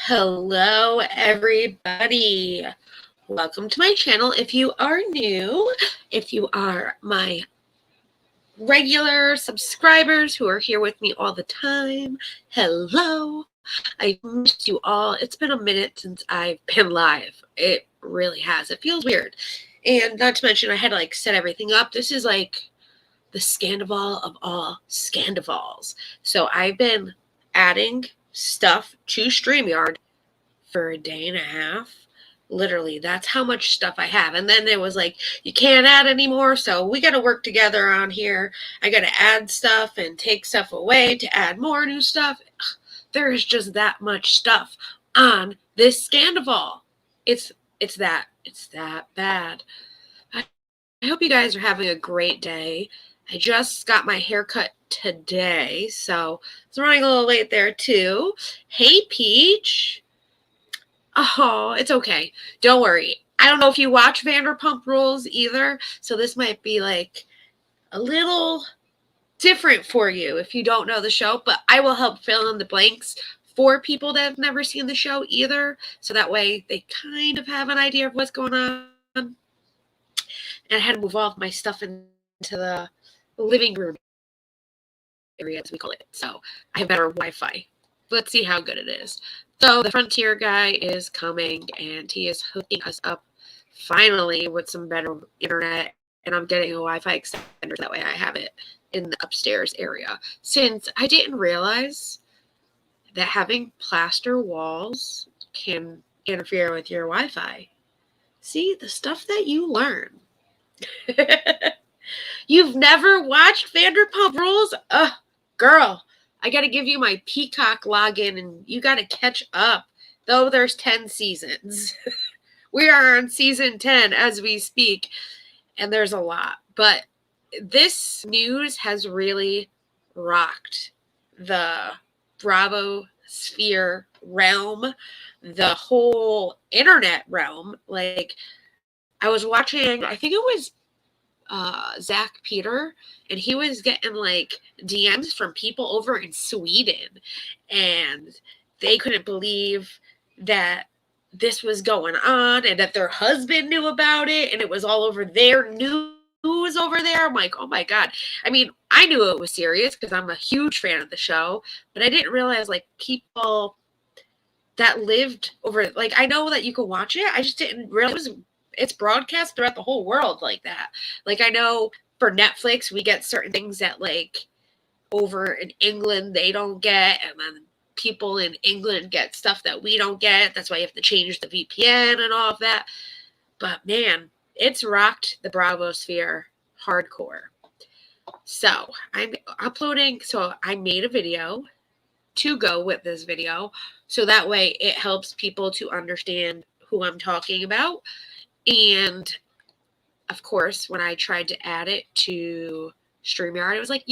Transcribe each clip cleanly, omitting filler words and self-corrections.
Hello, everybody. Welcome to my channel. If you are new, if you are my regular subscribers who are here with me all the time, hello. I missed you all. It's been a minute since I've been live. It really has. It feels weird. And not to mention, I had to set everything up. This is like the Scandoval of all Scandovals. So I've been adding stuff to StreamYard for a day and a half. Literally, that's how much stuff I have. And then it was like, you can't add anymore, so we got to work together on here. I got to add stuff and take stuff away to add more new stuff. There is just that much stuff on this Scandoval. It's that bad. I hope you guys are having a great day. I just got my hair cut today, so it's running a little late there too. Hey, Peach. Oh, it's okay. Don't worry. I don't know if you watch Vanderpump Rules either, so this might be like a little different for you if you don't know the show, but I will help fill in the blanks for people that have never seen the show either, so that way they kind of have an idea of what's going on. And I had to move all of my stuff into the living room area, as we call it, so I have better Wi-Fi. Let's see how good it is. So the Frontier guy is coming, and he is hooking us up finally with some better internet, and I'm getting a Wi-Fi extender, that way I have it in the upstairs area. Since I didn't realize that having plaster walls can interfere with your Wi-Fi. See, the stuff that you learn. You've never watched Vanderpump Rules? Girl, I got to give you my Peacock login, and you got to catch up. Though there's 10 seasons. We are on season 10 as we speak, and there's a lot. But this news has really rocked the Bravo sphere realm, the whole internet realm. Like, I was watching, I think it was Zach Peter, and he was getting DMs from people over in Sweden, and they couldn't believe that this was going on and that their husband knew about it, and it was all over their news over there. I'm like, oh my God. I mean, I knew it was serious because I'm a huge fan of the show, but I didn't realize people that lived over, I know that you can watch it. I just didn't realize it's broadcast throughout the whole world like that. I know for Netflix, we get certain things that over in England, they don't get. And then people in England get stuff that we don't get. That's why you have to change the VPN and all of that. But man, it's rocked the Bravo sphere hardcore. So I'm uploading. So I made a video to go with this video. So that way it helps people to understand who I'm talking about. And of course, when I tried to add it to StreamYard, it was like,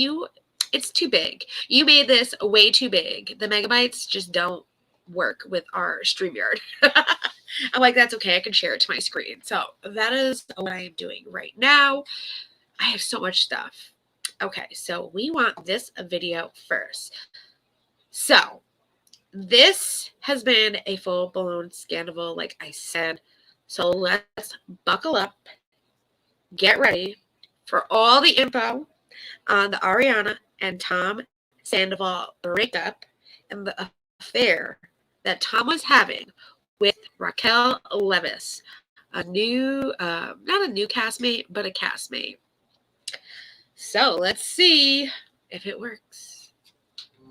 it's too big. You made this way too big. The megabytes just don't work with our StreamYard. I'm like, that's okay. I can share it to my screen. So that is what I am doing right now. I have so much stuff. Okay, so we want this video first. So this has been a full-blown Scandoval, like I said. So let's buckle up, get ready for all the info on the Ariana and Tom Sandoval breakup and the affair that Tom was having with Raquel Leviss, a new, not a new castmate, but a castmate. So let's see if it works.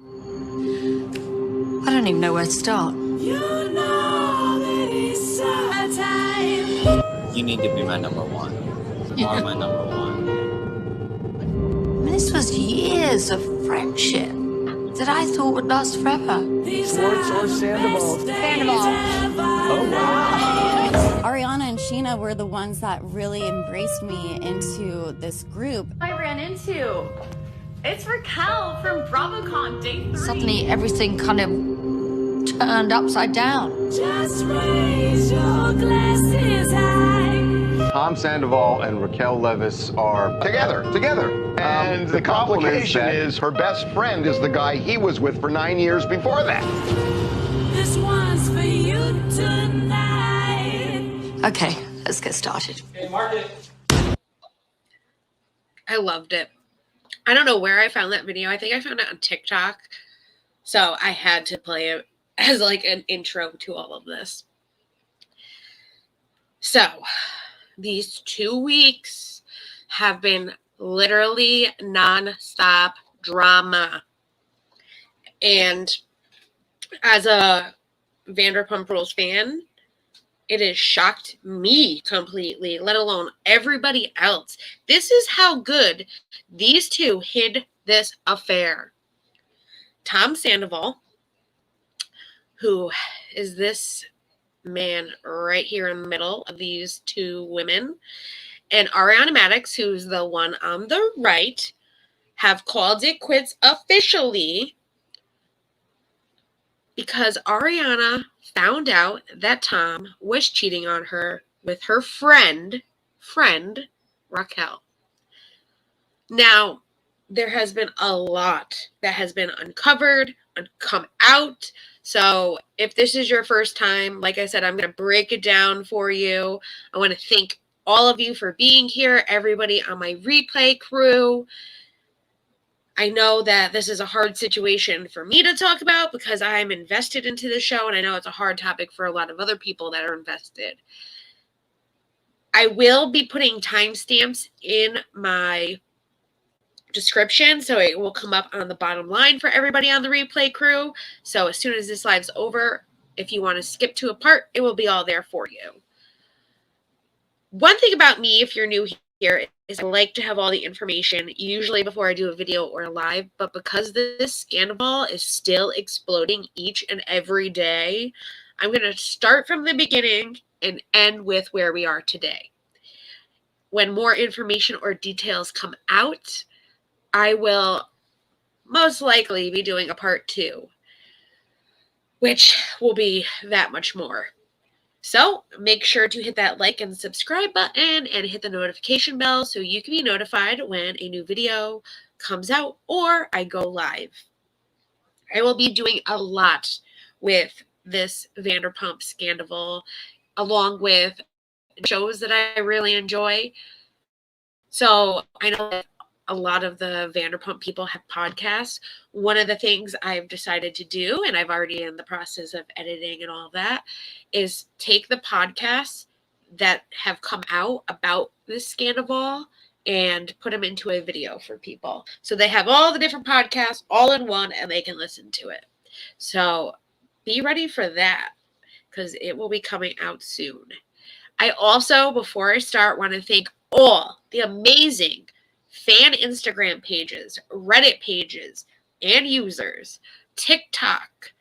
I don't even know where to start. You know that it's our time. You need to be my number one. You are my number one. I mean, this was years of friendship that I thought would last forever. Schwartz or Sandoval? Sandoval. Oh, wow. Ariana and Sheena were the ones that really embraced me into this group. I ran into. It's Raquel from BravoCon Day 3. Suddenly, everything kind of turned upside down. Just raise your glasses high. Tom Sandoval and Raquel Leviss are together. And the complication is her best friend is the guy he was with for 9 years before that. This one's for you tonight. Okay, let's get started. I loved it. I don't know where I found that video. I think I found it on TikTok. So I had to play it as like an intro to all of this. So these 2 weeks have been literally non-stop drama. And as a Vanderpump Rules fan, it has shocked me completely, let alone everybody else. This is how good these two hid this affair. Tom Sandoval, who is this man right here in the middle of these two women, and Ariana Maddox, who's the one on the right, have called it quits officially because Ariana found out that Tom was cheating on her with her friend Raquel. Now, there has been a lot that has been uncovered and come out. So if this is your first time, like I said, I'm going to break it down for you. I want to thank all of you for being here, everybody on my replay crew. I know that this is a hard situation for me to talk about because I'm invested into the show, and I know it's a hard topic for a lot of other people that are invested. I will be putting timestamps in my description, so it will come up on the bottom line for everybody on the replay crew. So as soon as this live's over, if you want to skip to a part, it will be all there for you. One thing about me, if you're new here, is I like to have all the information usually before I do a video or a live, but because this Scandoval is still exploding each and every day, I'm going to start from the beginning and end with where we are today. When more information or details come out, I will most likely be doing a part 2, which will be that much more. So make sure to hit that like and subscribe button and hit the notification bell so you can be notified when a new video comes out or I go live. I will be doing a lot with this Vanderpump Scandoval, along with shows that I really enjoy. So I know that a lot of the Vanderpump people have podcasts. One of the things I've decided to do, and I've already in the process of editing and all of that, is take the podcasts that have come out about this Scandoval and put them into a video for people. So they have all the different podcasts all in one and they can listen to it. So be ready for that because it will be coming out soon. I also, before I start, want to thank all the amazing fan Instagram pages, Reddit pages, and users, TikTok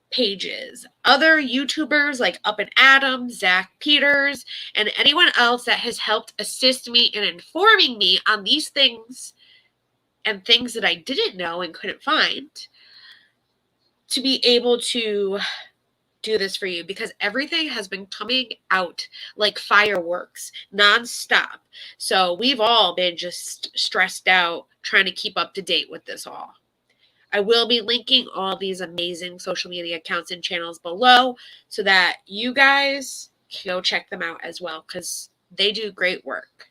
pages, other YouTubers like Up and Adam, Zach Peters, and anyone else that has helped assist me in informing me on these things and things that I didn't know and couldn't find, to be able to do this for you, because everything has been coming out like fireworks nonstop. So we've all been just stressed out trying to keep up to date with this all. I will be linking all these amazing social media accounts and channels below so that you guys can go check them out as well because they do great work.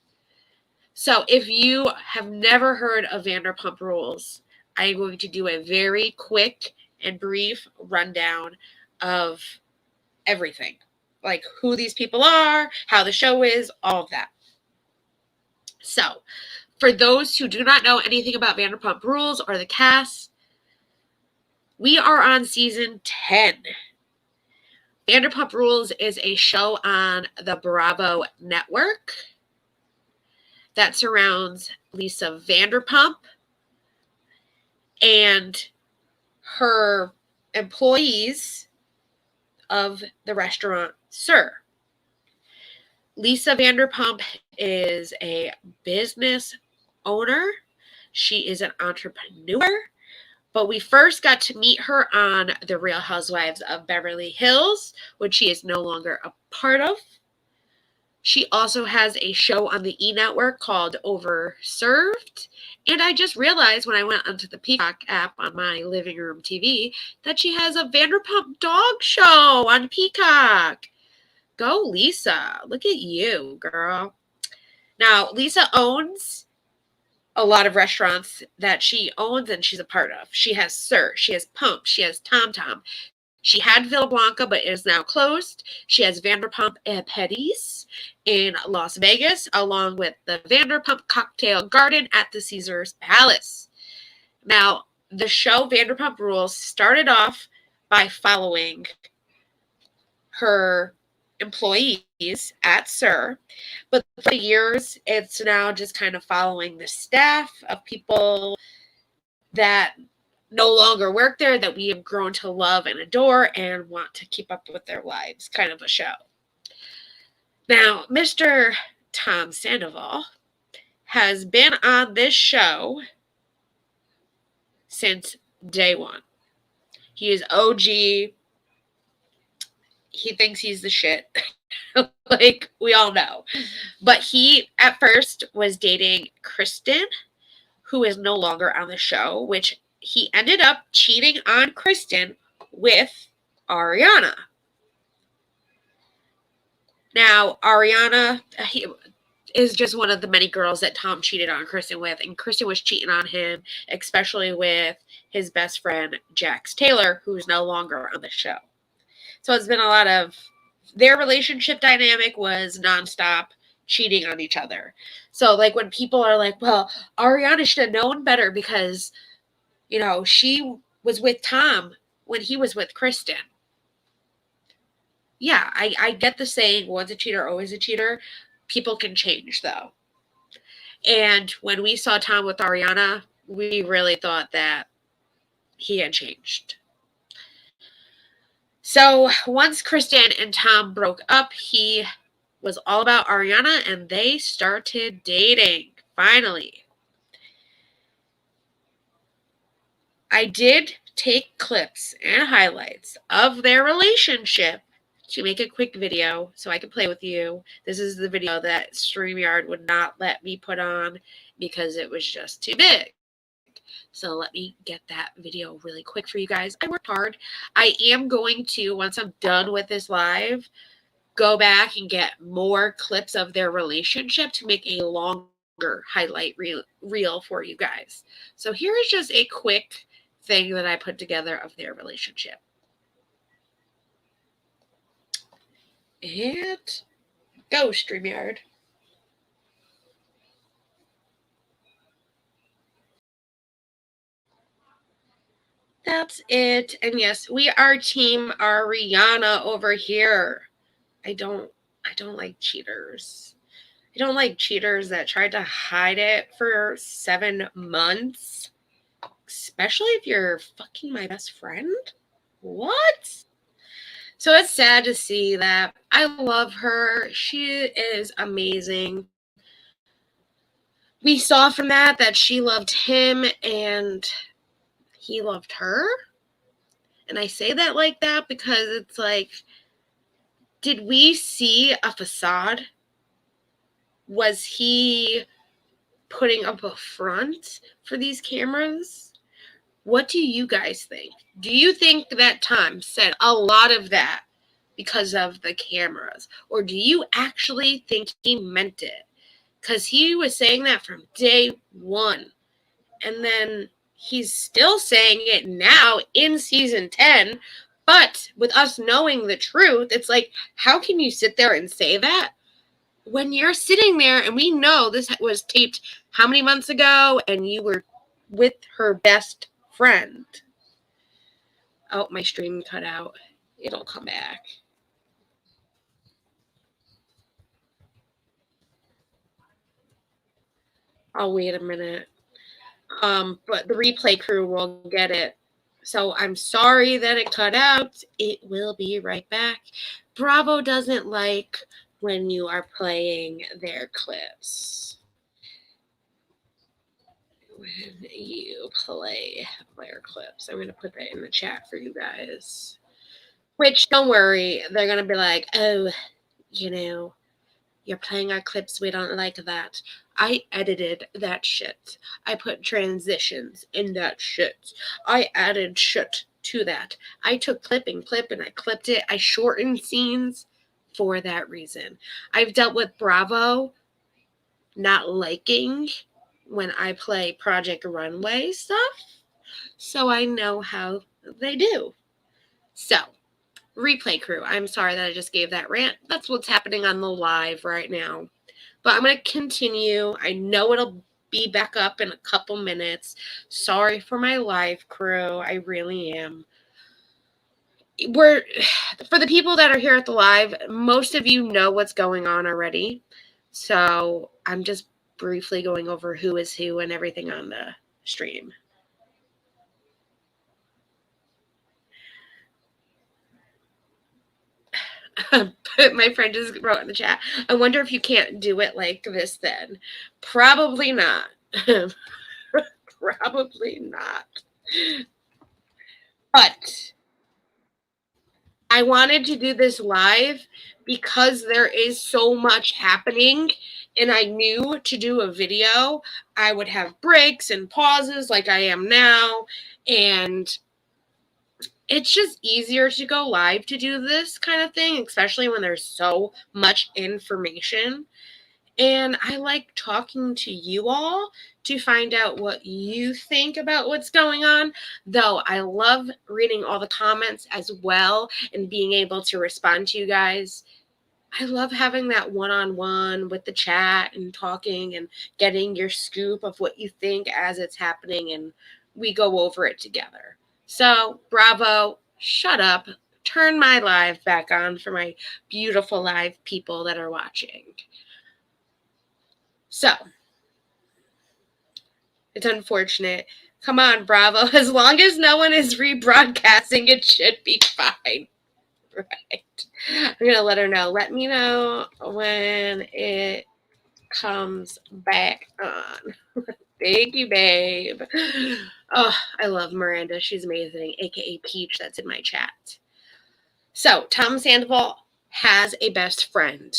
So if you have never heard of Vanderpump Rules, I'm going to do a very quick and brief rundown of everything, like who these people are, how the show is, all of that. So for those who do not know anything about Vanderpump Rules or the cast, we are on season 10. Vanderpump Rules is a show on the Bravo network that surrounds Lisa Vanderpump and her employees of the restaurant Sir. Lisa Vanderpump is a business owner. She is an entrepreneur, but we first got to meet her on The Real Housewives of Beverly Hills, which she is no longer a part of. She also has a show on the E! Network called Overserved, And I just realized when I went onto the Peacock app on my living room TV that she has a Vanderpump dog show on Peacock. Go, Lisa. Look at you, girl. Now, Lisa owns a lot of restaurants that she owns and she's a part of. She has Sir, she has Pump, she has Tom Tom. She had Villa Blanca, but is now closed. She has Vanderpump Petties in Las Vegas, along with the Vanderpump Cocktail Garden at the Caesars Palace. Now, the show Vanderpump Rules started off by following her employees at Sir, but for years it's now just kind of following the staff of people that no longer work there that we have grown to love and adore and want to keep up with their lives, kind of a show. Now, Mr. Tom Sandoval has been on this show since day one. He is OG. He thinks he's the shit. Like we all know. But he at first was dating Kristen, who is no longer on the show, which he ended up cheating on Kristen with Ariana. Now, Ariana is just one of the many girls that Tom cheated on Kristen with, and Kristen was cheating on him, especially with his best friend, Jax Taylor, who's no longer on the show. So it's been a lot of their relationship dynamic was nonstop cheating on each other. So like when people are like, well, Ariana should have known better because, you know, she was with Tom when he was with Kristen. Yeah, I get the saying, once a cheater, always a cheater. People can change though. And when we saw Tom with Ariana, we really thought that he had changed. So once Kristen and Tom broke up, he was all about Ariana and they started dating, finally. I did take clips and highlights of their relationship to make a quick video so I could play with you. This is the video that StreamYard would not let me put on because it was just too big. So let me get that video really quick for you guys. I worked hard. I am going to, once I'm done with this live, go back and get more clips of their relationship to make a longer highlight reel for you guys. So here is just a quick thing that I put together of their relationship. And go, StreamYard. That's it. And yes, we are team Ariana over here. I don't like cheaters. I don't like cheaters that tried to hide it for 7 months. Especially if you're fucking my best friend. What? So it's sad to see that. I love her. She is amazing. We saw from that she loved him and he loved her. And I say that like that because it's like, did we see a facade? Was he putting up a front for these cameras? What do you guys think? Do you think that Tom said a lot of that because of the cameras? Or do you actually think he meant it? Because he was saying that from day one. And then he's still saying it now in season 10. But with us knowing the truth, it's like, how can you sit there and say that? When you're sitting there and we know this was taped how many months ago and you were with her best friend. Oh, my stream cut out. It'll come back. I'll wait a minute. But the replay crew will get it. So I'm sorry that it cut out. It will be right back. Bravo doesn't like when you are playing their clips. When you play their clips. I'm going to put that in the chat for you guys. Which, don't worry, they're going to be like, oh, you know, You're playing our clips. We don't like that. I edited that shit. I put transitions in that shit. I added shit to that. I took clip and I clipped it. I shortened scenes for that reason. I've dealt with Bravo not liking when I play Project Runway stuff, so I know how they do. So, replay crew, I'm sorry that I just gave that rant. That's what's happening on the live right now. But I'm going to continue. I know it'll be back up in a couple minutes. Sorry for my live crew. I really am. For the people that are here at the live, most of you know what's going on already. So I'm just briefly going over who is who and everything on the stream. My friend just wrote in the chat, I wonder if you can't do it like this then. Probably not. Probably not. But I wanted to do this live because there is so much happening, and I knew to do a video, I would have breaks and pauses like I am now, and it's just easier to go live to do this kind of thing, especially when there's so much information. And I like talking to you all to find out what you think about what's going on. Though I love reading all the comments as well and being able to respond to you guys. I love having that one-on-one with the chat and talking and getting your scoop of what you think as it's happening, and we go over it together. So, Bravo, shut up. Turn my live back on for my beautiful live people that are watching. So, it's unfortunate. Come on, Bravo. As long as no one is rebroadcasting, it should be fine. Right. I'm going to let her know. Let me know when it comes back on. Thank you, babe. Oh, I love Miranda. She's amazing, a.k.a. Peach. That's in my chat. So, Tom Sandoval has a best friend.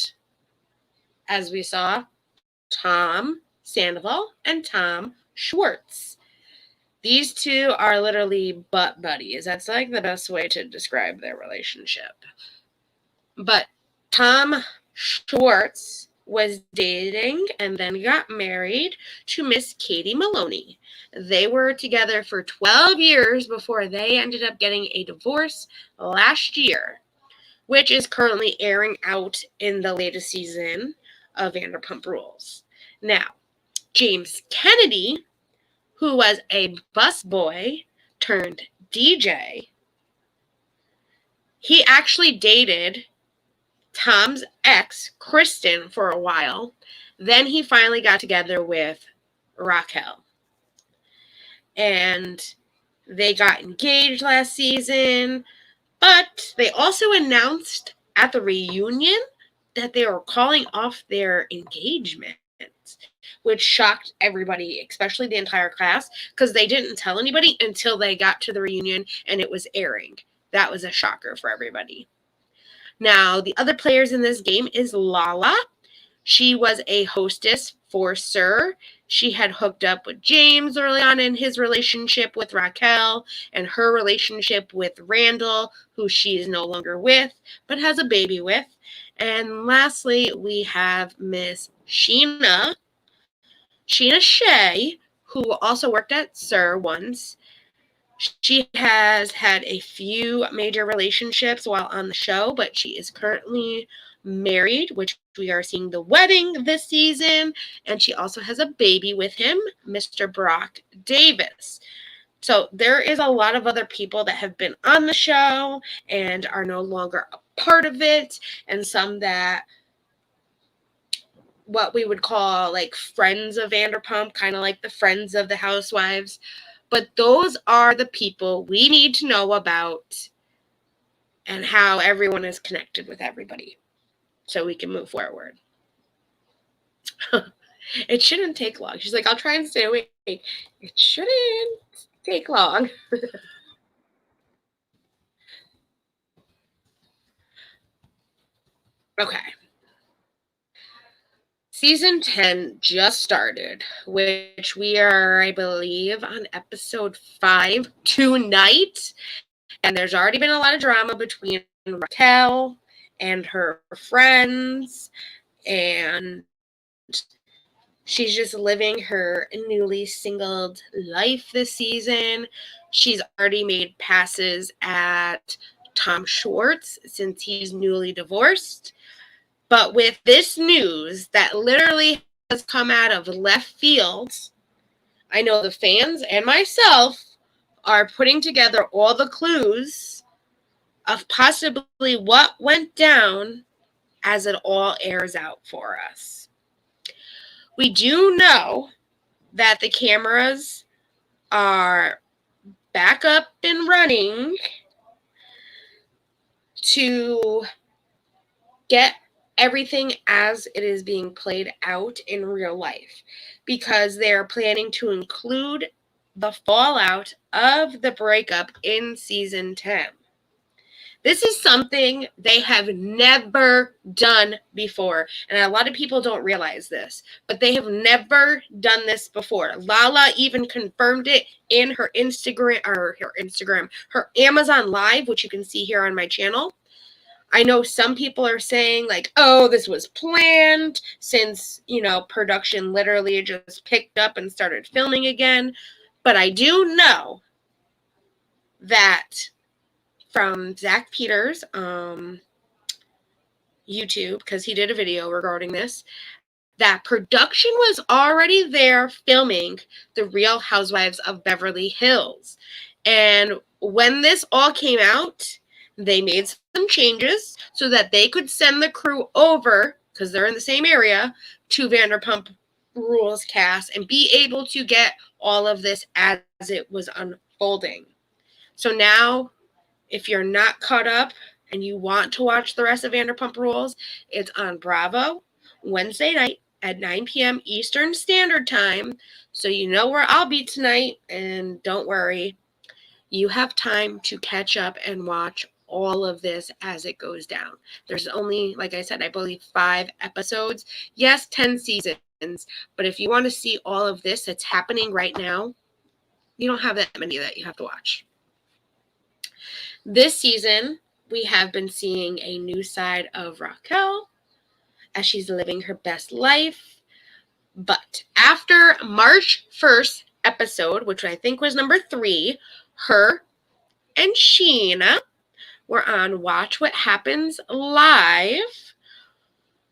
As we saw, Tom Sandoval and Tom Schwartz. These two are literally butt buddies. That's like the best way to describe their relationship. But Tom Schwartz was dating and then got married to Miss Katie Maloney. They were together for 12 years before they ended up getting a divorce last year, which is currently airing out in the latest season of Vanderpump Rules. Now, James Kennedy, who was a busboy turned DJ, he actually dated Tom's ex, Kristen, for a while. Then he finally got together with Raquel. And they got engaged last season. But they also announced at the reunion that they were calling off their engagement, which shocked everybody, especially the entire class, because they didn't tell anybody until they got to the reunion and it was airing. That was a shocker for everybody. Now, the other players in this game is Lala. She was a hostess for Sir. She had hooked up with James early on in his relationship with Raquel and her relationship with Randall, who she is no longer with, but has a baby with. And lastly, we have Miss Sheena Shea, who also worked at Sir once. She has had a few major relationships while on the show, but she is currently married, which we are seeing the wedding this season, and she also has a baby with him, Mr. Brock Davis. So there is a lot of other people that have been on the show and are no longer a part of it, and some that what we would call like friends of Vanderpump, kind of like the friends of the housewives. But those are the people we need to know about and how everyone is connected with everybody so we can move forward. It shouldn't take long. She's like, I'll try and stay awake. It shouldn't take long. Okay. Season 10 just started, which we are, I believe, on episode 5 tonight. And there's already been a lot of drama between Raquel and her friends. And she's just living her newly singled life this season. She's already made passes at Tom Schwartz since he's newly divorced. But with this news that literally has come out of left field, I know the fans and myself are putting together all the clues of possibly what went down as it all airs out for us. We do know that the cameras are back up and running to get everything as it is being played out in real life, because they're planning to include the fallout of the breakup in season 10. This is something they have never done before, and a lot of people don't realize this, but they have never done this before. Lala even confirmed it in her Amazon Live, which you can see here on my channel. I know some people are saying like, oh, this was planned since, production literally just picked up and started filming again. But I do know that from Zach Peters' YouTube, because he did a video regarding this, that production was already there filming The Real Housewives of Beverly Hills. And when this all came out, they made some changes so that they could send the crew over, because they're in the same area, to Vanderpump Rules cast and be able to get all of this as it was unfolding. So now, if you're not caught up and you want to watch the rest of Vanderpump Rules, it's on Bravo Wednesday night at 9 p.m. Eastern Standard Time. So you know where I'll be tonight, and don't worry, you have time to catch up and watch all of this as it goes down. There's only, like I said, I believe 5 episodes. Yes, 10 seasons. But if you want to see all of this that's happening right now, you don't have that many that you have to watch. This season, we have been seeing a new side of Raquel as she's living her best life. But after March 1st episode, which I think was number 3, her and Sheena were on Watch What Happens Live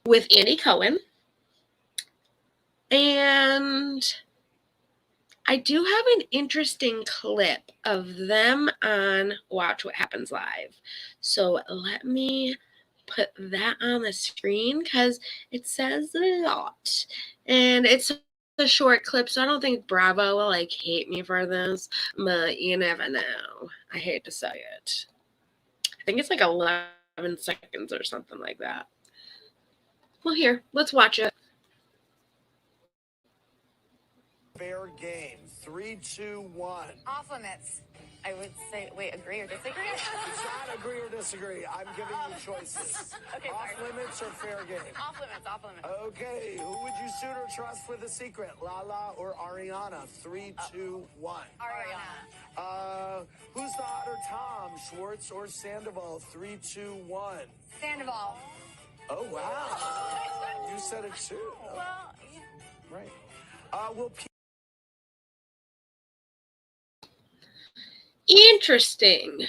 with Andy Cohen. And I do have an interesting clip of them on Watch What Happens Live. So let me put that on the screen because it says a lot. And it's a short clip, so I don't think Bravo will hate me for this, but you never know. I hate to say it. I think it's 11 seconds or something like that. Well, here, let's watch it. Fair game. 3, 2, 1. Off limits. I would say, wait, agree or disagree? It's not agree or disagree. I'm giving you choices. Okay, Off sorry. limits or fair game? Off limits, off limits. Okay, who would you suit or trust with a secret? Lala or Ariana? 3, 2, 1. Ariana. Who's the hotter Tom? Schwartz or Sandoval? 3, 2, 1. Sandoval. Oh, wow. You said it too. Well, yeah. Right. Will Interesting.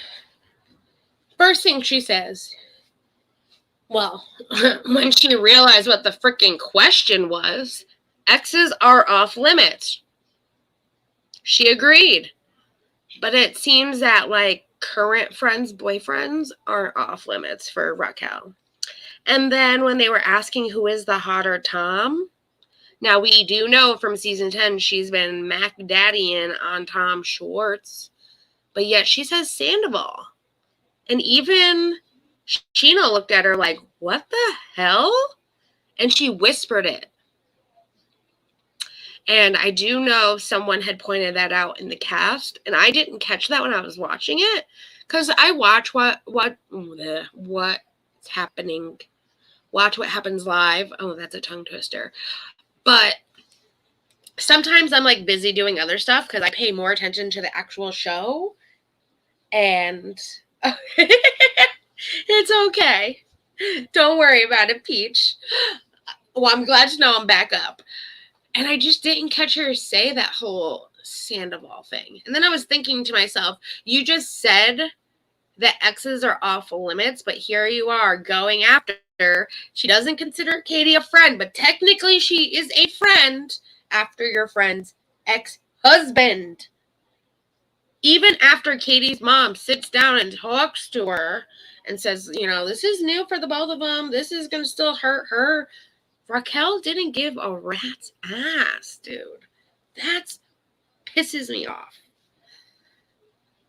First thing she says, well, when she realized what the freaking question was, exes are off limits. She agreed. But it seems that current friends, boyfriends aren't off limits for Raquel. And then when they were asking who is the hotter Tom, now we do know from season 10 she's been Mac Daddying on Tom Schwartz. But yet she says Sandoval. And even Sheena looked at her like, what the hell? And she whispered it. And I do know someone had pointed that out in the cast. And I didn't catch that when I was watching it. Because I watch what's happening Watch What Happens Live. Oh, that's a tongue twister. But sometimes I'm like busy doing other stuff because I pay more attention to the actual show. And it's okay. Don't worry about it, Peach. Well, I'm glad to know I'm back up. And I just didn't catch her say that whole Sandoval thing. And then I was thinking to myself, you just said that exes are off limits, but here you are going after her. She doesn't consider Katie a friend, but technically she is a friend after your friend's ex-husband. Even after Katie's mom sits down and talks to her and says, you know, this is new for the both of them. This is going to still hurt her. Raquel didn't give a rat's ass, dude. That pisses me off.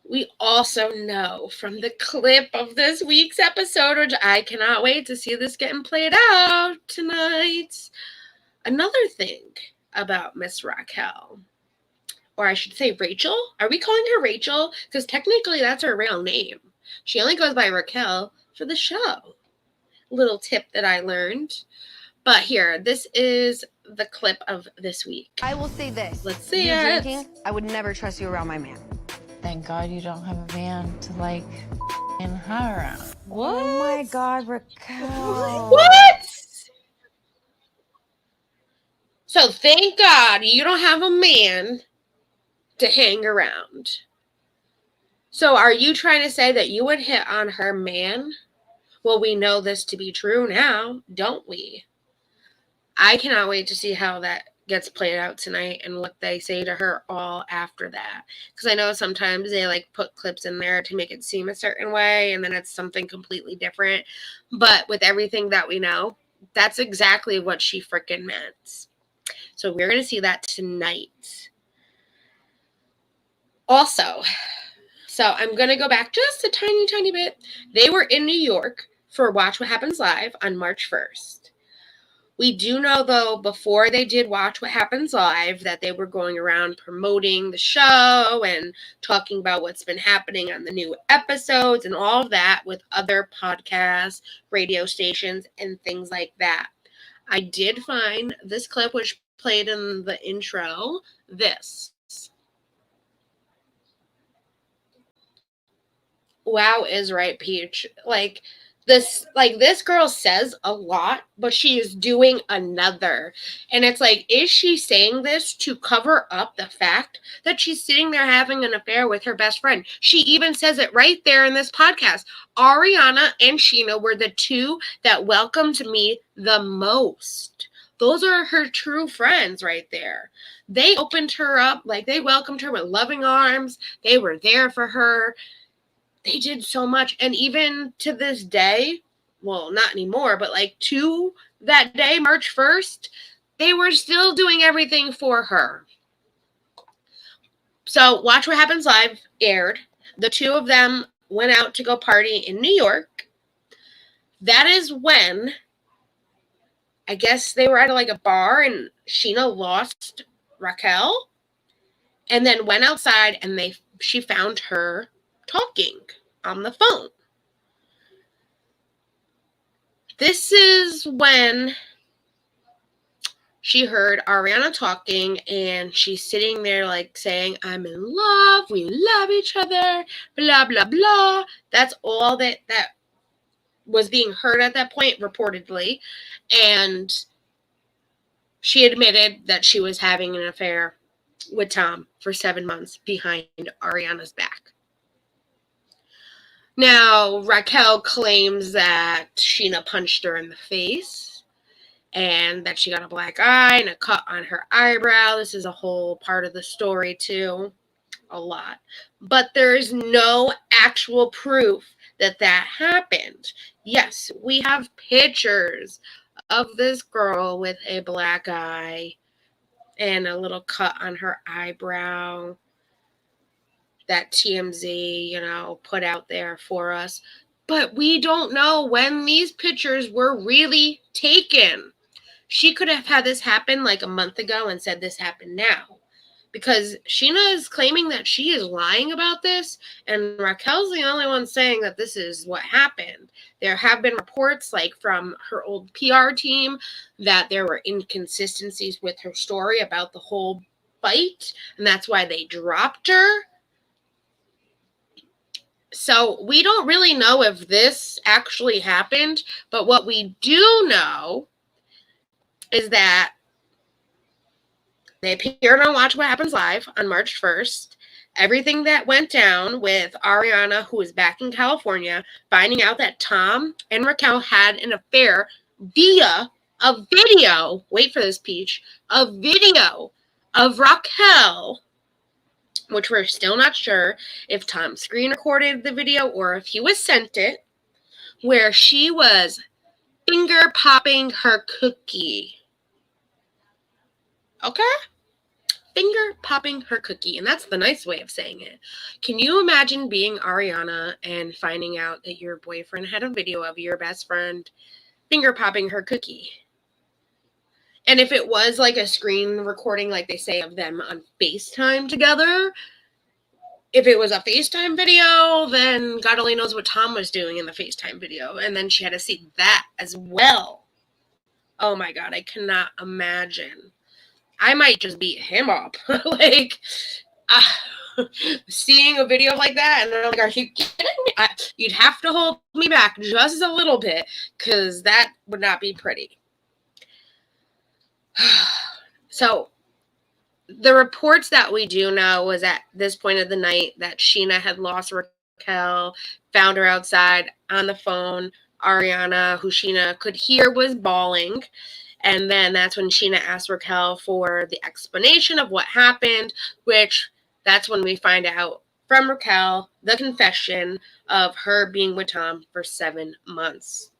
We also know from the clip of this week's episode, which I cannot wait to see this getting played out tonight. Another thing about Miss Raquel, or I should say Rachel. Are we calling her Rachel? Because technically that's her real name. She only goes by Raquel for the show. Little tip that I learned. But here, this is the clip of this week. I will say this. Let's see you it. Drinking, I would never trust you around my man. Thank God you don't have a man to like in her around. What? Oh my God, Raquel. What? So thank God you don't have a man to hang around. So are you trying to say that you would hit on her man? Well, we know this to be true now, don't we? I cannot wait to see how that gets played out tonight and what they say to her all after that. Because I know sometimes they like put clips in there to make it seem a certain way and then it's something completely different. But with everything that we know, that's exactly what she freaking meant. So we're going to see that tonight. Also, so I'm going to go back just a tiny bit. They were in New York for Watch What Happens Live on March 1st. We do know, though, before they did Watch What Happens Live, that they were going around promoting the show and talking about what's been happening on the new episodes and all of that with other podcasts, radio stations, and things like that. I did find this clip, which played in the intro, this. Wow is right, Peach. This girl says a lot, but she is doing another. And it's like, is she saying this to cover up the fact that she's sitting there having an affair with her best friend? She even says it right there in this podcast. Ariana and Sheena were the two that welcomed me the most. Those are her true friends right there. They opened her up, like they welcomed her with loving arms. They were there for her. They did so much. And even to this day, well, not anymore, but like to that day, March 1st, they were still doing everything for her. So Watch What Happens Live aired. The two of them went out to go party in New York. That is when, I guess they were at like a bar and Sheena lost Raquel and then went outside and she found her talking on the phone. This is when she heard Ariana talking and she's sitting there like saying, I'm in love, we love each other, blah, blah, blah. That's all that was being heard at that point, reportedly. And she admitted that she was having an affair with Tom for 7 months behind Ariana's back. Now, Raquel claims that Sheena punched her in the face and that she got a black eye and a cut on her eyebrow. This is a whole part of the story, too. A lot. But there's no actual proof that happened. Yes, we have pictures of this girl with a black eye and a little cut on her eyebrow that TMZ, put out there for us. But we don't know when these pictures were really taken. She could have had this happen like a month ago and said this happened now. because Sheena is claiming that she is lying about this, and Raquel's the only one saying that this is what happened. There have been reports, like from her old PR team, that there were inconsistencies with her story about the whole fight, and that's why they dropped her. So we don't really know if this actually happened, but what we do know is that they appeared on Watch What Happens Live on March 1st. Everything that went down with Ariana, who is back in California, finding out that Tom and Raquel had an affair via a video. Wait for this, Peach. A video of Raquel, which we're still not sure if Tom screen recorded the video or if he was sent it, where she was finger popping her cookie. Okay? Finger popping her cookie, and that's the nice way of saying it. Can you imagine being Ariana and finding out that your boyfriend had a video of your best friend finger popping her cookie? And if it was like a screen recording, like they say, of them on FaceTime together, if it was a FaceTime video, then God only knows what Tom was doing in the FaceTime video, and then she had to see that as well. Oh my God, I cannot imagine. I might just beat him up. Like, seeing a video like that, and they're like, are you kidding me? You'd have to hold me back just a little bit, because that would not be pretty. So, the reports that we do know was at this point of the night that Sheena had lost Raquel, found her outside on the phone. Ariana, who Sheena could hear, was bawling. And then that's when Sheena asked Raquel for the explanation of what happened, which that's when we find out from Raquel the confession of her being with Tom for 7 months.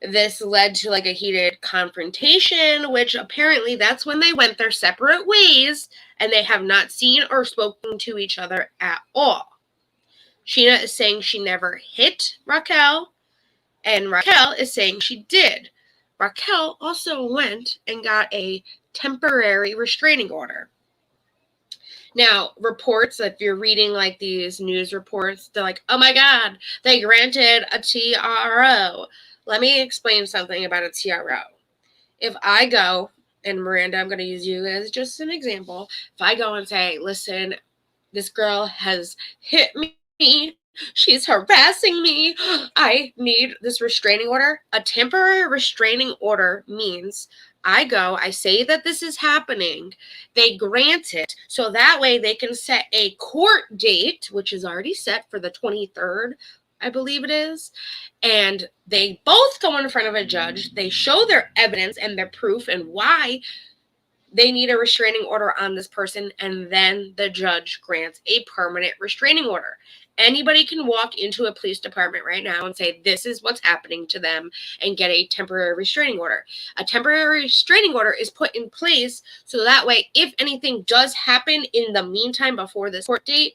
This led to like a heated confrontation, which apparently that's when they went their separate ways and they have not seen or spoken to each other at all. Sheena is saying she never hit Raquel, and Raquel is saying she did. Raquel also went and got a temporary restraining order. Now, reports, if you're reading like these news reports, they're like, oh my God, they granted a TRO. Let me explain something about a TRO. If I go, and Miranda, I'm going to use you as just an example. If I go and say, listen, this girl has hit me. She's harassing me. I need this restraining order. A temporary restraining order means I go, I say that this is happening. They grant it. So that way they can set a court date, which is already set for the 23rd, I believe it is. And they both go in front of a judge. They show their evidence and their proof and why they need a restraining order on this person. And then the judge grants a permanent restraining order. Anybody can walk into a police department right now and say, this is what's happening to them, and get a temporary restraining order. A temporary restraining order is put in place so that way, if anything does happen in the meantime before this court date,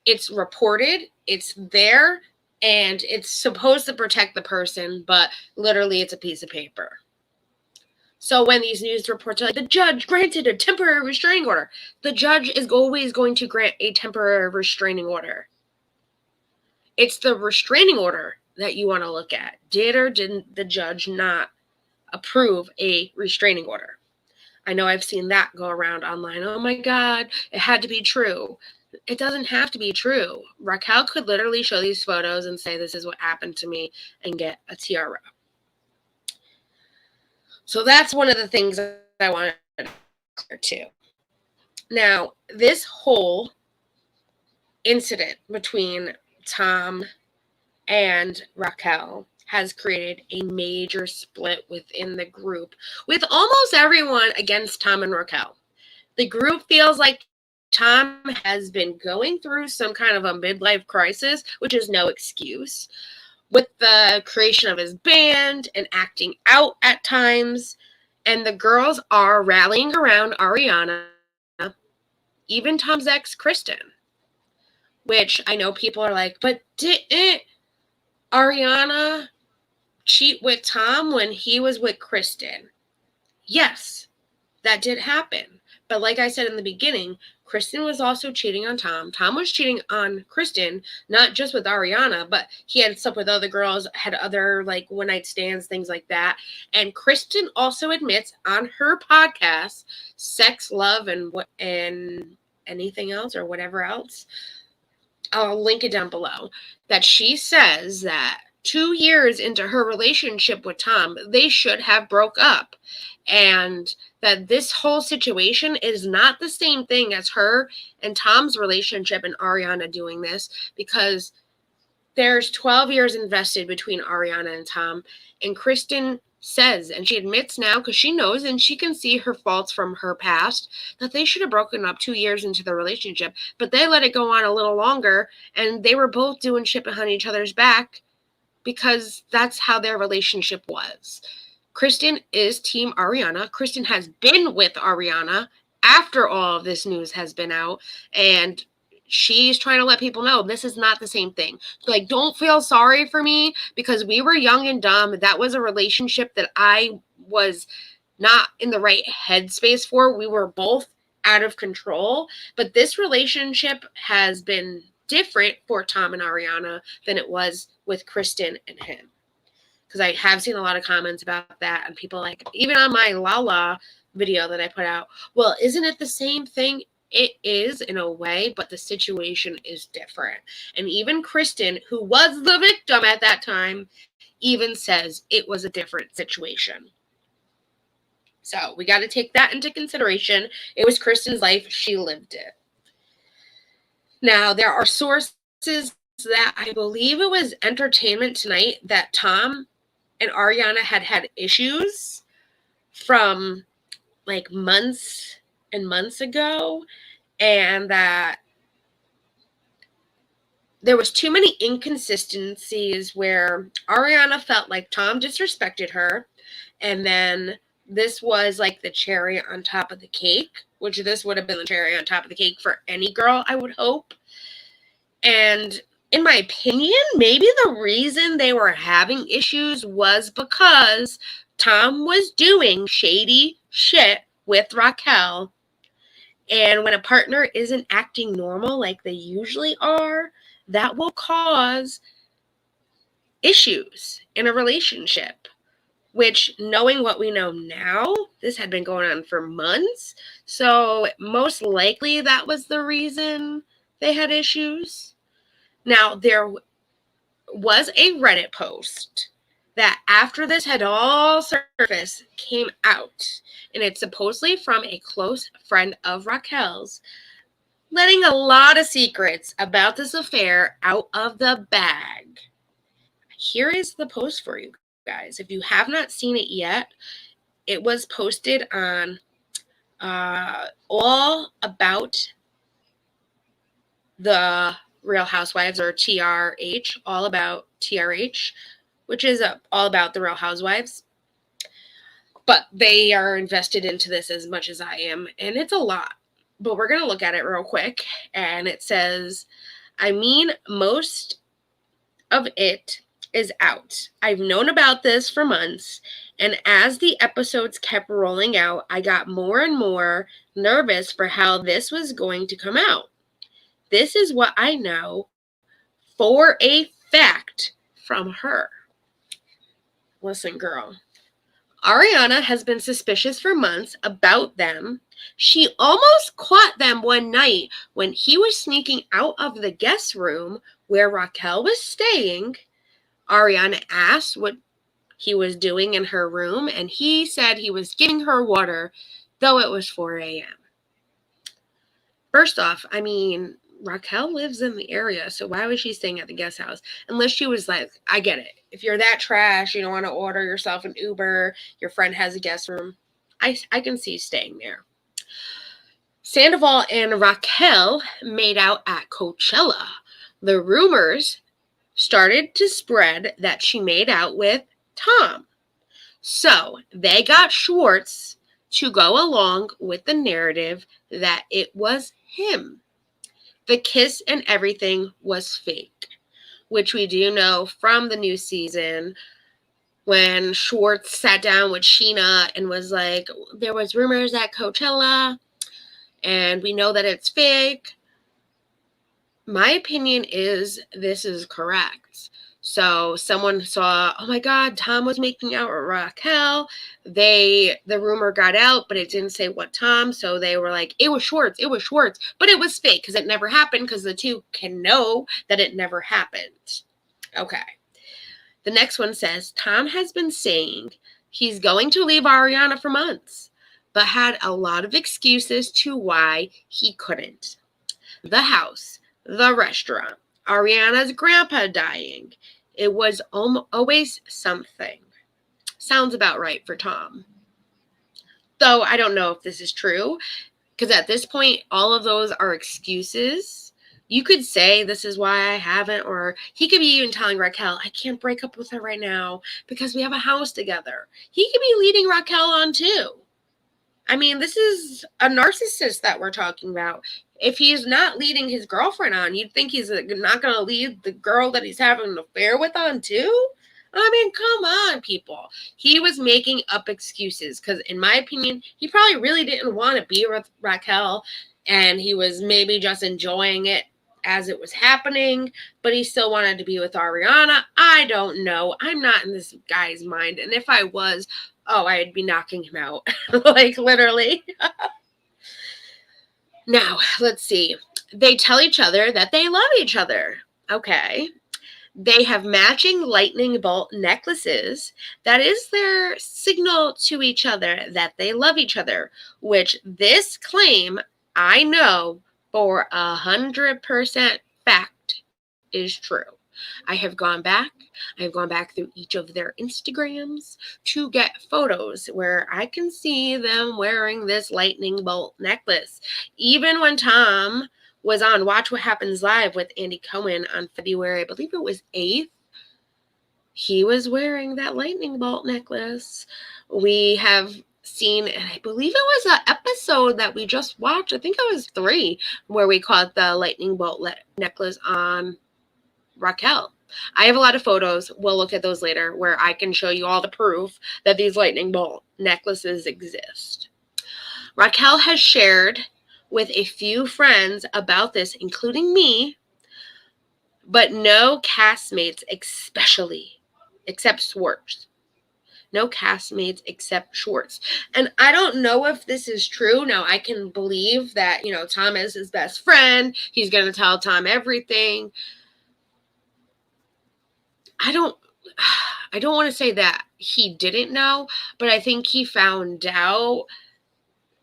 it's reported, it's there, and it's supposed to protect the person, but literally it's a piece of paper. So when these news reports are like, the judge granted a temporary restraining order, the judge is always going to grant a temporary restraining order. It's the restraining order that you want to look at. Did or didn't the judge not approve a restraining order? I know I've seen that go around online. Oh my God, it had to be true. It doesn't have to be true. Raquel could literally show these photos and say, this is what happened to me, and get a TRO. So that's one of the things that I wanted to clear too. Now, this whole incident between Tom and Raquel has created a major split within the group, with almost everyone against Tom and Raquel. The group feels like Tom has been going through some kind of a midlife crisis, which is no excuse, with the creation of his band and acting out at times. And the girls are rallying around Ariana, even Tom's ex, Kristen. Which I know people are like, but didn't Ariana cheat with Tom when he was with Kristen? Yes, that did happen. But like I said in the beginning, Kristen was also cheating on Tom. Tom was cheating on Kristen, not just with Ariana, but he had slept with other girls, had other like one night stands, things like that. And Kristen also admits on her podcast, Sex, Love, and anything else or whatever else, I'll link it down below, that she says that 2 years into her relationship with Tom, they should have broke up. And that this whole situation is not the same thing as her and Tom's relationship and Ariana doing this, because there's 12 years invested between Ariana and Tom. And Kristen says, and she admits now, because she knows and she can see her faults from her past, that they should have broken up 2 years into the relationship, but they let it go on a little longer, and they were both doing shit behind each other's back because that's how their relationship was. Kristen is Team Ariana. Kristen has been with Ariana after all of this news has been out, and she's trying to let people know this is not the same thing. Like, don't feel sorry for me because we were young and dumb. That was a relationship that I was not in the right headspace for. We were both out of control, but this relationship has been different for Tom and Ariana than it was with Kristen and him. Because I have seen a lot of comments about that, and people like, even on my Lala video that I put out, well, isn't it the same thing? It is in a way, but the situation is different. And even Kristen, who was the victim at that time, even says it was a different situation. So we got to take that into consideration. It was Kristen's life. She lived it. Now, there are sources that I believe it was Entertainment Tonight that Tom and Ariana had issues from like months and months ago, and that there was too many inconsistencies where Ariana felt like Tom disrespected her, and then this was like the cherry on top of the cake, which this would have been the cherry on top of the cake for any girl, I would hope. And in my opinion, maybe the reason they were having issues was because Tom was doing shady shit with Raquel. And when a partner isn't acting normal like they usually are, that will cause issues in a relationship. Which, knowing what we know now, this had been going on for months. So most likely that was the reason they had issues. Now, there was a Reddit post that after this had all surfaced came out, and it's supposedly from a close friend of Raquel's, letting a lot of secrets about this affair out of the bag. Here is the post for you guys. If you have not seen it yet, it was posted on All About the Real Housewives, or TRH, All About TRH, which is all about the Real Housewives. But they are invested into this as much as I am, and it's a lot. But we're going to look at it real quick, and it says, I mean, most of it is out. I've known about this for months, and as the episodes kept rolling out, I got more and more nervous for how this was going to come out. This is what I know for a fact from her. Listen, girl. Ariana has been suspicious for months about them. She almost caught them one night when he was sneaking out of the guest room where Raquel was staying. Ariana asked what he was doing in her room, and he said he was giving her water, though it was 4 a.m. First off, I mean, Raquel lives in the area, so why was she staying at the guest house? Unless she was like, I get it. If you're that trash, you don't want to order yourself an Uber, your friend has a guest room, I can see staying there. Sandoval and Raquel made out at Coachella. The rumors started to spread that she made out with Tom. So they got Schwartz to go along with the narrative that it was him. The kiss and everything was fake, which we do know from the new season when Schwartz sat down with Sheena and was like, there was rumors at Coachella. and we know that it's fake. My opinion is this is correct. So someone saw, oh my God, Tom was making out with Raquel. The rumor got out, but it didn't say what Tom. So they were like, it was Schwartz, but it was fake because it never happened, because the two can know that it never happened. Okay. The next one says, Tom has been saying he's going to leave Ariana for months, but had a lot of excuses to why he couldn't. The house, the restaurant, Ariana's grandpa dying. It was always something. Sounds about right for Tom. Though I don't know if this is true, because at this point, all of those are excuses. You could say this is why I haven't, or he could be even telling Raquel, I can't break up with her right now because we have a house together. He could be leading Raquel on too. I mean, this is a narcissist that we're talking about. If he's not leading his girlfriend on, you'd think he's not going to lead the girl that he's having an affair with on too? I mean, come on, people. He was making up excuses because, in my opinion, he probably really didn't want to be with Raquel, and he was maybe just enjoying it as it was happening, but he still wanted to be with Ariana. I don't know. I'm not in this guy's mind, and if I was, I'd be knocking him out, like literally. Now, let's see. They tell each other that they love each other. Okay. They have matching lightning bolt necklaces. That is their signal to each other that they love each other, which this claim, I know for 100% fact, is true. I have gone back through each of their Instagrams to get photos where I can see them wearing this lightning bolt necklace. Even when Tom was on Watch What Happens Live with Andy Cohen on February, I believe it was 8th, he was wearing that lightning bolt necklace. We have seen, and I believe it was an episode that we just watched, I think it was 3, where we caught the lightning bolt necklace on Raquel. I have a lot of photos. We'll look at those later where I can show you all the proof that these lightning bolt necklaces exist. Raquel has shared with a few friends about this, including me, but no castmates except Schwartz. No castmates except Schwartz. And I don't know if this is true. Now, I can believe that, Tom is his best friend. He's going to tell Tom everything. I don't want to say that he didn't know, but I think he found out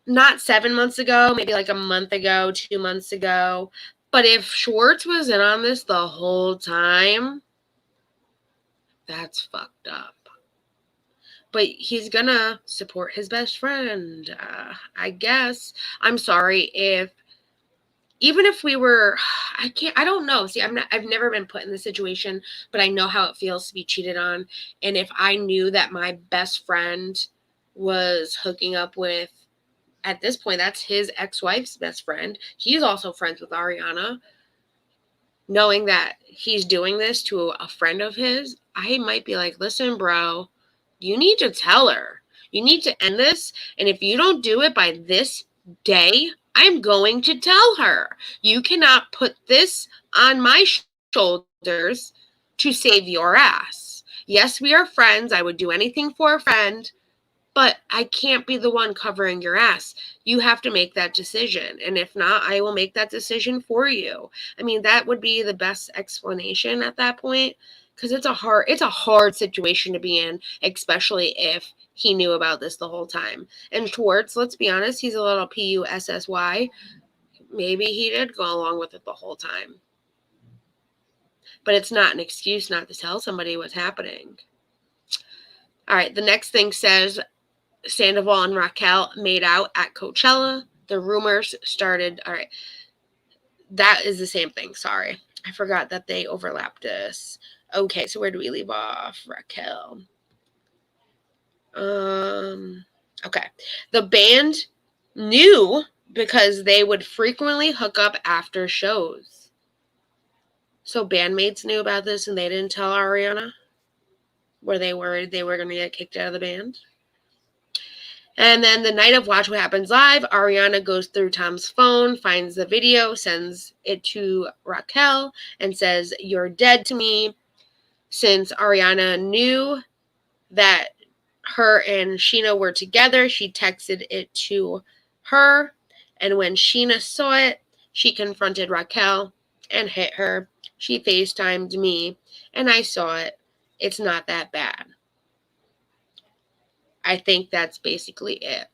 not 7 months ago, maybe like a month ago, 2 months ago. But if Schwartz was in on this the whole time, that's fucked up. But he's gonna support his best friend, I guess. I'm sorry even if we were, I don't know. See, I've never been put in this situation, but I know how it feels to be cheated on. And if I knew that my best friend was hooking up with, at this point, that's his ex-wife's best friend. He's also friends with Ariana. Knowing that he's doing this to a friend of his, I might be like, listen, bro, you need to tell her. You need to end this. And if you don't do it by this day, I'm going to tell her. You cannot put this on my shoulders to save your ass. Yes, we are friends. I would do anything for a friend, but I can't be the one covering your ass. You have to make that decision. And if not, I will make that decision for you. I mean, that would be the best explanation at that point, because it's a hard situation to be in, especially if he knew about this the whole time. And Schwartz, let's be honest, he's a little PUSSY. Maybe he did go along with it the whole time. But it's not an excuse not to tell somebody what's happening. All right, the next thing says Sandoval and Raquel made out at Coachella. The rumors started. All right, that is the same thing. Sorry, I forgot that they overlapped this. Okay, so where do we leave off? Raquel. Okay. The band knew because they would frequently hook up after shows. So bandmates knew about this and they didn't tell Ariana? Were they worried they were going to get kicked out of the band? And then the night of Watch What Happens Live, Ariana goes through Tom's phone, finds the video, sends it to Raquel, and says, "You're dead to me." Since Ariana knew that her and Sheena were together, she texted it to her. And when Sheena saw it, she confronted Raquel and hit her. She FaceTimed me, and I saw it. It's not that bad. I think that's basically it.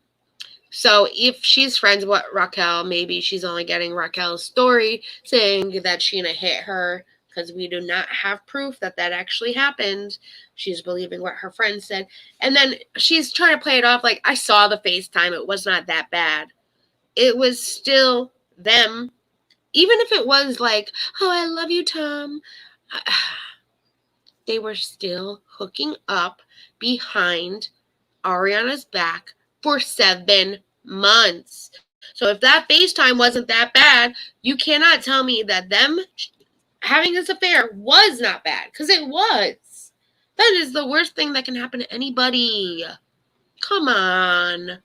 So if she's friends with Raquel, maybe she's only getting Raquel's story saying that Sheena hit her, because we do not have proof that that actually happened. She's believing what her friend said. And then she's trying to play it off like, I saw the FaceTime. It was not that bad. It was still them. Even if it was like, "Oh, I love you, Tom." They were still hooking up behind Ariana's back for 7 months. So if that FaceTime wasn't that bad, you cannot tell me that them having this affair was not bad, because it was. That is the worst thing that can happen to anybody. Come on.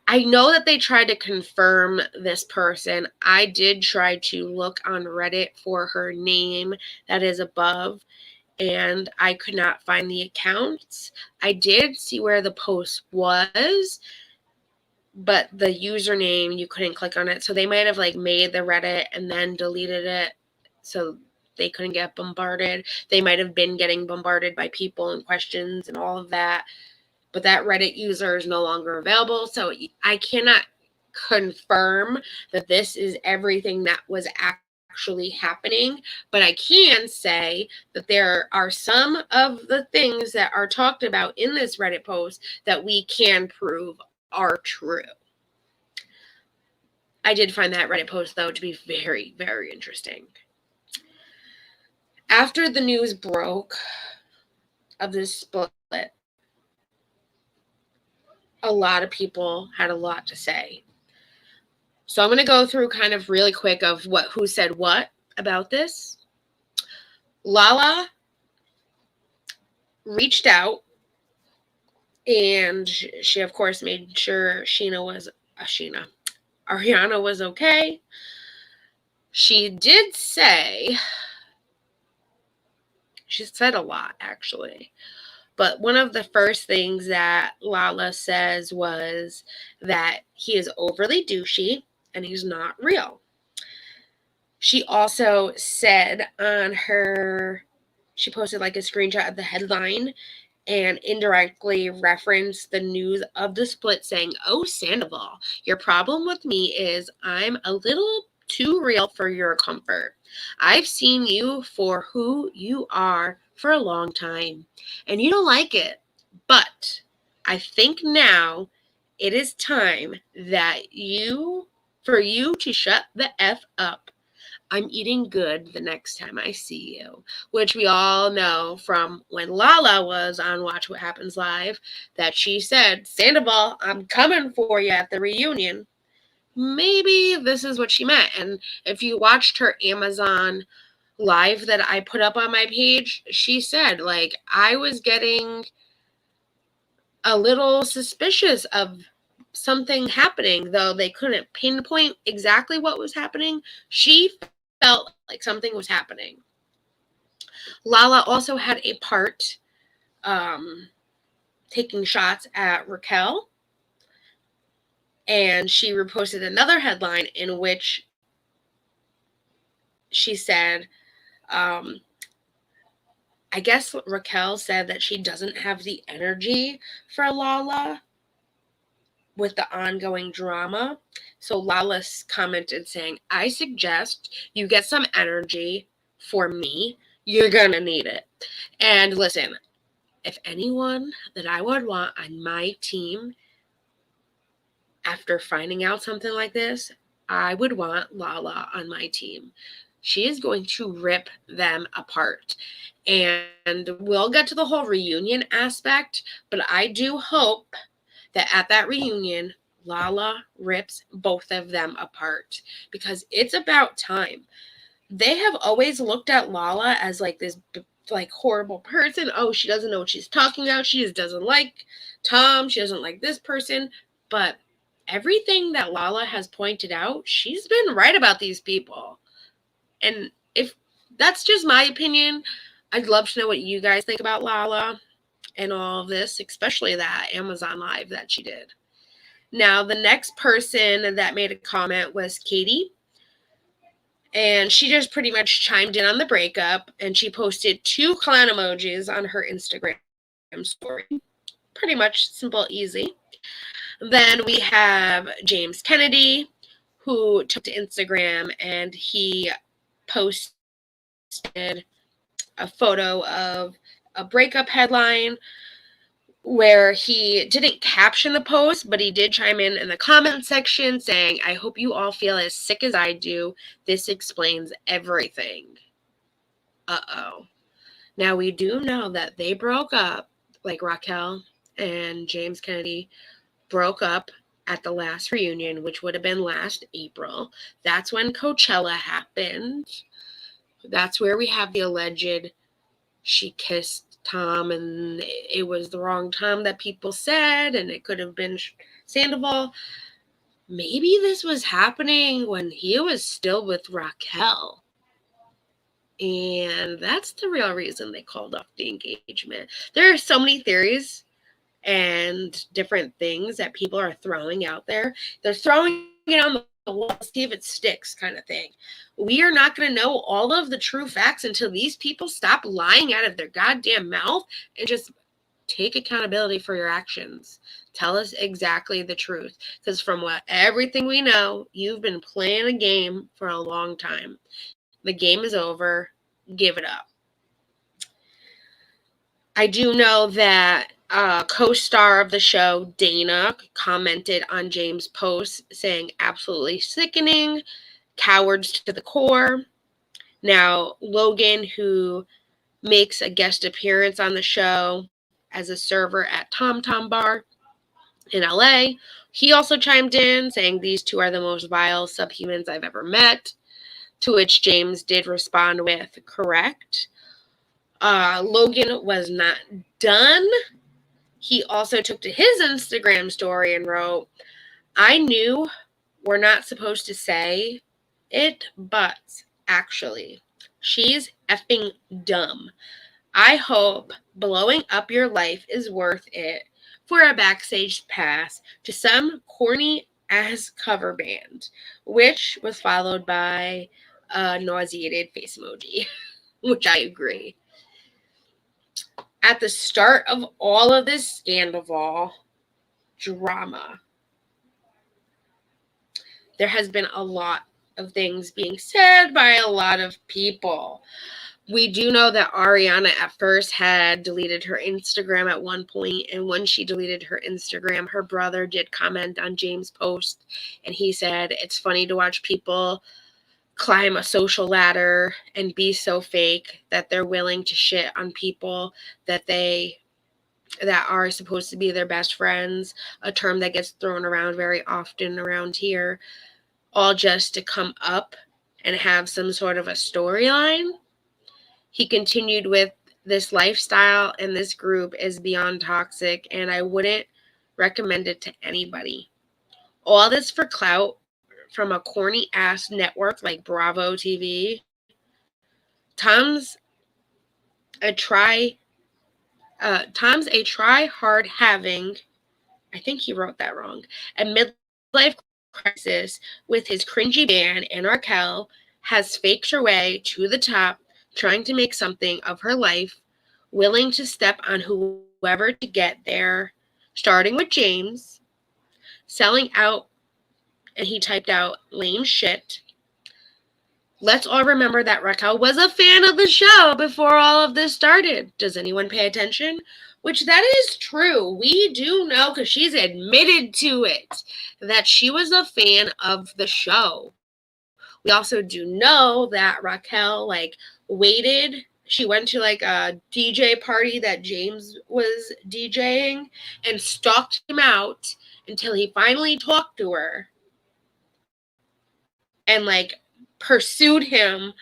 I know that they tried to confirm this person. I did try to look on Reddit for her name that is above, and I could not find the accounts. I did see where the post was, but the username, you couldn't click on it. So they might have like made the Reddit and then deleted it so they couldn't get bombarded. They might have been getting bombarded by people and questions and all of that. But that Reddit user is no longer available. So I cannot confirm that this is everything that was actually happening. But I can say that there are some of the things that are talked about in this Reddit post that we can prove are true. I did find that Reddit post, though, to be very, very interesting. After the news broke of this split, a lot of people had a lot to say. So I'm going to go through kind of really quick of who said what about this. Lala reached out, and she of course made sure Ariana was okay. She did say, she said a lot actually, but one of the first things that Lala says was that he is overly douchey and he's not real. She also said on she posted like a screenshot of the headline and indirectly referenced the news of the split, saying, "Oh, Sandoval, your problem with me is I'm a little too real for your comfort. I've seen you for who you are for a long time, and you don't like it. But I think now it is time for you to shut the F up. I'm eating good the next time I see you," which we all know from when Lala was on Watch What Happens Live that she said, "Sandoval, I'm coming for you at the reunion." Maybe this is what she meant. And if you watched her Amazon Live that I put up on my page, she said, like, I was getting a little suspicious of something happening, though they couldn't pinpoint exactly what was happening. She felt like something was happening. Lala also had a part taking shots at Raquel, and she reposted another headline in which she said, I guess Raquel said that she doesn't have the energy for Lala with the ongoing drama. So Lala commented saying, "I suggest you get some energy for me. You're going to need it." And listen, if anyone that I would want on my team after finding out something like this, I would want Lala on my team. She is going to rip them apart. And we'll get to the whole reunion aspect, but I do hope that at that reunion, Lala rips both of them apart, because it's about time. They have always looked at Lala as like this like horrible person. Oh, she doesn't know what she's talking about. She just doesn't like Tom. She doesn't like this person. But everything that Lala has pointed out, she's been right about these people. And if that's just my opinion, I'd love to know what you guys think about Lala and all of this, especially that Amazon Live that she did. Now, the next person that made a comment was Katie. And she just pretty much chimed in on the breakup, and she posted 2 clown emojis on her Instagram story. Pretty much simple, easy. Then we have James Kennedy, who took to Instagram, and he posted a photo of a breakup headline where he didn't caption the post, but he did chime in the comment section saying, "I hope you all feel as sick as I do. This explains everything." Uh-oh. Now, we do know that they broke up, like Raquel and James Kennedy broke up at the last reunion, which would have been last April. That's when Coachella happened. That's where we have the alleged she kissed Tom, and it was the wrong Tom that people said, and it could have been Sandoval. Maybe this was happening when he was still with Raquel. And that's the real reason they called off the engagement. There are so many theories and different things that people are throwing out there. They're throwing it on the wall to see if it sticks, kind of thing. We are not going to know all of the true facts until these people stop lying out of their goddamn mouth and just take accountability for your actions. Tell us exactly the truth. Because from everything we know, you've been playing a game for a long time. The game is over. Give it up. I do know that co-star of the show, Dana, commented on James' post saying, "Absolutely sickening, cowards to the core." Now, Logan, who makes a guest appearance on the show as a server at Tom Tom Bar in LA, he also chimed in saying, "These two are the most vile subhumans I've ever met." To which James did respond with, "Correct." Logan was not done. He also took to his Instagram story and wrote, "I knew we're not supposed to say it, but actually, she's effing dumb. I hope blowing up your life is worth it for a backstage pass to some corny ass cover band," which was followed by a nauseated face emoji, which I agree. At the start of all of this Scandoval drama, there has been a lot of things being said by a lot of people. We do know that Ariana at first had deleted her Instagram at one point, and when she deleted her Instagram, her brother did comment on James' post, and he said, "It's funny to watch people climb a social ladder and be so fake that they're willing to shit on people that are supposed to be their best friends," a term that gets thrown around very often around here, all just to come up and have some sort of a storyline. He continued with, "This lifestyle and this group is beyond toxic, and I wouldn't recommend it to anybody. All this for clout from a corny ass network like Bravo TV. Tom's a try hard having," I think he wrote that wrong, "a midlife crisis with his cringy band, and Raquel has faked her way to the top, trying to make something of her life, willing to step on whoever to get there, starting with James, selling out," and he typed out, "lame shit. Let's all remember that Raquel was a fan of the show before all of this started. Does anyone pay attention?" Which that is true. We do know, because she's admitted to it, that she was a fan of the show. We also do know that Raquel waited. She went to a DJ party that James was DJing and stalked him out until he finally talked to her and pursued him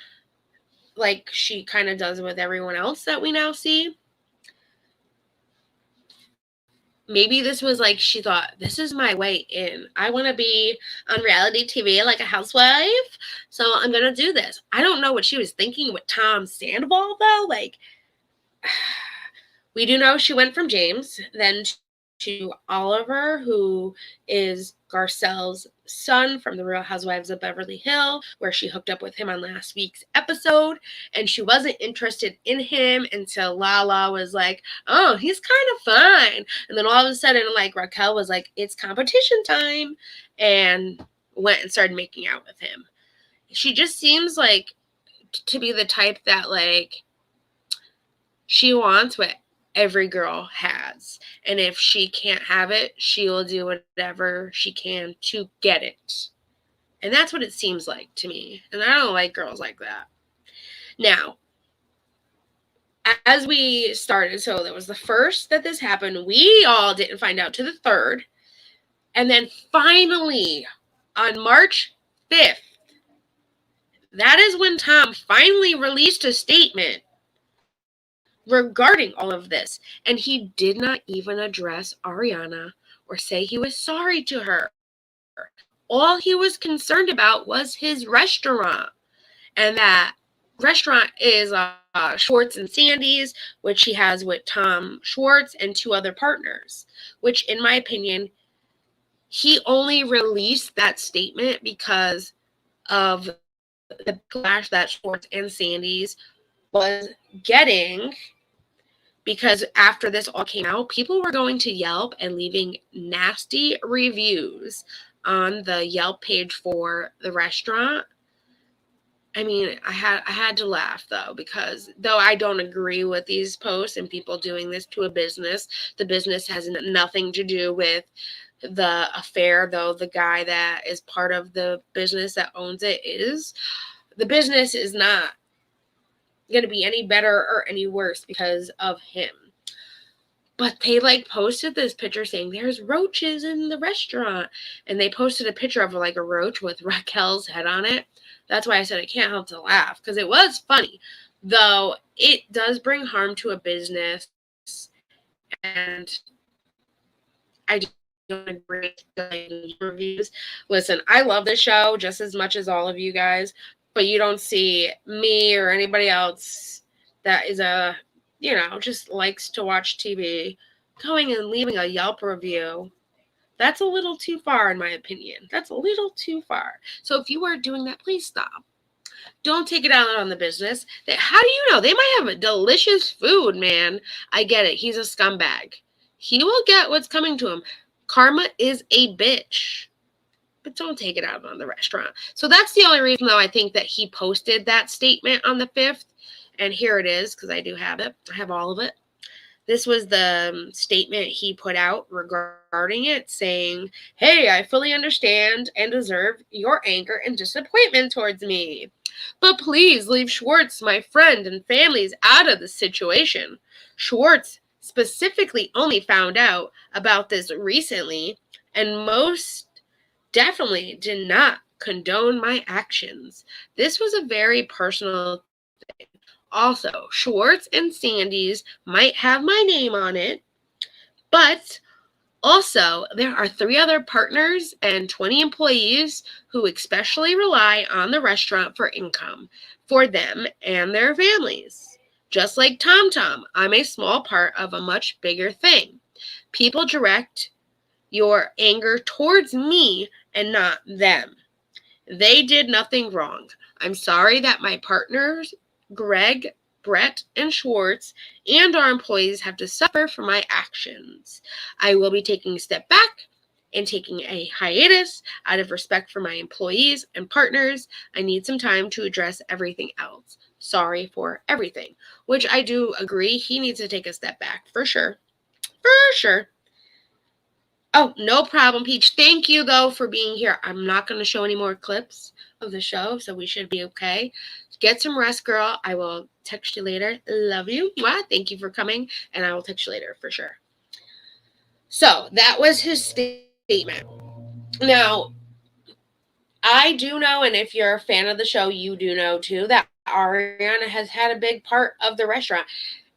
like she kind of does with everyone else that we now see. Maybe this was like, she thought, this is my way in. I want to be on reality TV like a housewife, so I'm going to do this. I don't know what she was thinking with Tom Sandoval, though. Like, we do know she went from James, then to Oliver, who is Garcelle's son from The Real Housewives of Beverly Hills, where she hooked up with him on last week's episode, and she wasn't interested in him until Lala was like, oh, he's kind of fine. And then all of a sudden, like, Raquel was like, it's competition time, and went and started making out with him. She just seems like to be the type that, like, she wants what every girl has. And if she can't have it, she will do whatever she can to get it. And that's what it seems like to me. And I don't like girls like that. Now, as we started, so that was the first that this happened. We all didn't find out to the 3rd. And then finally, on March 5th, that is when Tom finally released a statement regarding all of this. And he did not even address Ariana or say he was sorry to her. All he was concerned about was his restaurant. And that restaurant is Schwartz and Sandy's, which he has with Tom Schwartz and 2 other partners, which in my opinion, he only released that statement because of the clash that Schwartz and Sandy's was getting, because after this all came out, people were going to Yelp and leaving nasty reviews on the Yelp page for the restaurant. I mean, I had to laugh, though, because though I don't agree with these posts and people doing this to a business, the business has nothing to do with the affair, though the guy that is part of the business that owns it is. The business is not going to be any better or any worse because of him. But they like posted this picture saying there's roaches in the restaurant, and they posted a picture of like a roach with Raquel's head on it. That's why I said I can't help to laugh, because it was funny, though it does bring harm to a business, and I don't agree with reviews. Listen, I love this show just as much as all of you guys, but you don't see me or anybody else that is just likes to watch TV going and leaving a Yelp review. That's a little too far, in my opinion. That's a little too far. So if you are doing that, please stop. Don't take it out on the business. How do you know? They might have a delicious food, man. I get it. He's a scumbag. He will get what's coming to him. Karma is a bitch. But don't take it out on the restaurant. So that's the only reason, though, I think that he posted that statement on the 5th. And here it is, because I do have it. I have all of it. This was the statement he put out regarding it, saying, hey, I fully understand and deserve your anger and disappointment towards me. But please leave Schwartz, my friend, and families out of the situation. Schwartz specifically only found out about this recently, and most definitely did not condone my actions. This was a very personal thing. Also, Schwartz and Sandy's might have my name on it, but also there are 3 other partners and 20 employees who especially rely on the restaurant for income for them and their families. Just like Tom Tom, I'm a small part of a much bigger thing. People direct your anger towards me and not them. They did nothing wrong. I'm sorry that my partners, Greg, Brett, and Schwartz, and our employees have to suffer for my actions. I will be taking a step back and taking a hiatus out of respect for my employees and partners. I need some time to address everything else. Sorry for everything, which I do agree. He needs to take a step back for sure. For sure. Oh, no problem, Peach. Thank you, though, for being here. I'm not going to show any more clips of the show, so we should be okay. Get some rest, girl. I will text you later. Love you. Mwah. Thank you for coming, and I will text you later for sure. So that was his statement. Now, I do know, and if you're a fan of the show, you do know too, that Ariana has had a big part of the restaurant.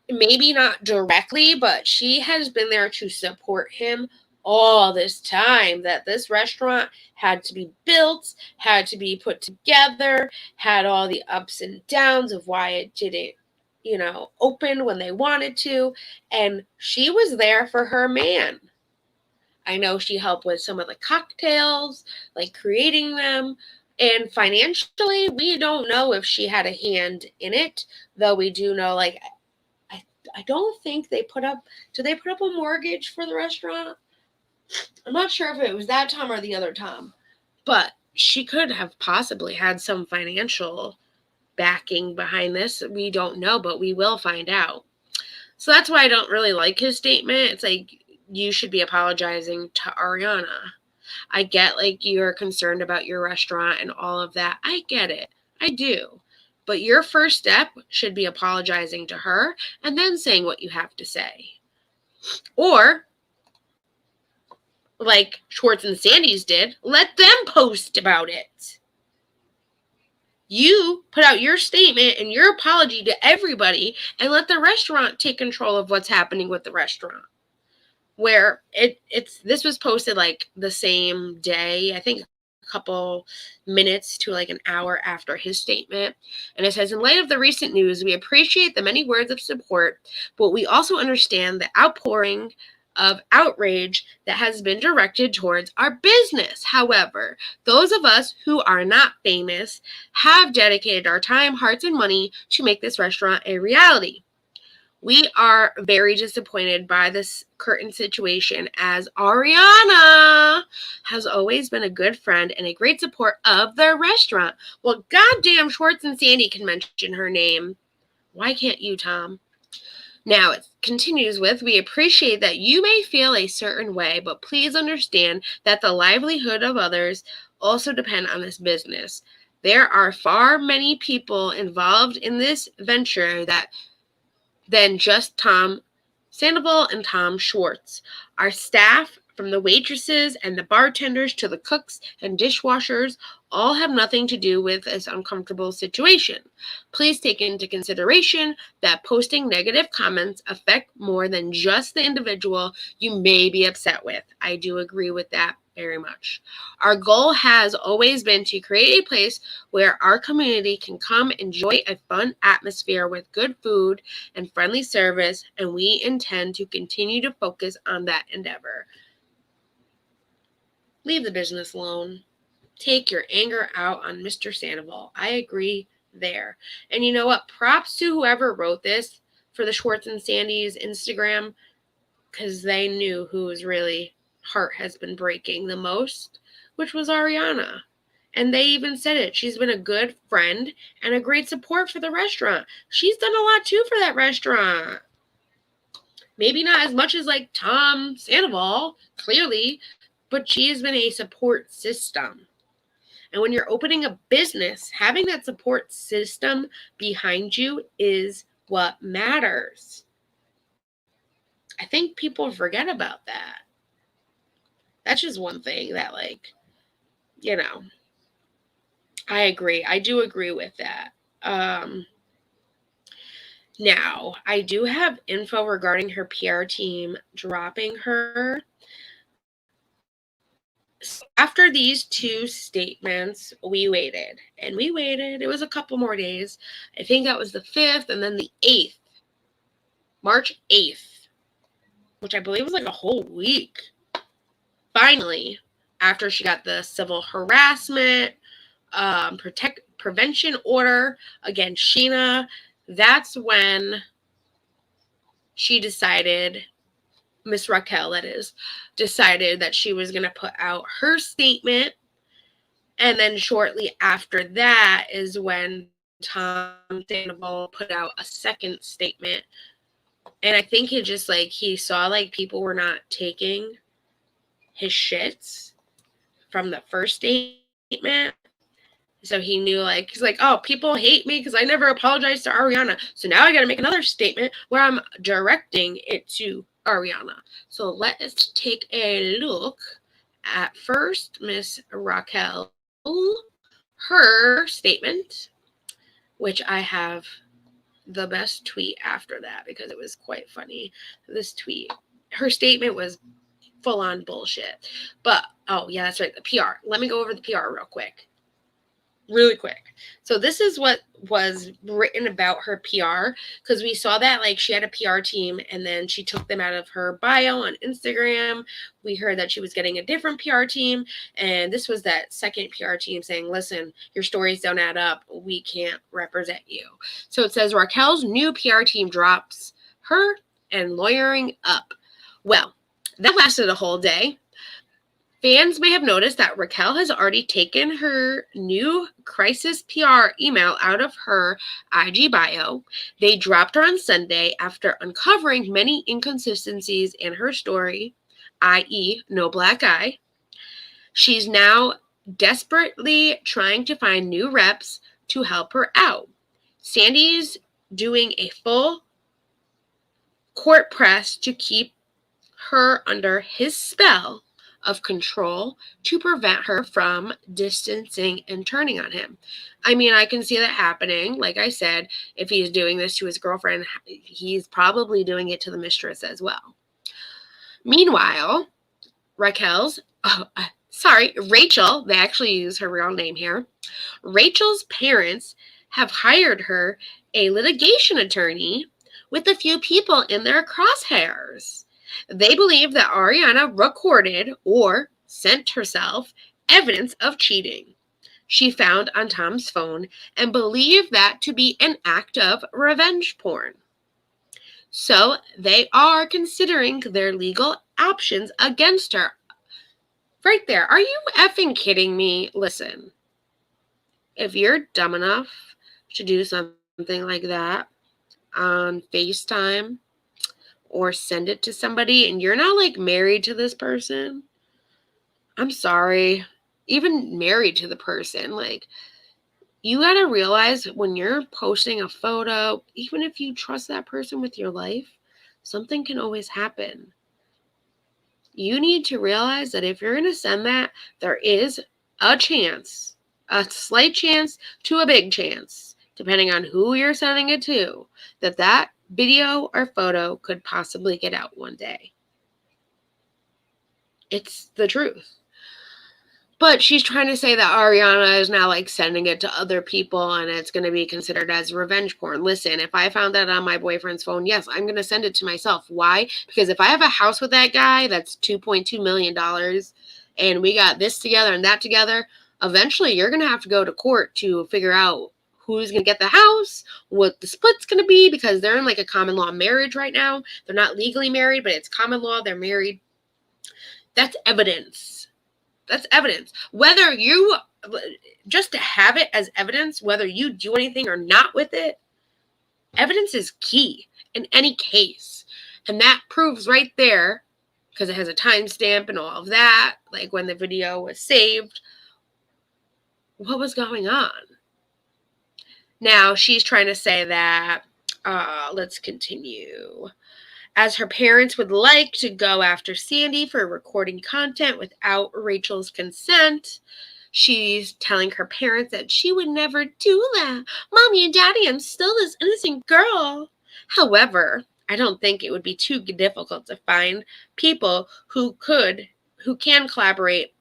Maybe not directly, but she has been there to support him all this time, that this restaurant had to be built, had to be put together, had all the ups and downs of why it didn't, open when they wanted to. And she was there for her man. I know she helped with some of the cocktails, like creating them. And financially, we don't know if she had a hand in it, though we do know, like, I don't think did they put up a mortgage for the restaurant? I'm not sure if it was that Tom or the other Tom, but she could have possibly had some financial backing behind this. We don't know, but we will find out. So that's why I don't really like his statement. It's like, you should be apologizing to Ariana. I get, like, you're concerned about your restaurant and all of that. I get it. I do. But your first step should be apologizing to her and then saying what you have to say. Or, like Schwartz and Sandy's did, let them post about it. You put out your statement and your apology to everybody and let the restaurant take control of what's happening with the restaurant. Where this was posted like the same day, I think a couple minutes to like an hour after his statement. And it says, in light of the recent news, we appreciate the many words of support, but we also understand the outpouring of outrage that has been directed towards our business. However, those of us who are not famous have dedicated our time, hearts, and money to make this restaurant a reality. We are very disappointed by this current situation, as Ariana has always been a good friend and a great support of the restaurant. Well, goddamn, Schwartz and Sandy can mention her name. Why can't you, Tom? Now, it continues with, we appreciate that you may feel a certain way, but please understand that the livelihood of others also depend on this business. There are far many people involved in this venture than just Tom Sandoval and Tom Schwartz. Our staff, from the waitresses and the bartenders to the cooks and dishwashers, all have nothing to do with this uncomfortable situation. Please take into consideration that posting negative comments affect more than just the individual you may be upset with. I do agree with that very much. Our goal has always been to create a place where our community can come enjoy a fun atmosphere with good food and friendly service, and we intend to continue to focus on that endeavor. Leave the business alone. Take your anger out on Mr. Sandoval. I agree there. And you know what? Props to whoever wrote this for the Schwartz and Sandy's Instagram, because they knew who was really heart has been breaking the most, which was Ariana. And they even said it. She's been a good friend and a great support for the restaurant. She's done a lot too for that restaurant. Maybe not as much as like Tom Sandoval, clearly, but she has been a support system. And when you're opening a business, having that support system behind you is what matters. I think people forget about that. That's just one thing that, like, I agree. I do agree with that. Now, I do have info regarding her PR team dropping her. After these two statements, we waited. And we waited. It was a couple more days. I think that was the 5th and then the 8th. March 8th. Which I believe was like a whole week. Finally, after she got the civil harassment prevention order against Sheena, that's when she decided, Miss Raquel, that is, decided that she was going to put out her statement. And then shortly after that is when Tom Sandoval put out a second statement. And I think he saw like people were not taking his shits from the first statement. So he knew, like, he's like, oh, people hate me because I never apologized to Ariana. So now I got to make another statement where I'm directing it to Ariana. So let us take a look at first Miss Raquel her statement, which I have the best tweet after that because it was quite funny. This tweet, her statement was full on bullshit. But, oh yeah, that's right, the PR. Let me go over the PR real quick. Really quick. So this is what was written about her PR, because we saw that like she had a PR team and then she took them out of her bio on Instagram. We heard that she was getting a different PR team, and this was that second PR team saying, listen, your stories don't add up. We can't represent you. So it says Raquel's new PR team drops her and lawyering up. Well, that lasted a whole day. Fans may have noticed that Raquel has already taken her new crisis PR email out of her IG bio. They dropped her on Sunday after uncovering many inconsistencies in her story, i.e., no black eye. She's now desperately trying to find new reps to help her out. Sandy's doing a full court press to keep her under his spell of control to prevent her from distancing and turning on him. I mean, I can see that happening. Like I said, if he's doing this to his girlfriend, he's probably doing it to the mistress as well. Meanwhile, Rachel, they actually use her real name here. Rachel's parents have hired her a litigation attorney with a few people in their crosshairs. They believe that Ariana recorded or sent herself evidence of cheating she found on Tom's phone and believe that to be an act of revenge porn. So they are considering their legal options against her. Right there. Are you effing kidding me? Listen, if you're dumb enough to do something like that on FaceTime, or send it to somebody and you're not like married to this person, I'm sorry, even married to the person, like you got to realize when you're posting a photo, even if you trust that person with your life, something can always happen. You need to realize that if you're going to send that, there is a chance, a slight chance to a big chance, depending on who you're sending it to, that video or photo could possibly get out one day. It's the truth. But she's trying to say that Ariana is now like sending it to other people and it's going to be considered as revenge porn. Listen, if I found that on my boyfriend's phone, yes, I'm going to send it to myself. Why? Because if I have a house with that guy that's $2.2 million and we got this together and that together, eventually you're going to have to go to court to figure out who's going to get the house, what the split's going to be, because they're in like a common law marriage right now. They're not legally married, but it's common law. They're married. That's evidence. That's evidence. Whether you, just to have it as evidence, whether you do anything or not with it, evidence is key in any case. And that proves right there, because it has a timestamp and all of that, like when the video was saved, what was going on. Now, she's trying to say that, let's continue. As her parents would like to go after Sandy for recording content without Rachel's consent, she's telling her parents that she would never do that. Mommy and Daddy, I'm still this innocent girl. However, I don't think it would be too difficult to find people who can collaborate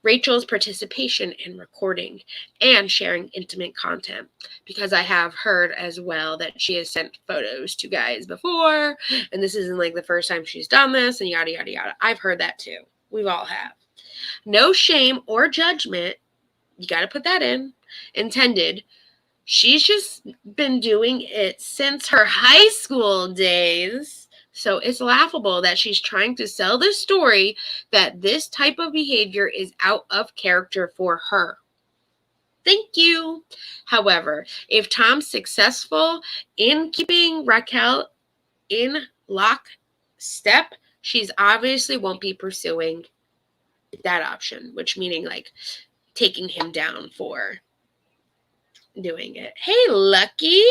Rachel's participation in recording and sharing intimate content, because I have heard as well that she has sent photos to guys before, and this isn't like the first time she's done this, and yada, yada, yada. I've heard that too. We've all have. No shame or judgment. You got to put that in. Intended. She's just been doing it since her high school days. So it's laughable that she's trying to sell this story that this type of behavior is out of character for her. Thank you. However, if Tom's successful in keeping Raquel in lockstep, she's obviously won't be pursuing that option, which meaning like taking him down for doing it. Hey, Lucky.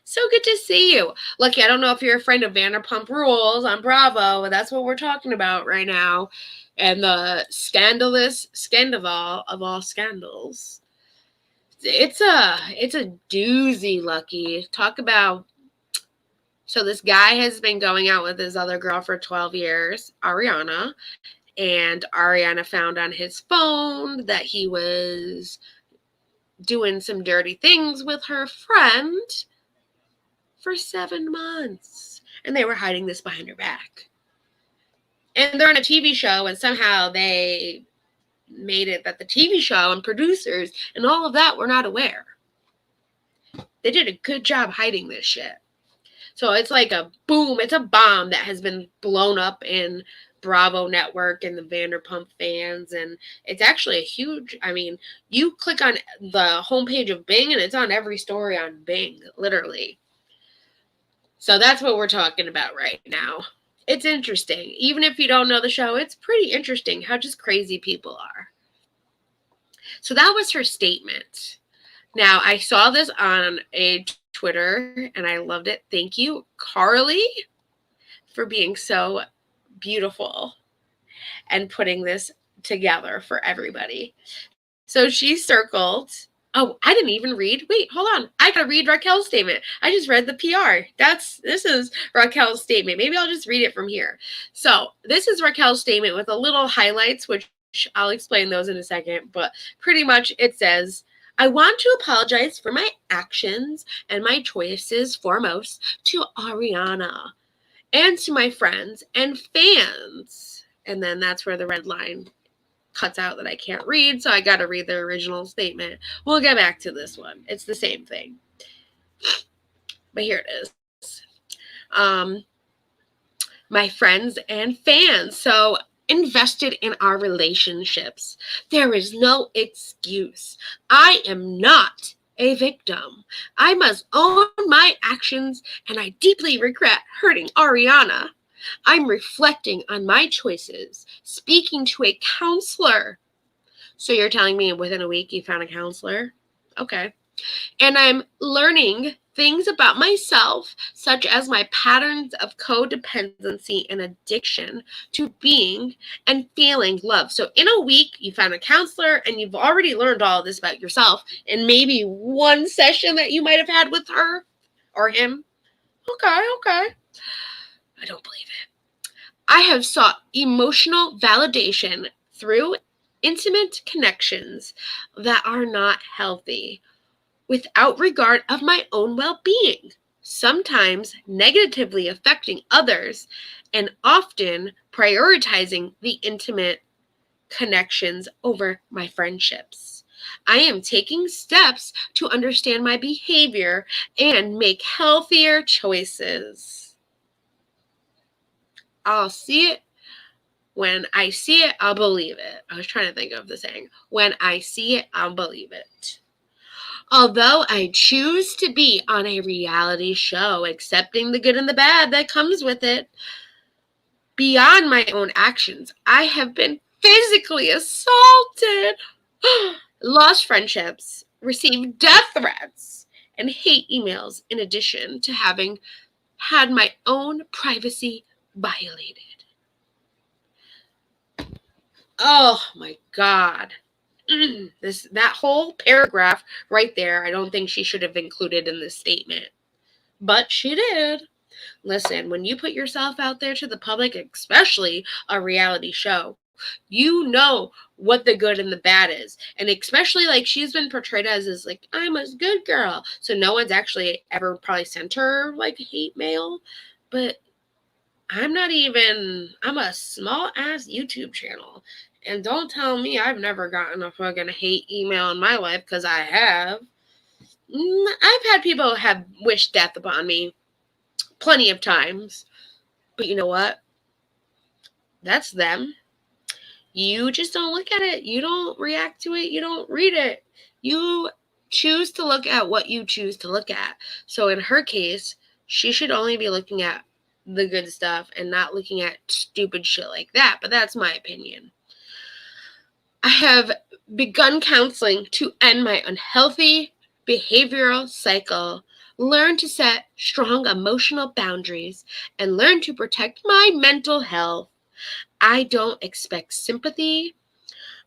So good to see you. Lucky, I don't know if you're a friend of Vanderpump Rules on Bravo, but that's what we're talking about right now. and the scandalous Scandoval of all scandals. It's a doozy, Lucky. Talk about. So this guy has been going out with his other girl for 12 years, Ariana, and Ariana found on his phone that he was doing some dirty things with her friend for 7 months. And they were hiding this behind her back. And they're on a TV show, and somehow they made it that the TV show and producers and all of that were not aware. They did a good job hiding this shit. So it's like a boom, it's a bomb that has been blown up in Bravo Network and the Vanderpump fans, and it's actually a huge, I mean, you click on the homepage of Bing and it's on every story on Bing, literally. So that's what we're talking about right now. It's interesting. Even if you don't know the show, it's pretty interesting how just crazy people are. So that was her statement. Now, I saw this on a Twitter and I loved it. Thank you, Carly, for being so beautiful and putting this together for everybody. So she circled. Oh, I didn't even read. Wait, hold on. I gotta read Raquel's statement. I just read the PR. This is Raquel's statement. Maybe I'll just read it from here. So this is Raquel's statement with a little highlights, which I'll explain those in a second. But pretty much it says, I want to apologize for my actions and my choices foremost to Ariana and to my friends and fans. And then that's where the red line cuts out that I can't read, so I got to read the original statement. We'll get back to this one. It's the same thing. But here it is. My friends and fans. So invested in our relationships. There is no excuse. I am not a victim. I must own my actions, and I deeply regret hurting Ariana. I'm reflecting on my choices, speaking to a counselor. So you're telling me within a week you found a counselor? Okay. And I'm learning things about myself, such as my patterns of codependency and addiction to being and feeling love. So in a week, you found a counselor and you've already learned all of this about yourself in maybe one session that you might have had with her or him. Okay. I don't believe it. I have sought emotional validation through intimate connections that are not healthy, without regard of my own well-being, sometimes negatively affecting others, and often prioritizing the intimate connections over my friendships. I am taking steps to understand my behavior and make healthier choices. I'll see it. When I see it, I'll believe it. I was trying to think of the saying. When I see it, I'll believe it. Although I choose to be on a reality show, accepting the good and the bad that comes with it, beyond my own actions, I have been physically assaulted, lost friendships, received death threats, and hate emails, in addition to having had my own privacy violated. Oh my God. That whole paragraph right there, I don't think she should have included in this statement. But she did. Listen, when you put yourself out there to the public, especially a reality show, you know what the good and the bad is. And especially like she's been portrayed as like, I'm a good girl. So no one's actually ever probably sent her like hate mail. But I'm a small ass YouTube channel. And don't tell me I've never gotten a fucking hate email in my life, because I have. I've had people have wished death upon me plenty of times. But you know what? That's them. You just don't look at it. You don't react to it. You don't read it. You choose to look at what you choose to look at. So in her case, she should only be looking at the good stuff and not looking at stupid shit like that. But that's my opinion. I have begun counseling to end my unhealthy behavioral cycle, learn to set strong emotional boundaries, and learn to protect my mental health. I don't expect sympathy,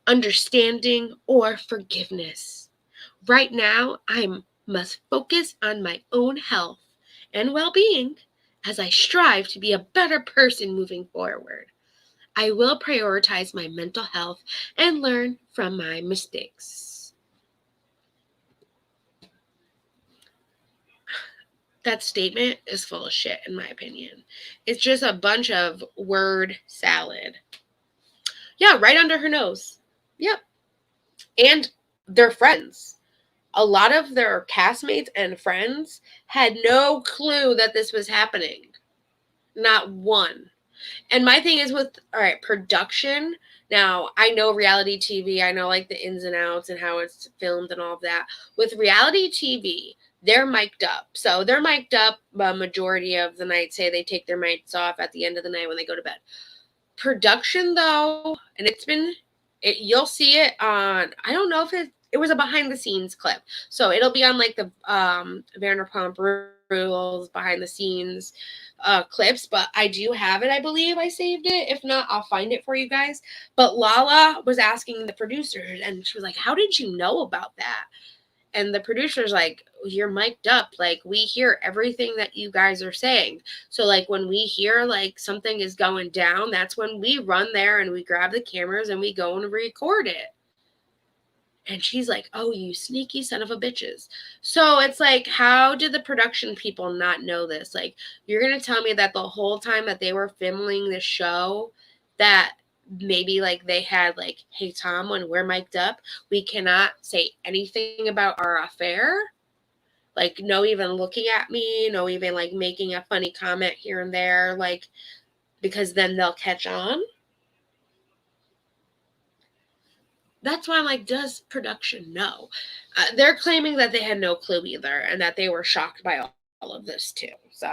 understanding, or forgiveness. Right now, I must focus on my own health and well-being as I strive to be a better person moving forward. I will prioritize my mental health and learn from my mistakes. That statement is full of shit, in my opinion. It's just a bunch of word salad. Yeah, right under her nose. Yep. And they're friends. A lot of their castmates and friends had no clue that this was happening. Not one. And my thing is with, all right, production. Now, I know reality TV. I know like the ins and outs and how it's filmed and all of that. With reality TV, they're mic'd up. So they're mic'd up a majority of the night. Say they take their mics off at the end of the night when they go to bed. Production, though, and you'll see it on, I don't know if it was a behind the scenes clip. So it'll be on like the Vanderpump Rules behind the scenes clips, but I do have it. I believe I saved it. If not, I'll find it for you guys. But Lala was asking the producers, and she was like, how did you know about that? And the producer's like, you're mic'd up. Like, we hear everything that you guys are saying. So, like, when we hear, like, something is going down, that's when we run there and we grab the cameras and we go and record it. And she's like, oh, you sneaky son of a bitches. So it's like, how did the production people not know this? Like, you're going to tell me that the whole time that they were filming the show that maybe like they had like, hey, Tom, when we're mic'd up, we cannot say anything about our affair. Like, no even looking at me, no even like making a funny comment here and there, like, because then they'll catch on. That's why I'm like, does production know? They're claiming that they had no clue either and that they were shocked by all of this too. So,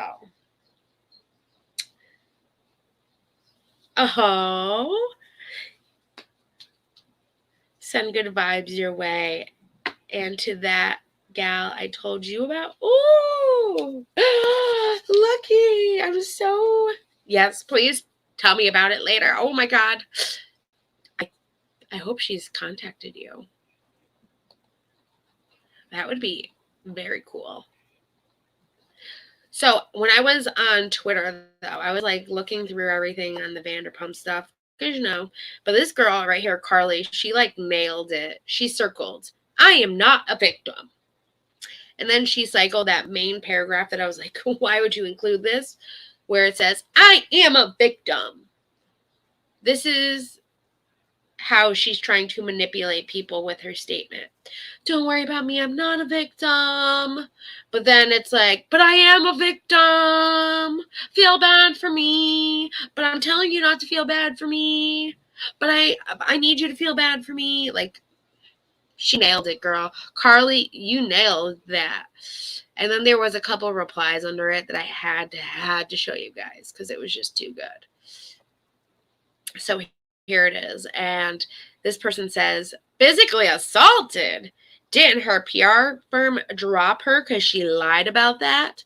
send good vibes your way. And to that gal I told you about. Ooh, lucky. I'm so, yes, please tell me about it later. Oh my God. I hope she's contacted you. That would be very cool. So when I was on Twitter, though, I was like looking through everything on the Vanderpump stuff, because you know, but this girl right here, Carly, she like nailed it. She circled, I am not a victim. And then she cycled that main paragraph that I was like, why would you include this? Where it says, I am a victim. This is how she's trying to manipulate people with her statement. Don't worry about me, I'm not a victim. But then it's like, but I am a victim. Feel bad for me. But I'm telling you not to feel bad for me. But I need you to feel bad for me. Like, she nailed it, girl. Carly, you nailed that. And then there was a couple replies under it that I had to show you guys because it was just too good. So here it is. And this person says, physically assaulted. Didn't her PR firm drop her because she lied about that?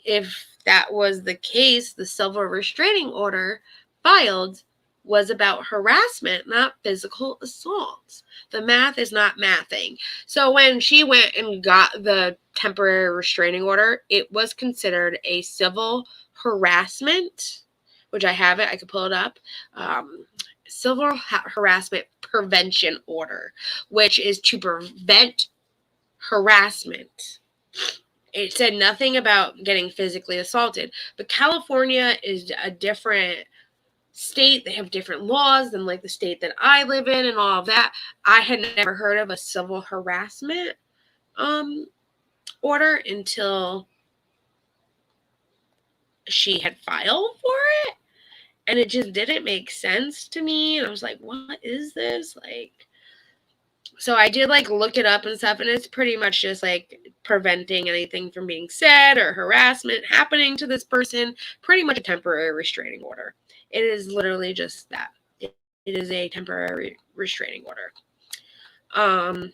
If that was the case, the civil restraining order filed was about harassment, not physical assault. The math is not mathing. So when she went and got the temporary restraining order, it was considered a civil harassment, which I have it. I could pull it up. Civil harassment prevention order, which is to prevent harassment. It said nothing about getting physically assaulted, but California is a different state. They have different laws than like the state that I live in and all of that. I had never heard of a civil harassment order until she had filed for it. And it just didn't make sense to me. And I was like, what is this? Like, so I did like look it up and stuff. And it's pretty much just like preventing anything from being said or harassment happening to this person. Pretty much a temporary restraining order. It is literally just that. It is a temporary restraining order. I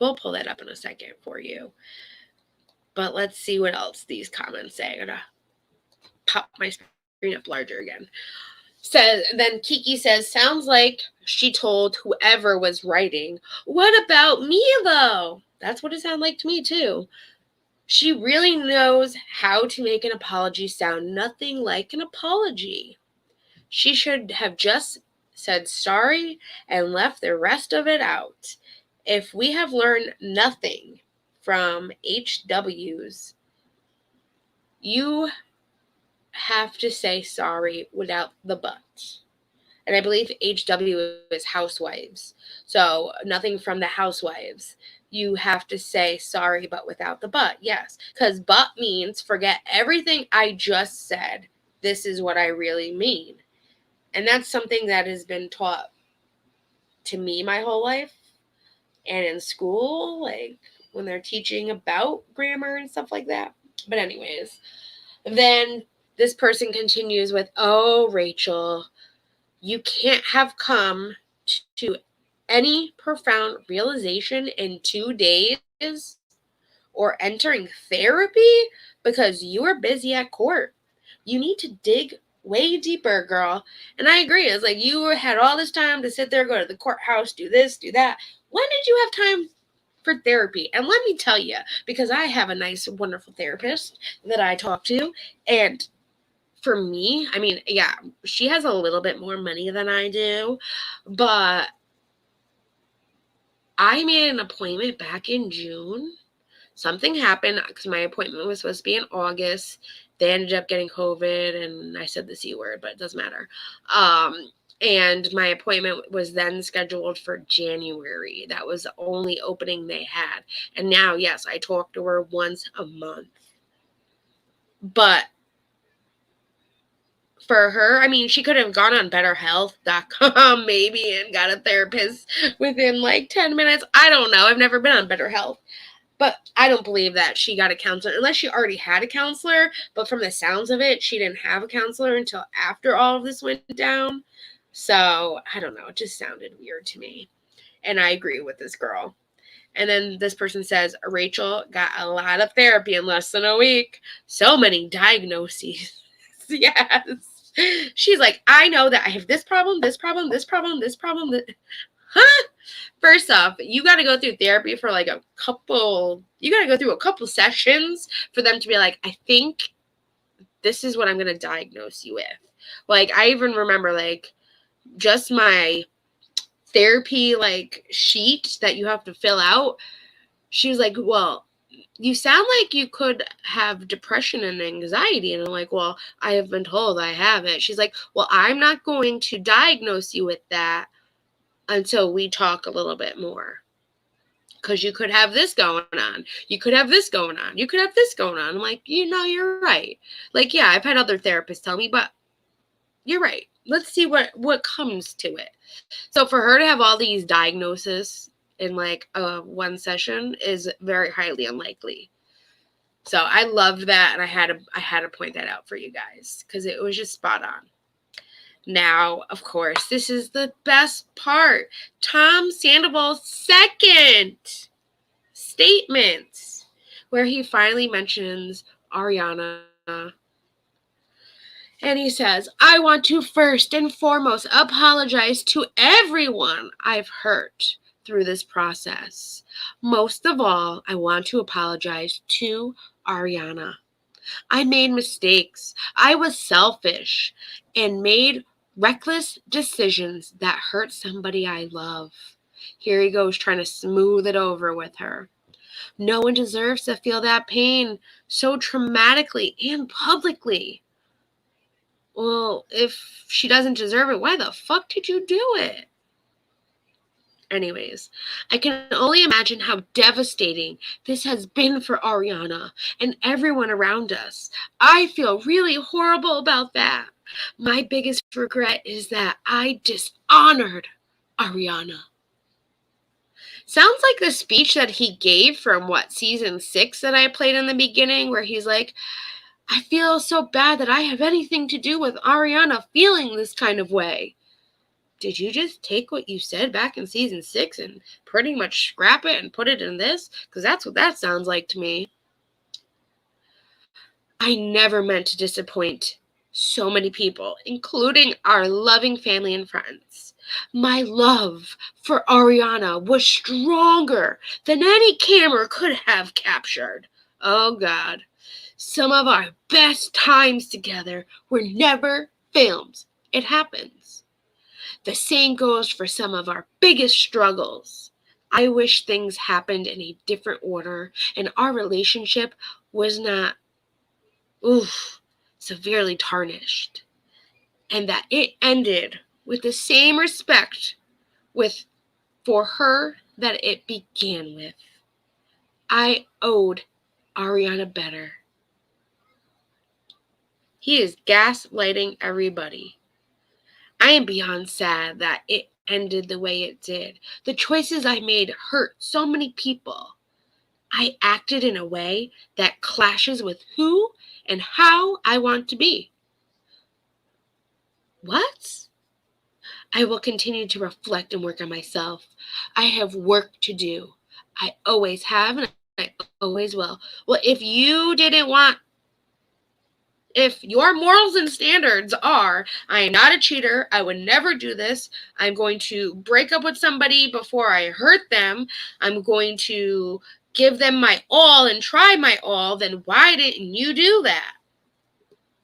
will pull that up in a second for you. But let's see what else these comments say. I'm gonna pop my screen up larger again. Then Kiki says, sounds like she told whoever was writing, what about me though? That's what it sounded like to me too. She really knows how to make an apology sound nothing like an apology. She should have just said sorry and left the rest of it out. If we have learned nothing from HWs, you have to say sorry without the but. And I believe HW is housewives. So nothing from the housewives. You have to say sorry but without the but. Yes. Because but means forget everything I just said. This is what I really mean. And that's something that has been taught to me my whole life. And in school, like when they're teaching about grammar and stuff like that. But anyways, then this person continues with, oh, Rachel, you can't have come to any profound realization in 2 days or entering therapy because you were busy at court. You need to dig way deeper, girl. And I agree. It's like you had all this time to sit there, go to the courthouse, do this, do that. When did you have time for therapy? And let me tell you, because I have a nice, wonderful therapist that I talk to, and for me, I mean, yeah, she has a little bit more money than I do, but I made an appointment back in June. Something happened because my appointment was supposed to be in August. They ended up getting COVID, and I said the C word, but it doesn't matter. And my appointment was then scheduled for January. That was the only opening they had. And now, yes, I talk to her once a month. But for her, I mean, she could have gone on BetterHealth.com maybe and got a therapist within like 10 minutes. I don't know. I've never been on BetterHealth. But I don't believe that she got a counselor unless she already had a counselor. But from the sounds of it, she didn't have a counselor until after all of this went down. So I don't know. It just sounded weird to me. And I agree with this girl. And then this person says, Rachel got a lot of therapy in less than a week. So many diagnoses. Yes. She's like, I know that I have this problem, this problem, this problem, this problem. Huh? First off, you got to go through therapy for like a couple sessions for them to be like, I think this is what I'm going to diagnose you with. Like, I even remember like just my therapy like sheet that you have to fill out. She was like, well, you sound like you could have depression and anxiety. And I'm like, well, I have been told I have it. She's like, well, I'm not going to diagnose you with that until we talk a little bit more. Because you could have this going on. You could have this going on. You could have this going on. I'm like, you're right. Like, yeah, I've had other therapists tell me, but you're right. Let's see what comes to it. So for her to have all these diagnoses in like one session is very highly unlikely. So I loved that, and I had to point that out for you guys because it was just spot on. Now, of course, this is the best part. Tom Sandoval's second statement, where he finally mentions Ariana. And he says, I want to first and foremost apologize to everyone I've hurt through this process. Most of all, I want to apologize to Ariana. I made mistakes. I was selfish and made reckless decisions that hurt somebody I love. Here he goes trying to smooth it over with her. No one deserves to feel that pain so traumatically and publicly. Well, if she doesn't deserve it, why the fuck did you do it? Anyways, I can only imagine how devastating this has been for Ariana and everyone around us. I feel really horrible about that. My biggest regret is that I dishonored Ariana. Sounds like the speech that he gave from season 6 that I played in the beginning, where he's like, I feel so bad that I have anything to do with Ariana feeling this kind of way. Did you just take what you said back in season 6 and pretty much scrap it and put it in this? Because that's what that sounds like to me. I never meant to disappoint so many people, including our loving family and friends. My love for Ariana was stronger than any camera could have captured. Oh God. Some of our best times together were never filmed. It happens. The same goes for some of our biggest struggles. I wish things happened in a different order and our relationship was not, severely tarnished. And that it ended with the same respect for her that it began with. I owed Ariana better. He is gaslighting everybody. I am beyond sad that it ended the way it did. The choices I made hurt so many people. I acted in a way that clashes with who and how I want to be. What? I will continue to reflect and work on myself. I have work to do. I always have and I always will. Well, if your morals and standards are, I am not a cheater, I would never do this, I'm going to break up with somebody before I hurt them, I'm going to give them my all and try my all, then why didn't you do that?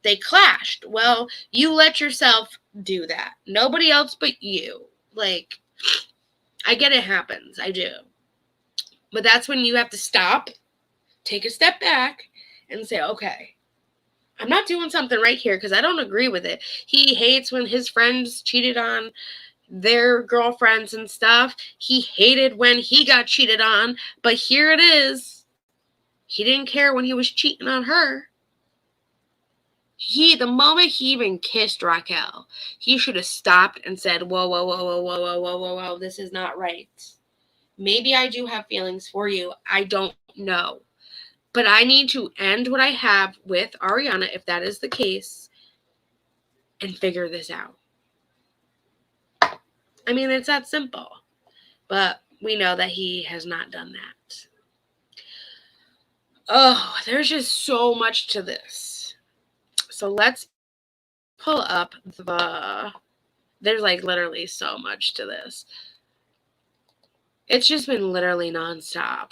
They clashed. Well, you let yourself do that. Nobody else but you. Like, I get it happens. I do. But that's when you have to stop, take a step back, and say, okay, I'm not doing something right here because I don't agree with it. He hates when his friends cheated on their girlfriends and stuff. He hated when he got cheated on. But here it is. He didn't care when he was cheating on her. The moment he even kissed Raquel, he should have stopped and said, whoa, whoa, whoa, whoa, whoa, whoa, whoa, whoa, whoa, this is not right. Maybe I do have feelings for you. I don't know. But I need to end what I have with Ariana, if that is the case, and figure this out. I mean, it's that simple. But we know that he has not done that. Oh, there's just so much to this. So let's pull up there's like literally so much to this. It's just been literally nonstop.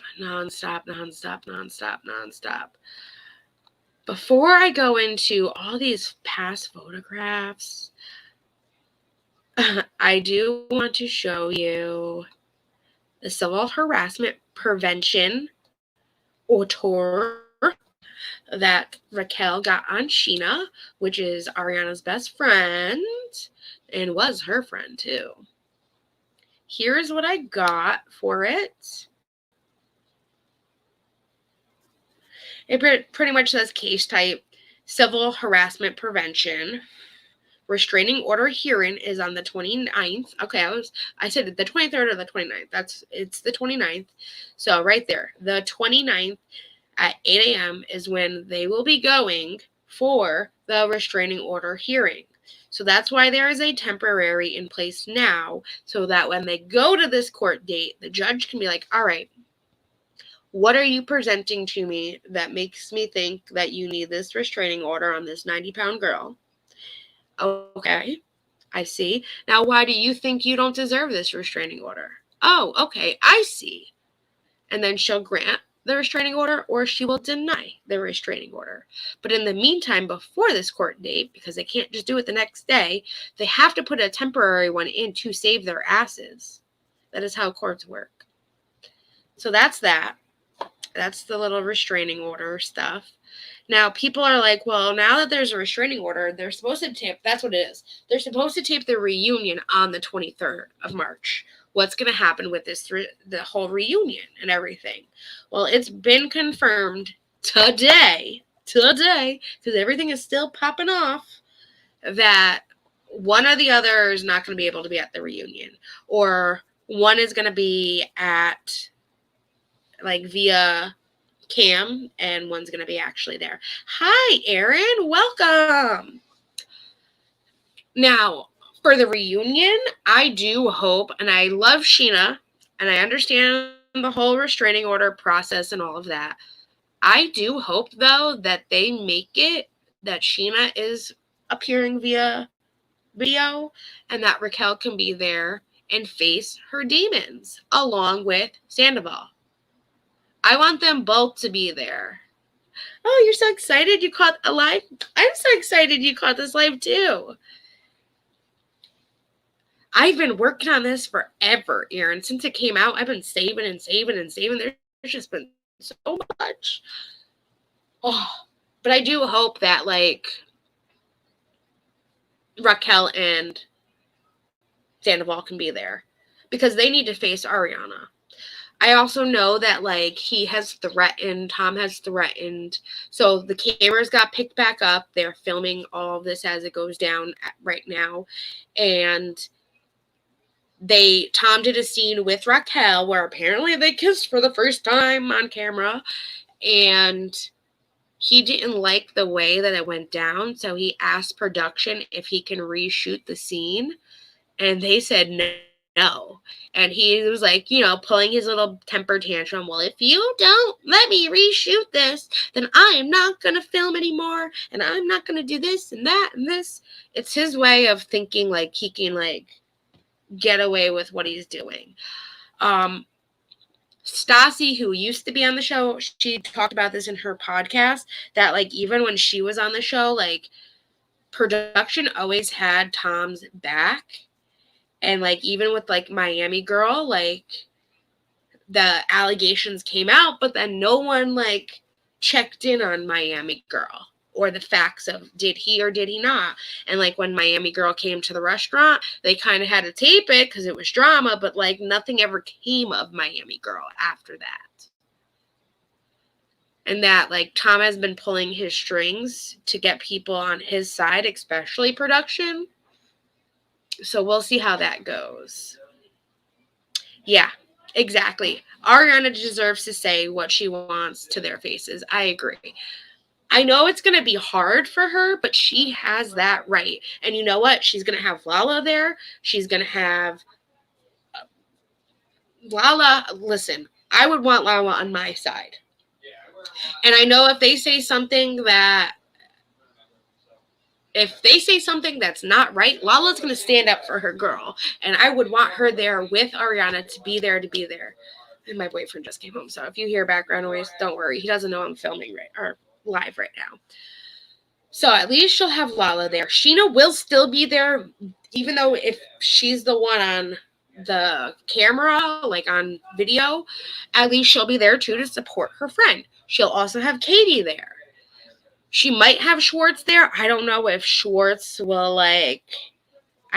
Before I go into all these past photographs, I do want to show you the civil harassment prevention tour that Raquel got on Sheena, which is Ariana's best friend and was her friend too. Here's what I got for it. It pretty much says case type, civil harassment prevention. Restraining order hearing is on the 29th. Okay, I said the 23rd or the 29th. It's the 29th. So right there, the 29th at 8 a.m. is when they will be going for the restraining order hearing. So that's why there is a temporary in place now, so that when they go to this court date, the judge can be like, all right, what are you presenting to me that makes me think that you need this restraining order on this 90-pound girl? Okay, I see. Now, why do you think you don't deserve this restraining order? Oh, okay, I see. And then she'll grant the restraining order or she will deny the restraining order. But in the meantime, before this court date, because they can't just do it the next day, they have to put a temporary one in to save their asses. That is how courts work. So that's that. That's the little restraining order stuff. Now, people are like, well, now that there's a restraining order, they're supposed to tape. That's what it is. They're supposed to tape the reunion on the 23rd of March. What's going to happen with the whole reunion and everything? Well, it's been confirmed today, because everything is still popping off, that one or the other is not going to be able to be at the reunion. Or one is going to be at, like, via cam, and one's going to be actually there. Hi, Aaron. Welcome. Now, for the reunion, I do hope, and I love Sheena, and I understand the whole restraining order process and all of that. I do hope, though, that they make it that Sheena is appearing via video, and that Raquel can be there and face her demons along with Sandoval. I want them both to be there. Oh, you're so excited you caught a live? I'm so excited you caught this live too. I've been working on this forever, Aaron. Since it came out, I've been saving and saving and saving. There's just been so much. Oh, but I do hope that, like, Raquel and Sandoval can be there because they need to face Ariana. I also know that, like, Tom has threatened. So the cameras got picked back up. They're filming all of this as it goes down right now. And Tom did a scene with Raquel where apparently they kissed for the first time on camera. And he didn't like the way that it went down. So he asked production if he can reshoot the scene. And they said no. And he was like, pulling his little temper tantrum. Well, if you don't let me reshoot this, then I am not going to film anymore. And I'm not going to do this and that and this. It's his way of thinking like he can, like, get away with what he's doing. Stassi, who used to be on the show, she talked about this in her podcast, that, like, even when she was on the show, like, production always had Tom's back. And, like, even with, like, Miami Girl, like, the allegations came out, but then no one, like, checked in on Miami Girl or the facts of did he or did he not. And, like, when Miami Girl came to the restaurant, they kind of had to tape it because it was drama, but, like, nothing ever came of Miami Girl after that. And that, like, Tom has been pulling his strings to get people on his side, especially production. So we'll see how that goes. Yeah, exactly. Ariana deserves to say what she wants to their faces. I agree. I know it's going to be hard for her, but she has that right. And you know what? She's going to have Lala there. She's going to have Lala. Listen, I would want Lala on my side. And I know if they say something that's not right, Lala's going to stand up for her girl. And I would want her there with Ariana to be there. And my boyfriend just came home. So if you hear background noise, don't worry. He doesn't know I'm filming live right now. So at least she'll have Lala there. Sheena will still be there, even though if she's the one on the camera, like on video, at least she'll be there too to support her friend. She'll also have Katie there. She might have Schwartz there. I don't know if Schwartz will, like,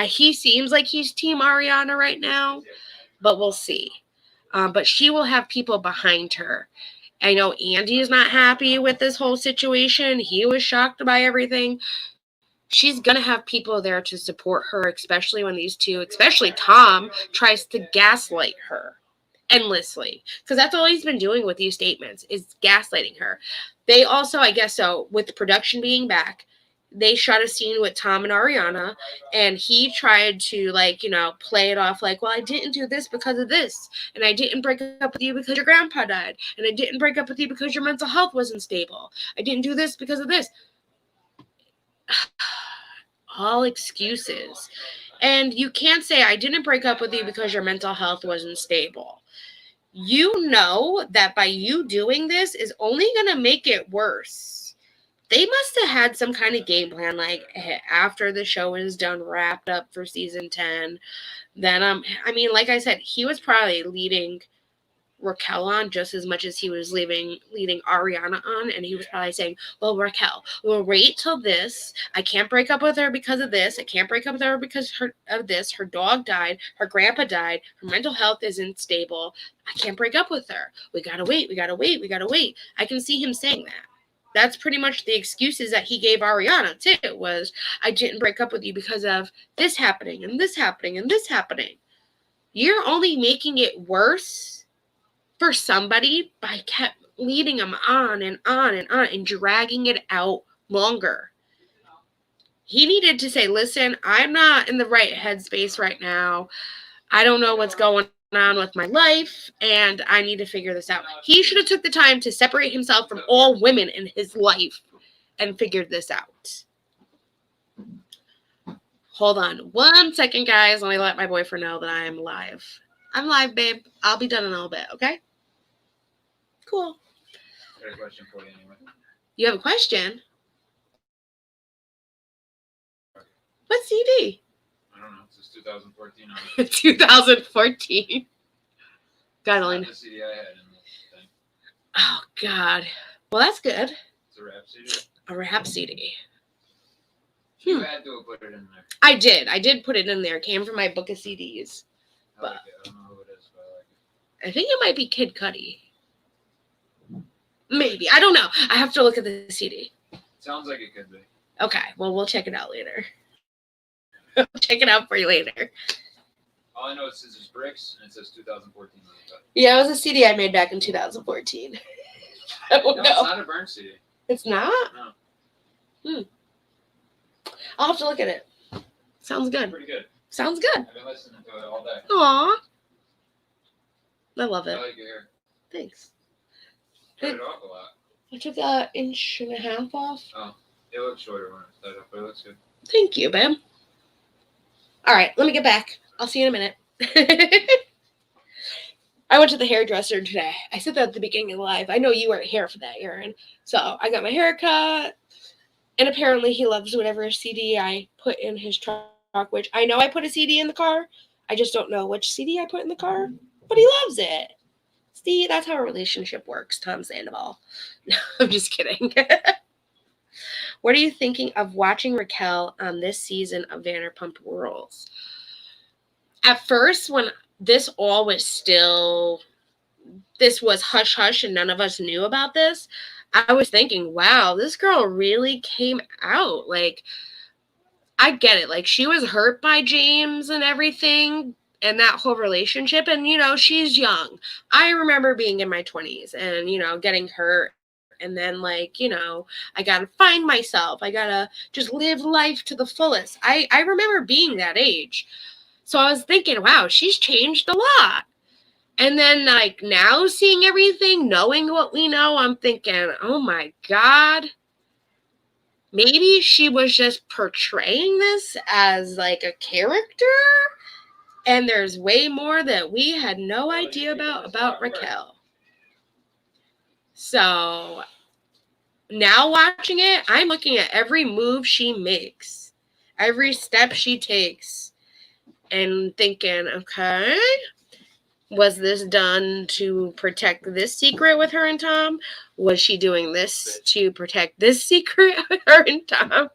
he seems like he's Team Ariana right now, but we'll see. But she will have people behind her. I know Andy is not happy with this whole situation. He was shocked by everything. She's going to have people there to support her, especially when these two, especially Tom, tries to gaslight her endlessly. Because that's all he's been doing with these statements, is gaslighting her. They also, I guess so, with production being back, they shot a scene with Tom and Ariana, and he tried to, like, play it off like, well, I didn't do this because of this, and I didn't break up with you because your grandpa died, and I didn't break up with you because your mental health wasn't stable. I didn't do this because of this. All excuses. And you can't say, I didn't break up with you because your mental health wasn't stable. You know that by you doing this is only going to make it worse. They must have had some kind of game plan, like, after the show is done, wrapped up for season 10, then, I mean, like I said, he was probably leading Raquel on just as much as he was leading Ariana on, and he was probably saying, well, Raquel, we'll wait till this. I can't break up with her because of this. I can't break up with her because of this. Her dog died. Her grandpa died. Her mental health isn't stable. I can't break up with her. We gotta wait. I can see him saying that. That's pretty much the excuses that he gave Ariana, too, was, I didn't break up with you because of this happening and this happening and this happening. You're only making it worse for somebody by kept leading them on and on and on and dragging it out longer. He needed to say, listen, I'm not in the right headspace right now. I don't know what's going on with my life, and I need to figure this out. He should have took the time to separate himself from all women in his life and figured this out. Hold on 1 second, guys. Let me let my boyfriend know that I'm live. I'm live, babe. I'll be done in a little bit, okay? Cool. I got a question for you anyway. You have a question? What CD? I don't know. It says 2014 on it. 2014. God only. Not the CD I had in the thing. Oh, God. Well, that's good. It's a rap CD. A rap CD. You had to have put it in there. I did. I did put it in there. It came from my book of CDs. I like it. I don't know who it is, but I like it. I think it might be Kid Cudi. Maybe. I don't know. I have to look at the CD. Sounds like it could be. Okay. Well, we'll check it out later. I'll check it out for you later. All I know is Scissors Bricks, and it says 2014 on the top. Yeah, it was a CD I made back in 2014. I don't No, know. it's not a burn CD. It's not? No. I'll have to look at it. Sounds good. Pretty good. Sounds good. I've been listening to it all day. Aw. I love I it. like your hair. Thanks. Cut it off a lot. I took an inch and a half off. Oh, it looks shorter when it's tied up, but it looks good. Thank you, babe. All right, let me get back. I'll see you in a minute. I went to the hairdresser today. I said that at the beginning of the live. I know you weren't here for that, Aaron. So I got my hair cut. And apparently he loves whatever CD I put in his truck, which I know I put a CD in the car. I just don't know which CD I put in the car. But he loves it. See, that's how a relationship works, Tom Sandoval. No, I'm just kidding. What are you thinking of watching Raquel on this season of Vanderpump Rules? At first, when this all was still, this was hush-hush and none of us knew about this, I was thinking, wow, this girl really came out. Like, I get it. Like, she was hurt by James and everything and that whole relationship. And, you know, she's young. I remember being in my 20s and, you know, getting hurt. And then, like, you know, I got to find myself. I got to just live life to the fullest. I remember being that age. So I was thinking, wow, she's changed a lot. And then, like, now seeing everything, knowing what we know, I'm thinking, oh, my God. Maybe she was just portraying this as, like, a character. And there's way more that we had no idea about Raquel. So now watching it, I'm looking at every move she makes, every step she takes, and thinking, okay, was this done to protect this secret with her and Tom? Was she doing this to protect this secret with her and Tom?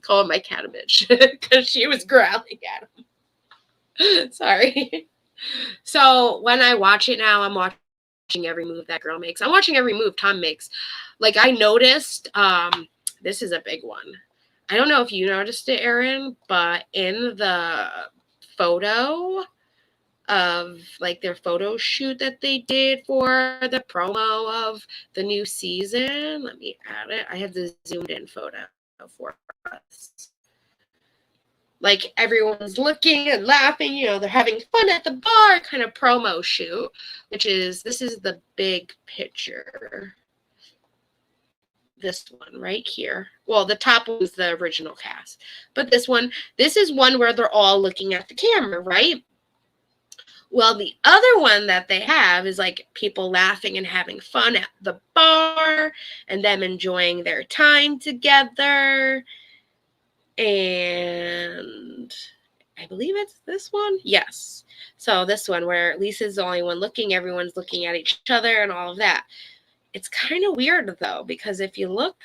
Calling my cat a bitch because she was growling at him. Sorry. So when I watch it now, I'm watching every move that girl makes. I'm watching every move Tom makes. Like, I noticed, this is a big one. I don't know if you noticed it, Aaron, but in the photo of, like, their photo shoot that they did for the promo of the new season, let me add it. I have the zoomed in photo for us. Like, everyone's looking and laughing, you know, they're having fun at the bar kind of promo shoot, which is, this is the big picture. This one right here. Well, the top was the original cast. But this is one where they're all looking at the camera, right? Well, the other one that they have is, like, people laughing and having fun at the bar and them enjoying their time together. And I believe it's this one. Yes. So this one where Lisa's the only one looking, everyone's looking at each other and all of that. It's kind of weird, though, because if you look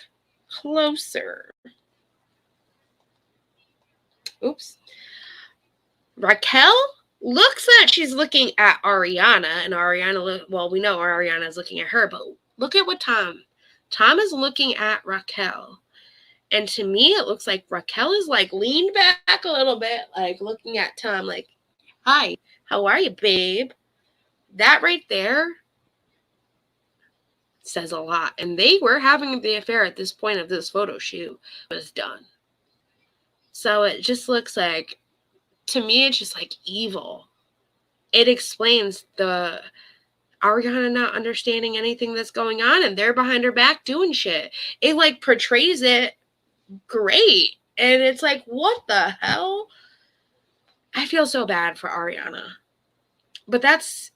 closer, oops, Raquel looks like she's looking at Ariana, and Ariana, well, we know Ariana is looking at her, but look at what Tom is looking at Raquel. And to me, it looks like Raquel is, like, leaned back a little bit, like, looking at Tom, like, hi, how are you, babe? That right there says a lot. And they were having the affair at this point of this photo shoot was done. So it just looks like, to me, it's just, like, evil. It explains the Ariana not understanding anything that's going on, and they're behind her back doing shit. It, like, portrays it great. And it's like, what the hell? I feel so bad for Ariana. But that's,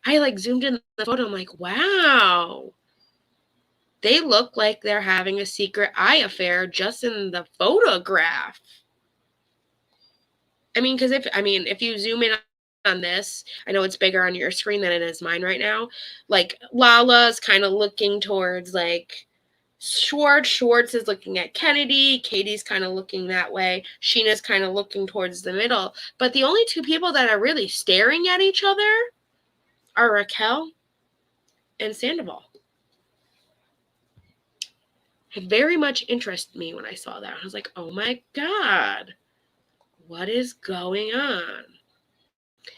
I like zoomed in the photo. I'm like, wow. They look like they're having a secret eye affair just in the photograph. I mean, because if you zoom in on this, I know it's bigger on your screen than it is mine right now. Like Lala's kind of looking towards like Schwartz. Schwartz is looking at Kennedy. Katie's kind of looking that way. Sheena's kind of looking towards the middle. But the only two people that are really staring at each other are Raquel and Sandoval. It very much interested me when I saw that. I was like, oh my God, what is going on?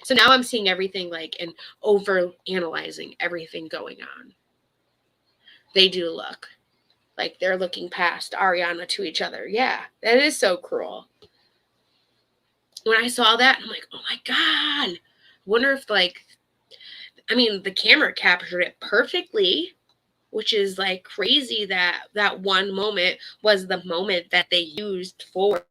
So now I'm seeing everything like and over analyzing everything going on. They do look like they're looking past Ariana to each other. Yeah, that is so cruel. When I saw that, I'm like, oh my God. Wonder if the camera captured it perfectly, which is like crazy that one moment was the moment that they used for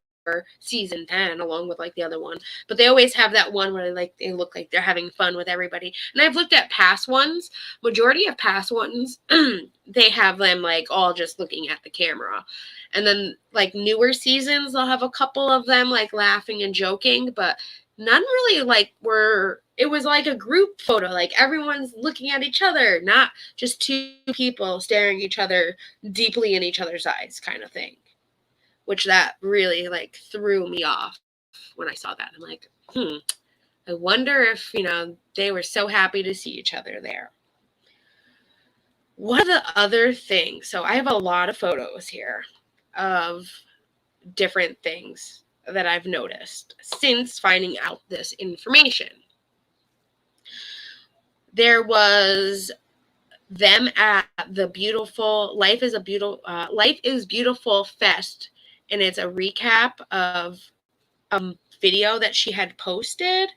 season 10 along with like the other one. But they always have that one where they look like they're having fun with everybody. And I've looked at past ones. Majority of past ones, they have them like all just looking at the camera. And then like newer seasons, they'll have a couple of them like laughing and joking, but none really like it was like a group photo. Like everyone's looking at each other, not just two people staring each other deeply in each other's eyes kind of thing. Which that really like threw me off when I saw that. I'm like, I wonder if, they were so happy to see each other there. What are the other things? So I have a lot of photos here of different things that I've noticed since finding out this information. There was them at the beautiful Life is Beautiful Fest. And it's a recap of a video that she had posted.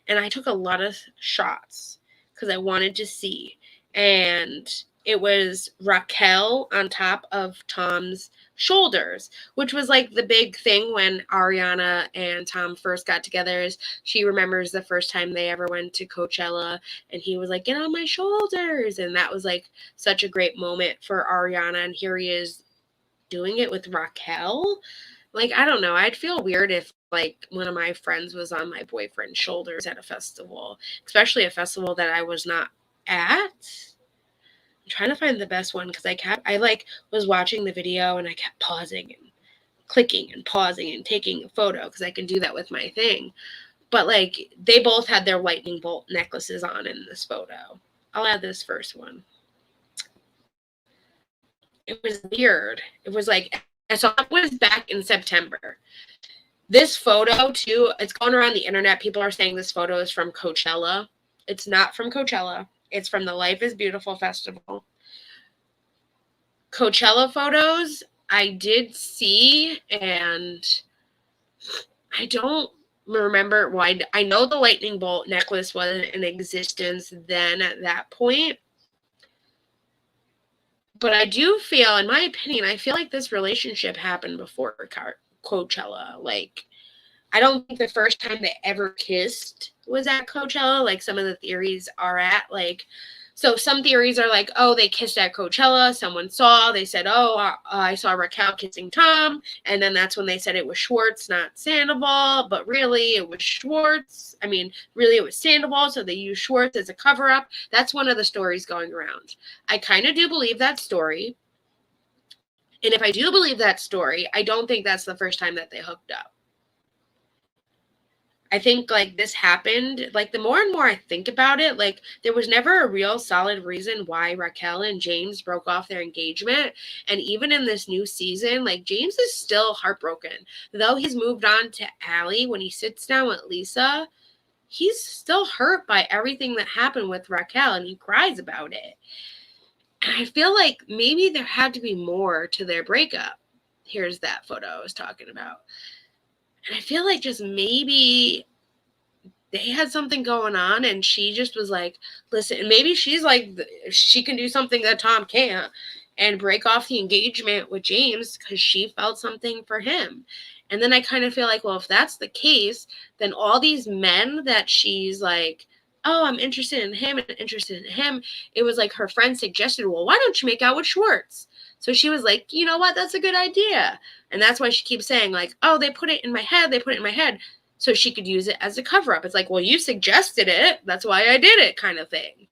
And I took a lot of shots because I wanted to see. And it was Raquel on top of Tom's shoulders, which was like the big thing when Ariana and Tom first got together. Is she remembers the first time they ever went to Coachella and he was like, get on my shoulders. And that was like such a great moment for Ariana. And here he is doing it with Raquel. Like, I don't know. I'd feel weird if like one of my friends was on my boyfriend's shoulders at a festival, especially a festival that I was not at. I'm trying to find the best one because I was watching the video and I kept pausing and clicking and pausing and taking a photo because I can do that with my thing. But like they both had their lightning bolt necklaces on in this photo. I'll add this first one. It was weird. It was like, I saw it was back in September. This photo too, it's going around the internet. People are saying this photo is from Coachella. It's not from Coachella. It's from the Life is Beautiful Festival. Coachella photos I did see, and I don't remember why. I know the lightning bolt necklace wasn't in existence then at that point. But I do feel, in my opinion, I feel like this relationship happened before Coachella. Like, I don't think the first time they ever kissed was at Coachella. Like, some of the theories are at, like, so some theories are like, oh, they kissed at Coachella. Someone saw, they said, oh, I saw Raquel kissing Tom. And then that's when they said it was Schwartz, not Sandoval. But really, it was Schwartz. I mean, really, it was Sandoval. So they used Schwartz as a cover-up. That's one of the stories going around. I kind of do believe that story. And if I do believe that story, I don't think that's the first time that they hooked up. I think like this happened, like the more and more I think about it, like there was never a real solid reason why Raquel and James broke off their engagement. And even in this new season, like James is still heartbroken. Though he's moved on to Allie, when he sits down with Lisa, he's still hurt by everything that happened with Raquel and he cries about it. And I feel like maybe there had to be more to their breakup. Here's that photo I was talking about. And I feel like just maybe they had something going on and she just was like, listen, maybe she's like, she can do something that Tom can't and break off the engagement with James because she felt something for him. And then I kind of feel like, well, if that's the case, then all these men that she's like, oh, I'm interested in him and interested in him. It was like her friend suggested, well, why don't you make out with Schwartz? So she was like, you know what? That's a good idea. And that's why she keeps saying like, oh, they put it in my head. They put it in my head. So she could use it as a cover up. It's like, well, you suggested it. That's why I did it kind of thing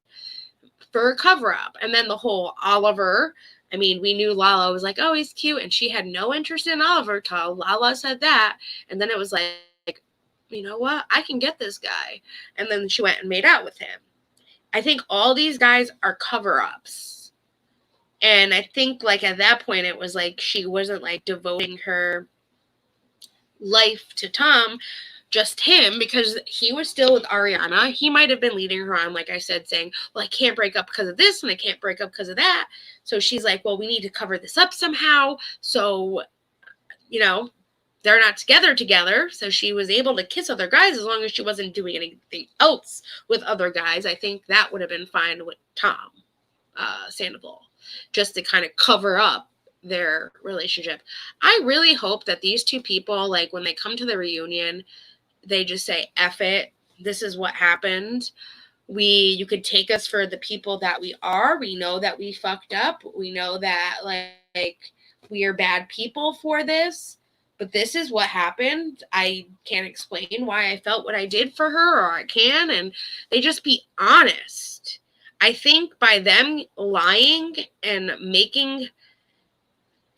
for a cover up. And then the whole Oliver, I mean, we knew Lala was like, oh, he's cute. And she had no interest in Oliver till Lala said that. And then it was like, you know what? I can get this guy. And then she went and made out with him. I think all these guys are cover-ups. And I think like at that point, it was like she wasn't like devoting her life to Tom, just him, because he was still with Ariana. He might have been leading her on, like I said, saying, well, I can't break up because of this and I can't break up because of that. So she's like, well, we need to cover this up somehow. So, you know, they're not together. So she was able to kiss other guys as long as she wasn't doing anything else with other guys. I think that would have been fine with Tom Sandoval, just to kind of cover up their relationship. I really hope that these two people, like when they come to the reunion, they just say, F it. This is what happened. You could take us for the people that we are. We know that we fucked up. We know that like we are bad people for this, but this is what happened. I can't explain why I felt what I did for her, or I can. And they just be honest. I think by them lying and making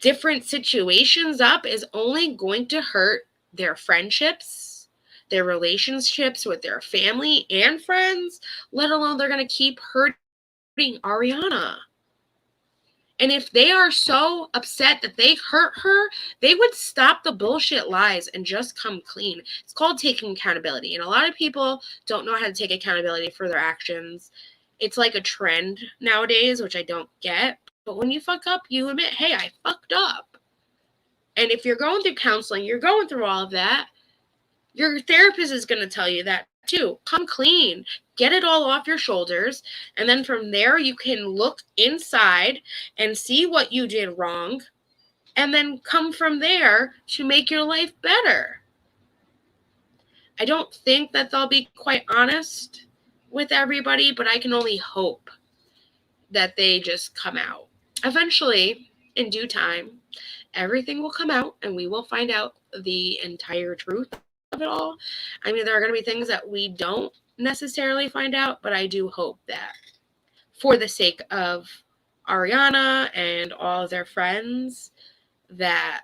different situations up is only going to hurt their friendships, their relationships with their family and friends, let alone they're going to keep hurting Ariana. And if they are so upset that they hurt her, they would stop the bullshit lies and just come clean. It's called taking accountability. And a lot of people don't know how to take accountability for their actions. It's like a trend nowadays, which I don't get. But when you fuck up, you admit, hey, I fucked up. And if you're going through counseling, you're going through all of that, your therapist is going to tell you that too. Come clean. Get it all off your shoulders. And then from there, you can look inside and see what you did wrong. And then come from there to make your life better. I don't think that they'll be quite honest with everybody, but I can only hope that they just come out. Eventually, in due time, everything will come out and we will find out the entire truth of it all. I mean, there are going to be things that we don't necessarily find out, but I do hope that for the sake of Ariana and all of their friends, that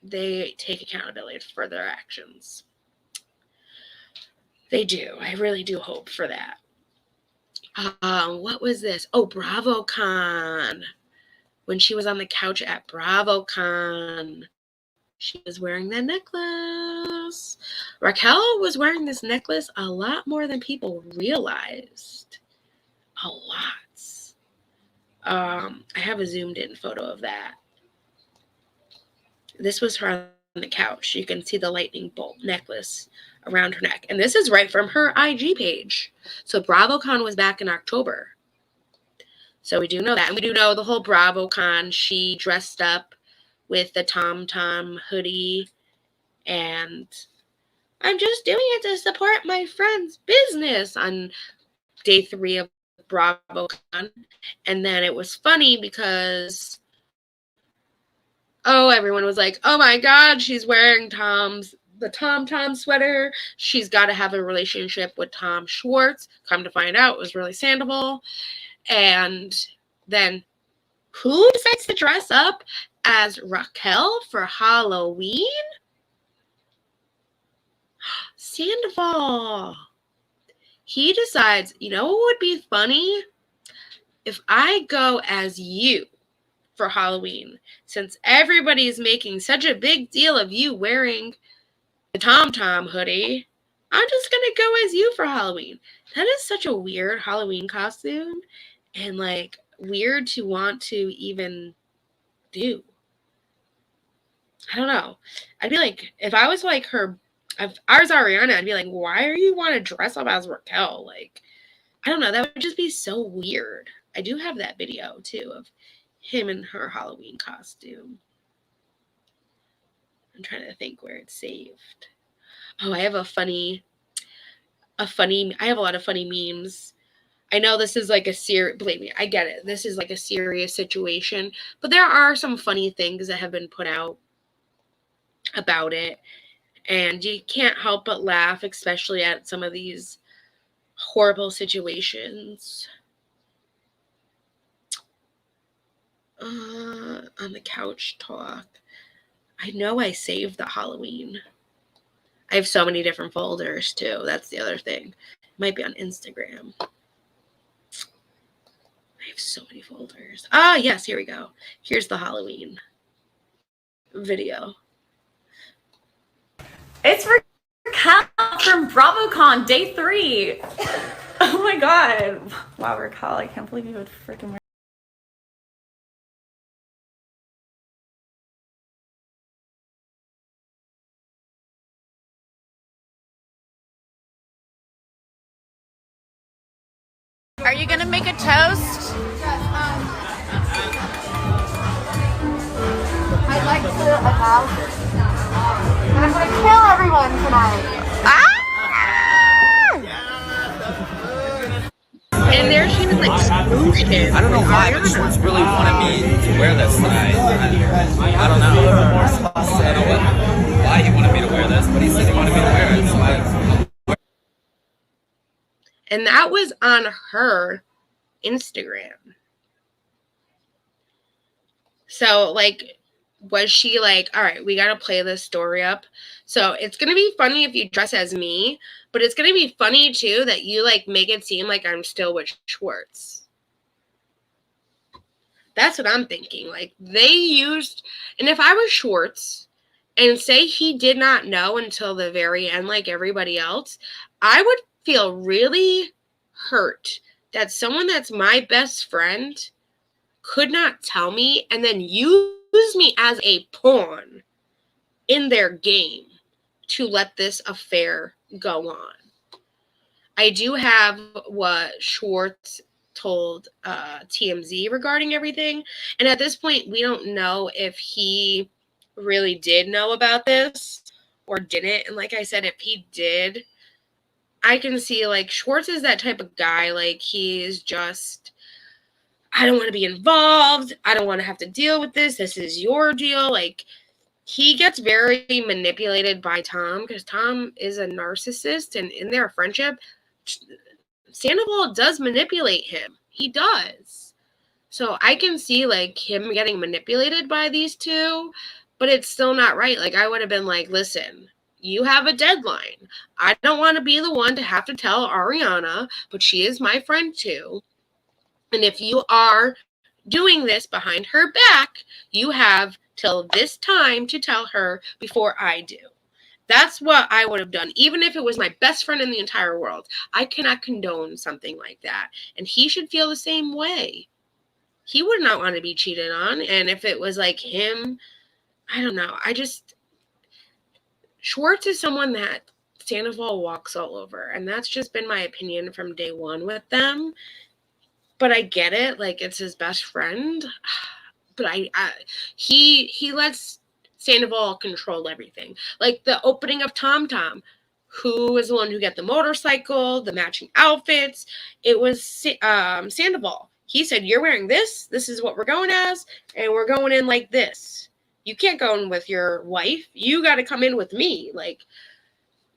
they take accountability for their actions. They do. I really do hope for that. What was this? Oh, BravoCon. When she was on the couch at BravoCon, she was wearing that necklace. Raquel was wearing this necklace a lot more than people realized. A lot. I have a zoomed in photo of that. This was her on the couch. You can see the lightning bolt necklace around her neck. And this is right from her IG page. So BravoCon was back in October. So we do know that. And we do know the whole BravoCon, she dressed up with the Tom Tom hoodie. And I'm just doing it to support my friend's business on day 3 of BravoCon. And then it was funny because, everyone was like, oh my God, she's wearing the Tom Tom sweater. She's got to have a relationship with Tom Schwartz. Come to find out, it was really Sandoval. And then who decides to dress up as Raquel for Halloween? Sandoval. He decides, you know what would be funny? If I go as you for Halloween, since everybody's making such a big deal of you wearing the Tom Tom hoodie, I'm just going to go as you for Halloween. That is such a weird Halloween costume and like weird to want to even do. I don't know. I'd be like, if I was like her, if I was Ariana, I'd be like, why are you want to dress up as Raquel? Like, I don't know. That would just be so weird. I do have that video too of him in her Halloween costume. I'm trying to think where it's saved. Oh, I have I have a lot of funny memes. I know this is like believe me, I get it. This is like a serious situation, but there are some funny things that have been put out about it. And you can't help but laugh, especially at some of these horrible situations. On the couch talk. I know I saved the Halloween. I have so many different folders too. That's the other thing. It might be on Instagram. I have so many folders. Ah, yes, here we go. Here's the Halloween video. It's Raquel from BravoCon Day 3. Oh my god. Wow, Raquel, I can't believe you would freaking wear. Are you gonna make a toast? I'd like to announce that I'm going to kill everyone tonight. And there she was like smooshed him. I don't know why, but Schwartz really wanted me to wear this tonight. I don't know. I don't know why he wanted me to wear this, but he said he wanted me to wear it. So And that was on her Instagram. So, like, was she like, all right, we got to play this story up. So it's going to be funny if you dress as me, but it's going to be funny, too, that you, like, make it seem like I'm still with Schwartz. That's what I'm thinking. Like, they used, and if I was Schwartz and say he did not know until the very end, like everybody else, I would feel really hurt that someone that's my best friend could not tell me and then use me as a pawn in their game to let this affair go on. I do have what Schwartz told TMZ regarding everything, and at this point we don't know if he really did know about this or didn't. And like I said, if he did, I can see, like, Schwartz is that type of guy. Like, he's just, I don't want to be involved. I don't want to have to deal with this. This is your deal. Like, he gets very manipulated by Tom because Tom is a narcissist. And in their friendship, Sandoval does manipulate him. He does. So I can see, like, him getting manipulated by these two, but it's still not right. Like, I would have been like, listen, you have a deadline. I don't want to be the one to have to tell Ariana, but she is my friend too. And if you are doing this behind her back, you have till this time to tell her before I do. That's what I would have done, even if it was my best friend in the entire world. I cannot condone something like that. And he should feel the same way. He would not want to be cheated on. And if it was like him, I don't know. Schwartz is someone that Sandoval walks all over, and that's just been my opinion from day one with them. But I get it, like, it's his best friend. But he lets Sandoval control everything. Like the opening of Tom Tom, who was the one who got the motorcycle, the matching outfits. It was Sandoval. He said, "You're wearing this. This is what we're going as, and we're going in like this. You can't go in with your wife. You got to come in with me." Like,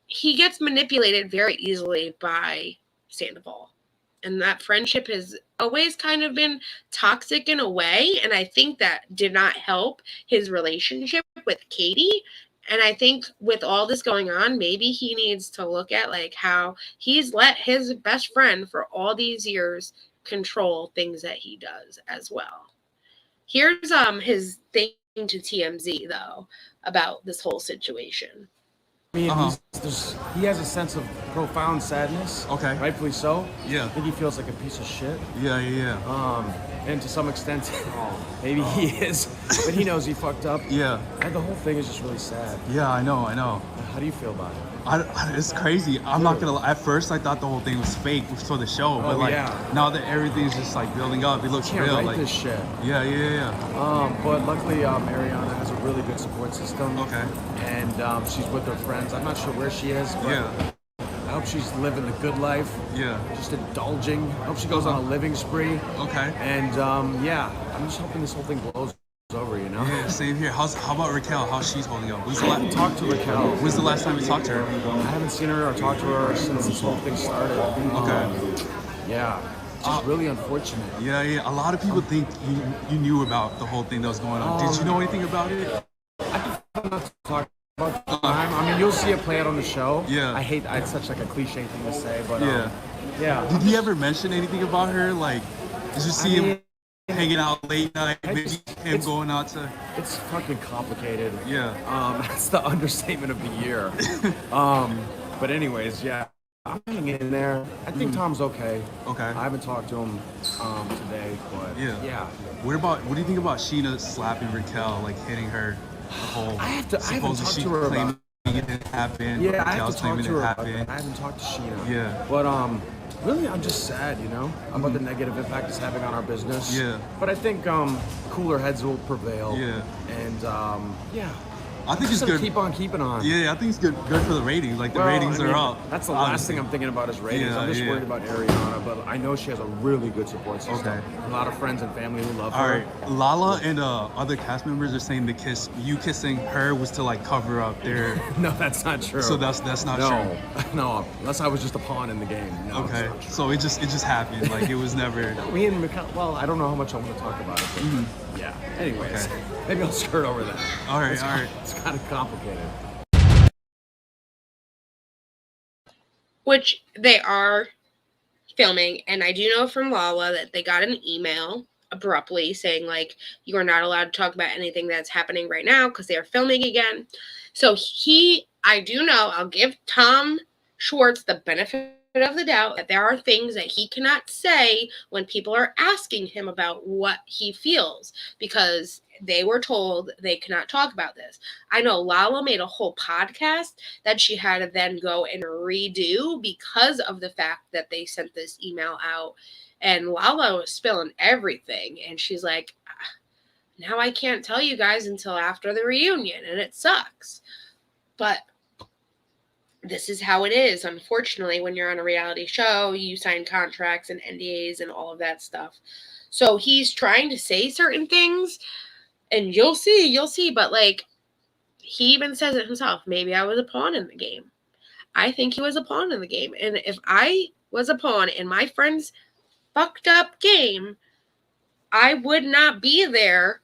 he gets manipulated very easily by Sandoval. And that friendship has always kind of been toxic in a way. And I think that did not help his relationship with Katie. And I think with all this going on, maybe he needs to look at, like, how he's let his best friend for all these years control things that he does as well. Here's his thing to TMZ, though, about this whole situation. I mean, he has a sense of profound sadness. Okay. Rightfully so. Yeah. I think he feels like a piece of shit. Yeah. And to some extent, maybe he is, but he knows he fucked up. Yeah. And the whole thing is just really sad. Yeah, I know. How do you feel about it? It's crazy. I'm not gonna lie. At first, I thought the whole thing was fake for the show, but like now that everything's just like building up, it looks real. Write like this shit. Yeah. But luckily, Ariana has a really good support system. Okay. And she's with her friends. I'm not sure where she is, but I hope she's living the good life. Yeah. Just indulging. I hope she goes on a living spree. Okay. And I'm just hoping this whole thing blows over, you know? Yeah, same here. How about Raquel? How's she's holding up? I haven't talked to Raquel. When's the last time you talked to her? I haven't seen her or talked to her since this whole thing started. Okay. It's just really unfortunate. Yeah. A lot of people think you knew about the whole thing that was going on. Did you know anything about it? I prefer not to talk about the time. I mean, you'll see it play out on the show. Yeah. It's such like a cliche thing to say, but yeah. Did he ever mention anything about her? Like, did you see him hanging out late night? Maybe him going out to... It's fucking complicated. Yeah. That's the understatement of the year. But anyways, I'm hanging in there. I think Tom's okay. Okay. I haven't talked to him today, but yeah. What do you think about Sheena slapping Raquel, like hitting her? The whole I haven't talked to her about it didn't happen. Yeah, I have to talk to her about it. I haven't talked to Sheena. Yeah. But really, I'm just sad, you know, about the negative impact it's having on our business. Yeah. But I think cooler heads will prevail. Yeah. And I think it's good. Keep on keeping on. Yeah, I think it's good for the ratings. Like the ratings are up. That's the last thing I'm thinking about is ratings. I'm just worried about Ariana, but I know she has a really good support system. Okay. A lot of friends and family who love her. All right, Lala and other cast members are saying you kissing her was to like cover up their. No, that's not true. So that's not true. No, unless I was just a pawn in the game. No, okay. So it just happened. Like it was never. Me and Makartt. Well, I don't know how much I want to talk about it. But yeah. Anyways, maybe I'll skirt over that. All right. It's kind of complicated. Which they are filming, and I do know from Lala that they got an email abruptly saying like you are not allowed to talk about anything that's happening right now because they are filming again. So I do know, I'll give Tom Schwartz the benefit of the doubt that there are things that he cannot say when people are asking him about what he feels, because they were told they cannot talk about this. I know Lala made a whole podcast that she had to then go and redo because of the fact that they sent this email out, and Lala was spilling everything, and she's like, now I can't tell you guys until after the reunion, and it sucks. But this is how it is. Unfortunately, when you're on a reality show, you sign contracts and NDAs and all of that stuff. So he's trying to say certain things, and you'll see. But like, he even says it himself. Maybe I was a pawn in the game. I think he was a pawn in the game. And if I was a pawn in my friend's fucked up game, I would not be there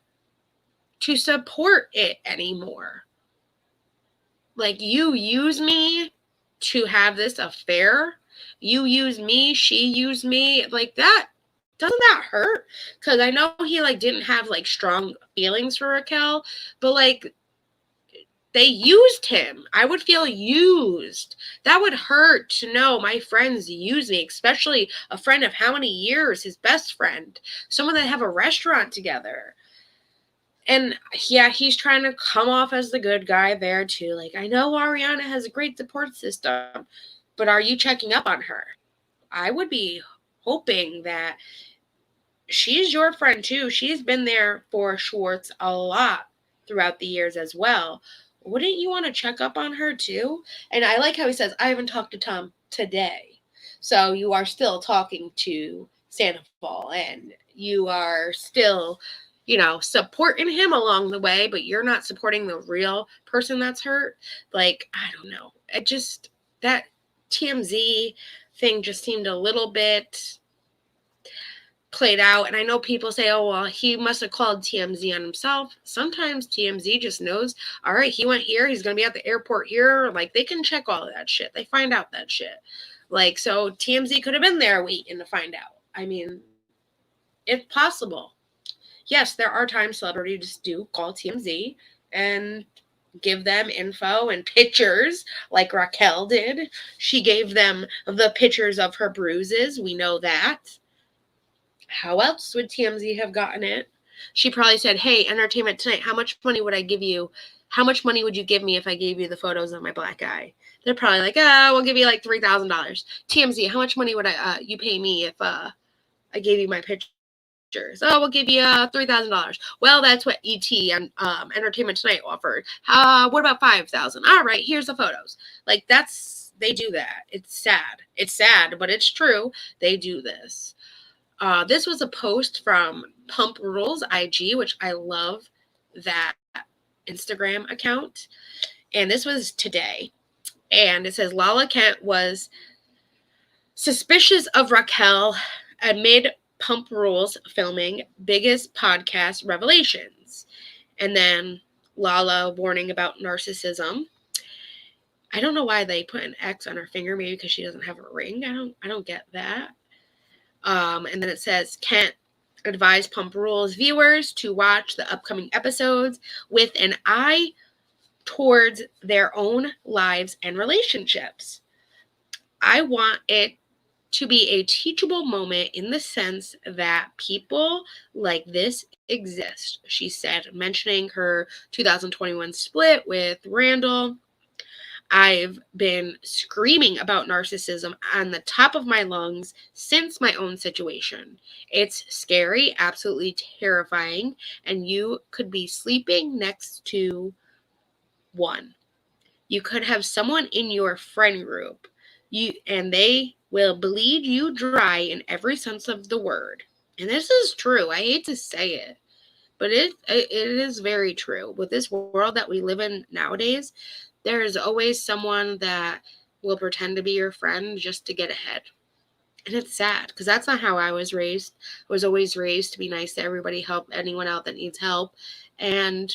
to support it anymore. Like, you use me to have this affair. You use me. She used me. Like, that. Doesn't that hurt? Because I know he, like, didn't have, like, strong feelings for Raquel. But, like, they used him. I would feel used. That would hurt to know my friends use me. Especially a friend of how many years? His best friend. Someone that have a restaurant together. And yeah, he's trying to come off as the good guy there too. Like, I know Ariana has a great support system, but are you checking up on her? I would be hoping that she's your friend too. She's been there for Schwartz a lot throughout the years as well. Wouldn't you want to check up on her too? And I like how he says, I haven't talked to Tom today. So you are still talking to Sandoval, and you are still, supporting him along the way, but you're not supporting the real person that's hurt. Like, I don't know. That TMZ thing just seemed a little bit played out. And I know people say, oh, well, he must have called TMZ on himself. Sometimes TMZ just knows, all right, he went here. He's going to be at the airport here. Like, they can check all of that shit. They find out that shit. Like, so TMZ could have been there waiting to find out. I mean, if possible. Yes, there are times celebrities do call TMZ and give them info and pictures like Raquel did. She gave them the pictures of her bruises. We know that. how else would TMZ have gotten it? She probably said, hey, Entertainment Tonight, how much money would I give you? How much money would you give me if I gave you the photos of my black eye? They're probably like, we'll give you like $3,000. TMZ, how much money would you pay me if I gave you my pictures? Oh, we'll give you $3,000. Well, that's what ET and Entertainment Tonight offered. What about $5,000? All right, here's the photos. Like, they do that. It's sad. It's sad, but it's true. They do this. This was a post from Pump Rules IG, which I love that Instagram account. And this was today. And it says, Lala Kent was suspicious of Raquel amid Pump Rules filming biggest podcast revelations. And then Lala warning about narcissism. I don't know why they put an X on her finger, maybe because she doesn't have a ring. I don't get that. And then it says, Kent advised Pump Rules viewers to watch the upcoming episodes with an eye towards their own lives and relationships. I want it to be a teachable moment in the sense that people like this exist, she said, mentioning her 2021 split with Randall. I've been screaming about narcissism on the top of my lungs since my own situation. It's scary, absolutely terrifying, and you could be sleeping next to one. You could have someone in your friend group, and they will bleed you dry in every sense of the word. And this is true. I hate to say it, but it is very true. With this world that we live in nowadays, there is always someone that will pretend to be your friend just to get ahead. And it's sad because that's not how I was raised. I was always raised to be nice to everybody, help anyone out that needs help. And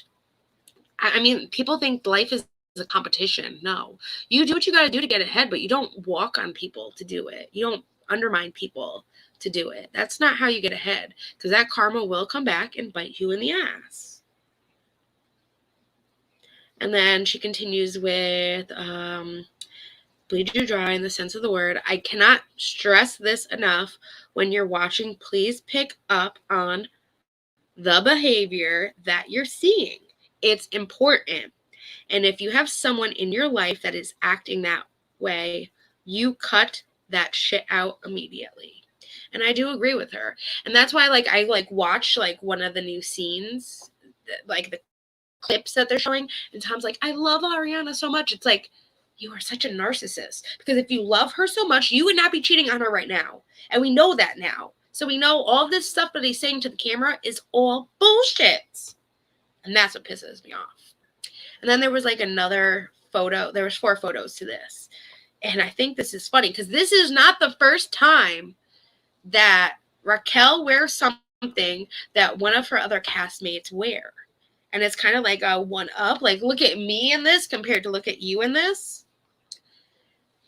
I mean, people think life is a competition. No, you do what you got to do to get ahead, but you don't walk on people to do it. You don't undermine people to do it. That's not how you get ahead, because that karma will come back and bite you in the ass. And then she continues with, bleed you dry in the sense of the word. I cannot stress this enough. When you're watching, please pick up on the behavior that you're seeing. It's important. And if you have someone in your life that is acting that way, you cut that shit out immediately. And I do agree with her. And that's why I watched one of the new scenes, like the clips that they're showing, and Tom's like, I love Ariana so much. It's like, you are such a narcissist, because if you love her so much, you would not be cheating on her right now. And we know that now. So we know all this stuff that he's saying to the camera is all bullshit. And that's what pisses me off. And then there was another photo. There was 4 photos to this. And I think this is funny because this is not the first time that Raquel wears something that one of her other castmates wear. And it's kind of like a one-up. Like, look at me in this compared to look at you in this.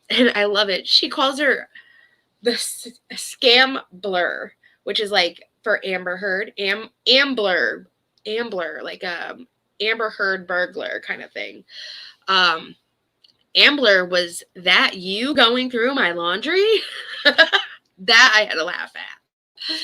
And I love it. She calls her the scam blur, which is for Amber Heard. Ambler, like Amber Heard burglar kind of thing. Ambler, was that you going through my laundry? That I had to laugh at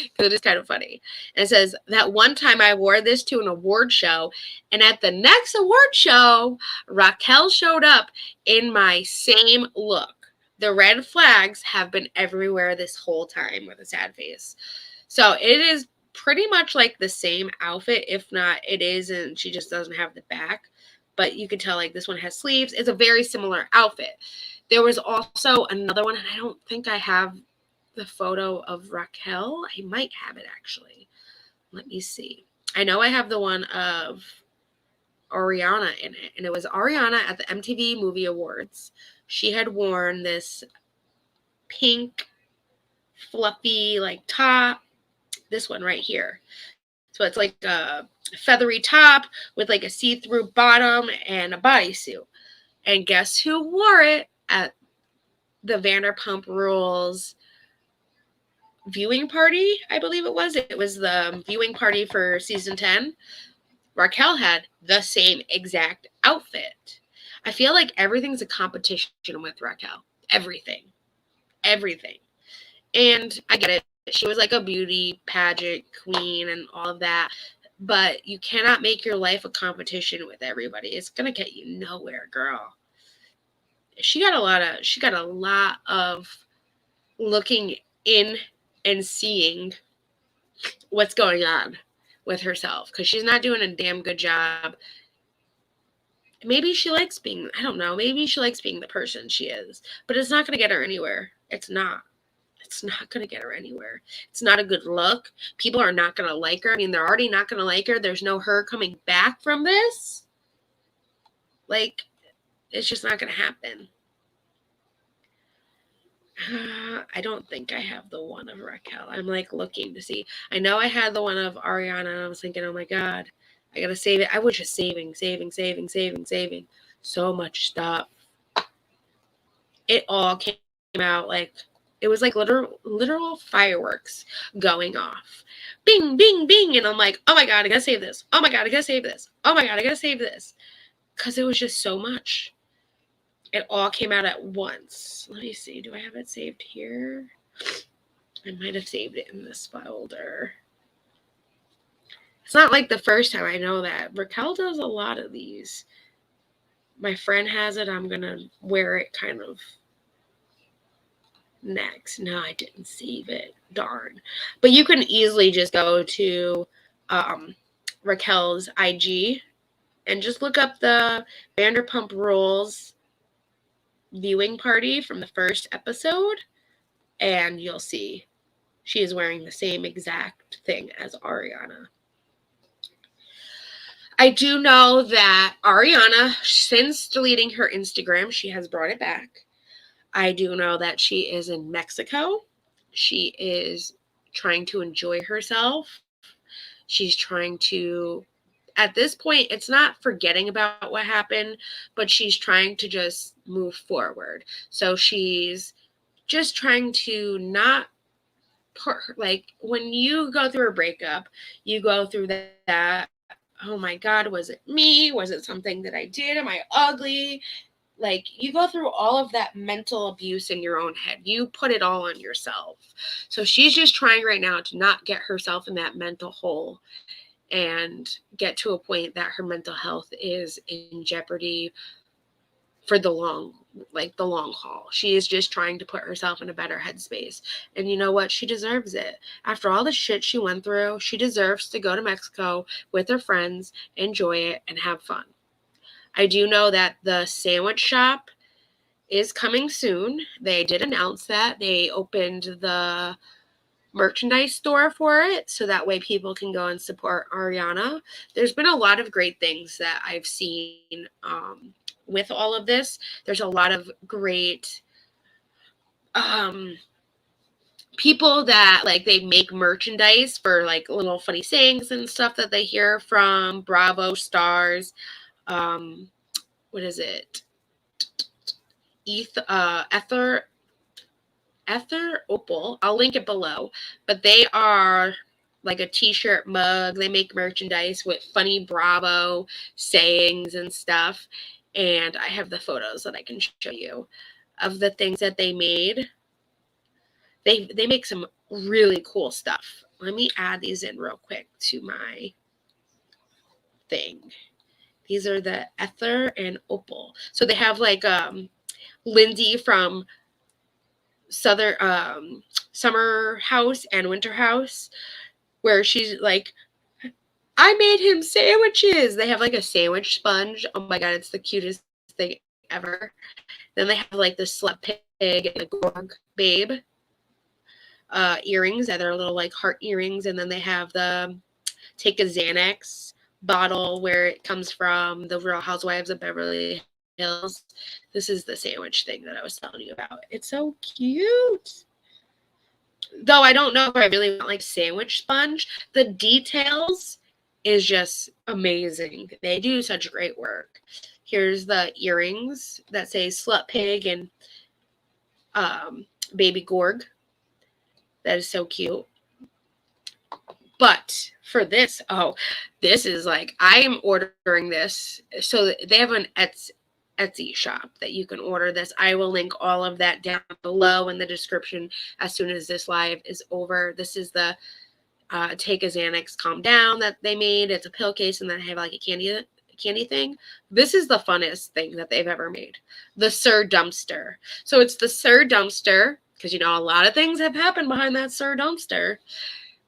because it is kind of funny. And it says, that one time I wore this to an award show, and at the next award show, Raquel showed up in my same look. The red flags have been everywhere this whole time, with a sad face. So it is pretty much like the same outfit. If not, it is, and she just doesn't have the back. But you can tell this one has sleeves. It's a very similar outfit. There was also another one, and I don't think I have the photo of Raquel. I might have it, actually. Let me see. I know I have the one of Ariana in it, and it was Ariana at the MTV Movie Awards. She had worn this pink, fluffy, top. This one right here. So it's like a feathery top with a see-through bottom and a bodysuit. And guess who wore it at the Vanderpump Rules viewing party? I believe it was. It was the viewing party for season 10. Raquel had the same exact outfit. I feel like everything's a competition with Raquel. Everything. And I get it. She was like a beauty pageant queen and all of that. But you cannot make your life a competition with everybody. It's gonna get you nowhere, girl. She got a lot of looking in and seeing what's going on with herself, because she's not doing a damn good job. Maybe she likes being, I don't know, maybe she likes being the person she is, but it's not going to get her anywhere. It's not going to get her anywhere. It's not a good look. People are not going to like her. I mean, they're already not going to like her. There's no her coming back from this. Like, it's just not going to happen. I don't think I have the one of Raquel. I'm like looking to see. I know I had the one of Ariana, and I was thinking, oh my God, I got to save it. I was just saving. So much stuff. It all came out like, it was like literal fireworks going off. Bing, bing, bing. And I'm like, oh my God, I got to save this. Oh my God, I got to save this. Oh my God, I got to save this. Because it was just so much. It all came out at once. Let me see. Do I have it saved here? I might have saved it in this folder. It's not like the first time. I know that. Raquel does a lot of these. My friend has it. I'm going to wear it kind of next. No, I didn't save it. Darn. But you can easily just go to Raquel's IG and just look up the Vanderpump Rules viewing party from the first episode, and you'll see she is wearing the same exact thing as Ariana. I do know that Ariana, since deleting her Instagram, she has brought it back. I do know that she is in Mexico. She is trying to enjoy herself. She's trying to, at this point, it's not forgetting about what happened, but she's trying to just move forward. So she's just trying to not put, like, when you go through a breakup, you go through that, oh my God, was it me? Was it something that I did? Am I ugly? Like, you go through all of that mental abuse in your own head. You put it all on yourself. So she's just trying right now to not get herself in that mental hole and get to a point that her mental health is in jeopardy for the long haul. She is just trying to put herself in a better headspace. And you know what? She deserves it. After all the shit she went through, she deserves to go to Mexico with her friends, enjoy it, and have fun. I do know that the sandwich shop is coming soon. They did announce that. They opened the merchandise store for it, so that way people can go and support Ariana. There's been a lot of great things that I've seen with all of this. There's a lot of great people that, like, they make merchandise for, like, little funny sayings and stuff that they hear from Bravo stars. What is it? Ether Opal. I'll link it below. But they are like a t-shirt mug. They make merchandise with funny Bravo sayings and stuff. And I have the photos that I can show you of the things that they made. They make some really cool stuff. Let me add these in real quick to my thing. These are the Ether and Opal. So they have like Lindsay from Summer House and Winter House, where she's like, I made him sandwiches. They have like a sandwich sponge. Oh my God, it's the cutest thing ever. Then they have like the slut pig and the gorg babe earrings that are little like heart earrings. And then they have the take a Xanax bottle where it comes from the Real Housewives of Beverly Hills. This is the sandwich thing that I was telling you about. It's so cute. Though I don't know if I really want like sandwich sponge. The details is just amazing. They do such great work. Here's the earrings that say slut pig and baby gorg. That is so cute. But for this, this is like, I am ordering this. So they have an Etsy shop that you can order this. I will link all of that down below in the description as soon as this live is over. This is the Take a Xanax, Calm Down that they made. It's a pill case, and then I have like a candy thing. This is the funnest thing that they've ever made. The Sir Dumpster. So it's the Sir Dumpster, because you know a lot of things have happened behind that Sir Dumpster.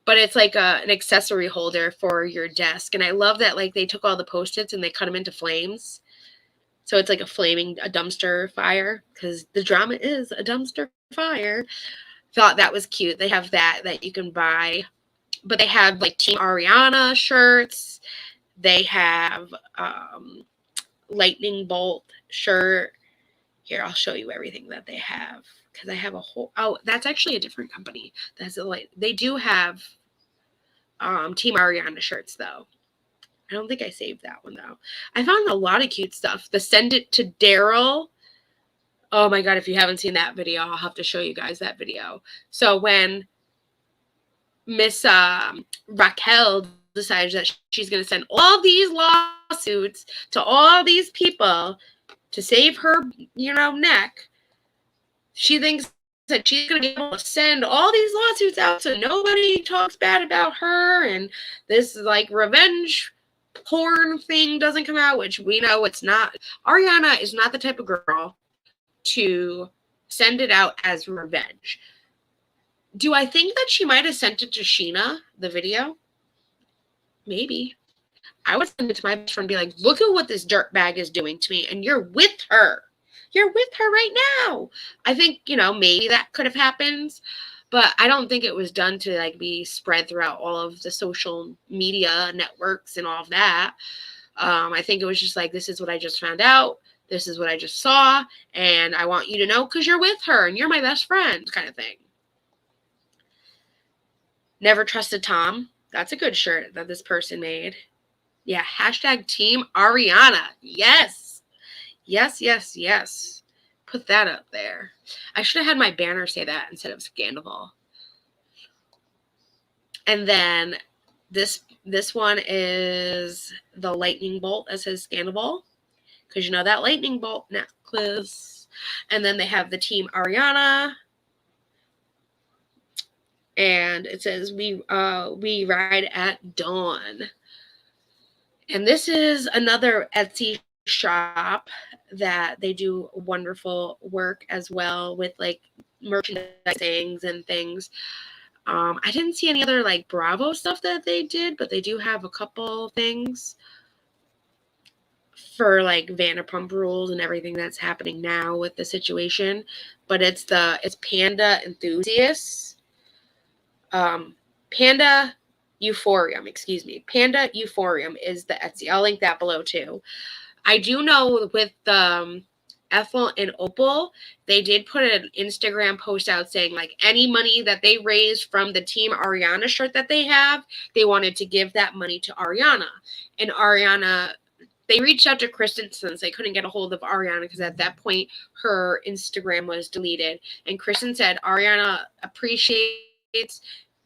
But it's like an accessory holder for your desk. And I love that like they took all the Post-its and they cut them into flames. So it's like a dumpster fire, because the drama is a dumpster fire. Thought that was cute. They have that you can buy. But they have like Team Ariana shirts. They have lightning bolt shirt. Here, I'll show you everything that they have, because I have a whole, oh, that's actually a different company. That's a light. They do have Team Ariana shirts though. I don't think I saved that one though. I found a lot of cute stuff. The Send It to Daryl. Oh my God, if you haven't seen that video, I'll have to show you guys that video. So when Miss Raquel decides that she's going to send all these lawsuits to all these people to save her, neck, she thinks that she's going to be able to send all these lawsuits out so nobody talks bad about her, and this like revenge porn thing doesn't come out, which we know it's not. Ariana is not the type of girl to send it out as revenge. Do I think that she might have sent it to Sheena, the video? Maybe. I would send it to my best friend and be like, look at what this dirtbag is doing to me, and you're with her. You're with her right now. I think, maybe that could have happened, but I don't think it was done to like be spread throughout all of the social media networks and all of that. I think it was just like, this is what I just found out. This is what I just saw, and I want you to know because you're with her and you're my best friend kind of thing. Never Trusted Tom. That's a good shirt that this person made. Yeah, hashtag Team Ariana. Yes. Yes, yes, yes. Put that up there. I should have had my banner say that instead of Scandoval. And then this one is the lightning bolt that says Scandoval, because that lightning bolt necklace. And then they have the Team Ariana. And it says we ride at dawn. And this is another Etsy shop that they do wonderful work as well with like merchandising and things. I didn't see any other like Bravo stuff that they did, but they do have a couple things for like Vanderpump Rules and everything that's happening now with the situation. But it's Panda Enthusiasts. Panda Euphorium, Panda Euphorium is the Etsy. I'll link that below too. I do know with Ethel and Opal, they did put an Instagram post out saying like any money that they raised from the Team Ariana shirt that they have, they wanted to give that money to Ariana. And Ariana, they reached out to Kristen since they couldn't get a hold of Ariana because at that point her Instagram was deleted. And Kristen said Ariana appreciates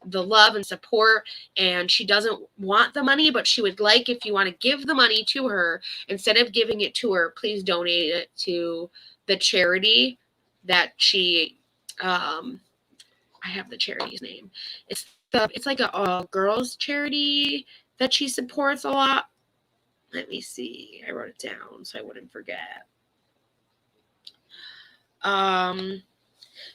the love and support, and she doesn't want the money, but she would like, if you want to give the money to her, instead of giving it to her, please donate it to the charity that she I have the charity's name. It's like a girls charity that she supports a lot. Let me see. I wrote it down so I wouldn't forget.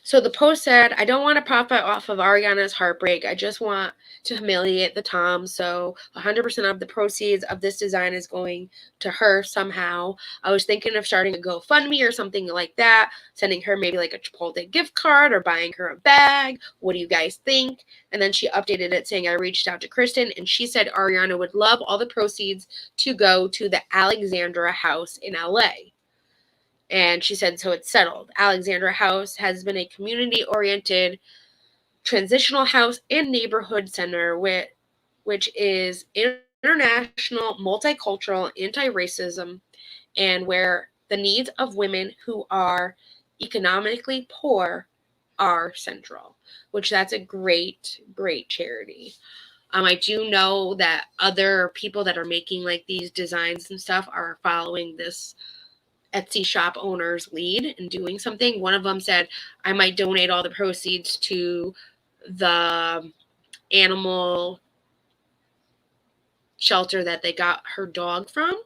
So the post said, I don't want to profit off of Ariana's heartbreak. I just want to humiliate the Toms. So 100% of the proceeds of this design is going to her somehow. I was thinking of starting a GoFundMe or something like that, sending her maybe like a Chipotle gift card or buying her a bag. What do you guys think? And then she updated it saying, I reached out to Kristen and she said Ariana would love all the proceeds to go to the Alexandra House in LA. And she said, so it's settled. Alexandra House has been a community-oriented transitional house and neighborhood center, which is international, multicultural, anti-racism, and where the needs of women who are economically poor are central, which that's a great, great charity. I do know that other people that are making like these designs and stuff are following this Etsy shop owners lead in doing something. One of them said, I might donate all the proceeds to the animal shelter that they got her dog from.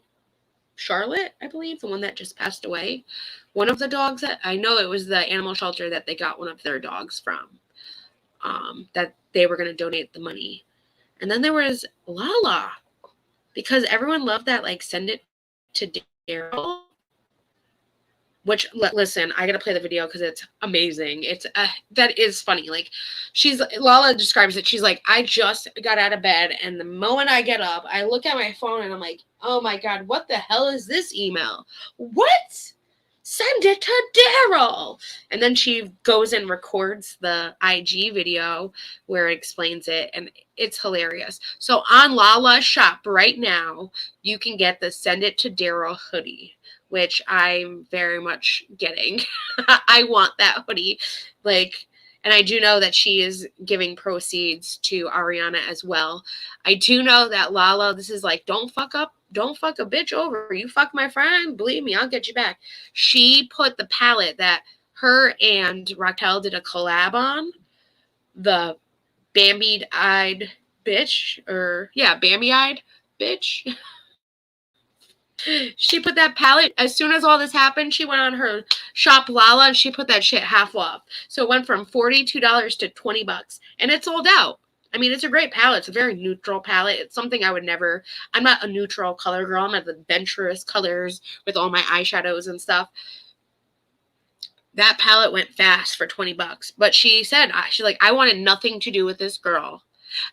Charlotte, I believe, the one that just passed away. One of the dogs that I know, it was the animal shelter that they got one of their dogs from, that they were going to donate the money. And then there was Lala, because everyone loved that, like, send it to Daryl. Which, listen, I gotta play the video because it's amazing. It's that is funny. Like, Lala describes it. She's like, I just got out of bed, and the moment I get up, I look at my phone, and I'm like, oh my God, what the hell is this email? What? Send it to Daryl. And then she goes and records the IG video where it explains it, and it's hilarious. So on Lala's shop right now, you can get the Send It to Daryl hoodie, which I'm very much getting. I want that hoodie. Like, and I do know that she is giving proceeds to Ariana as well. I do know that Lala, this is like, don't fuck a bitch over. You fuck my friend, believe me, I'll get you back. She put the palette that her and Raquel did a collab on, the Bambi-eyed bitch, or yeah, Bambi-eyed bitch. She put that palette, as soon as all this happened, she went on her shop Lala and she put that shit half off. So it went from $42 to $20, and it sold out. I mean, it's a great palette. It's a very neutral palette. It's something I would never, I'm not a neutral color girl. I'm at adventurous colors with all my eyeshadows and stuff. That palette went fast for $20. But she said, she's like, I wanted nothing to do with this girl.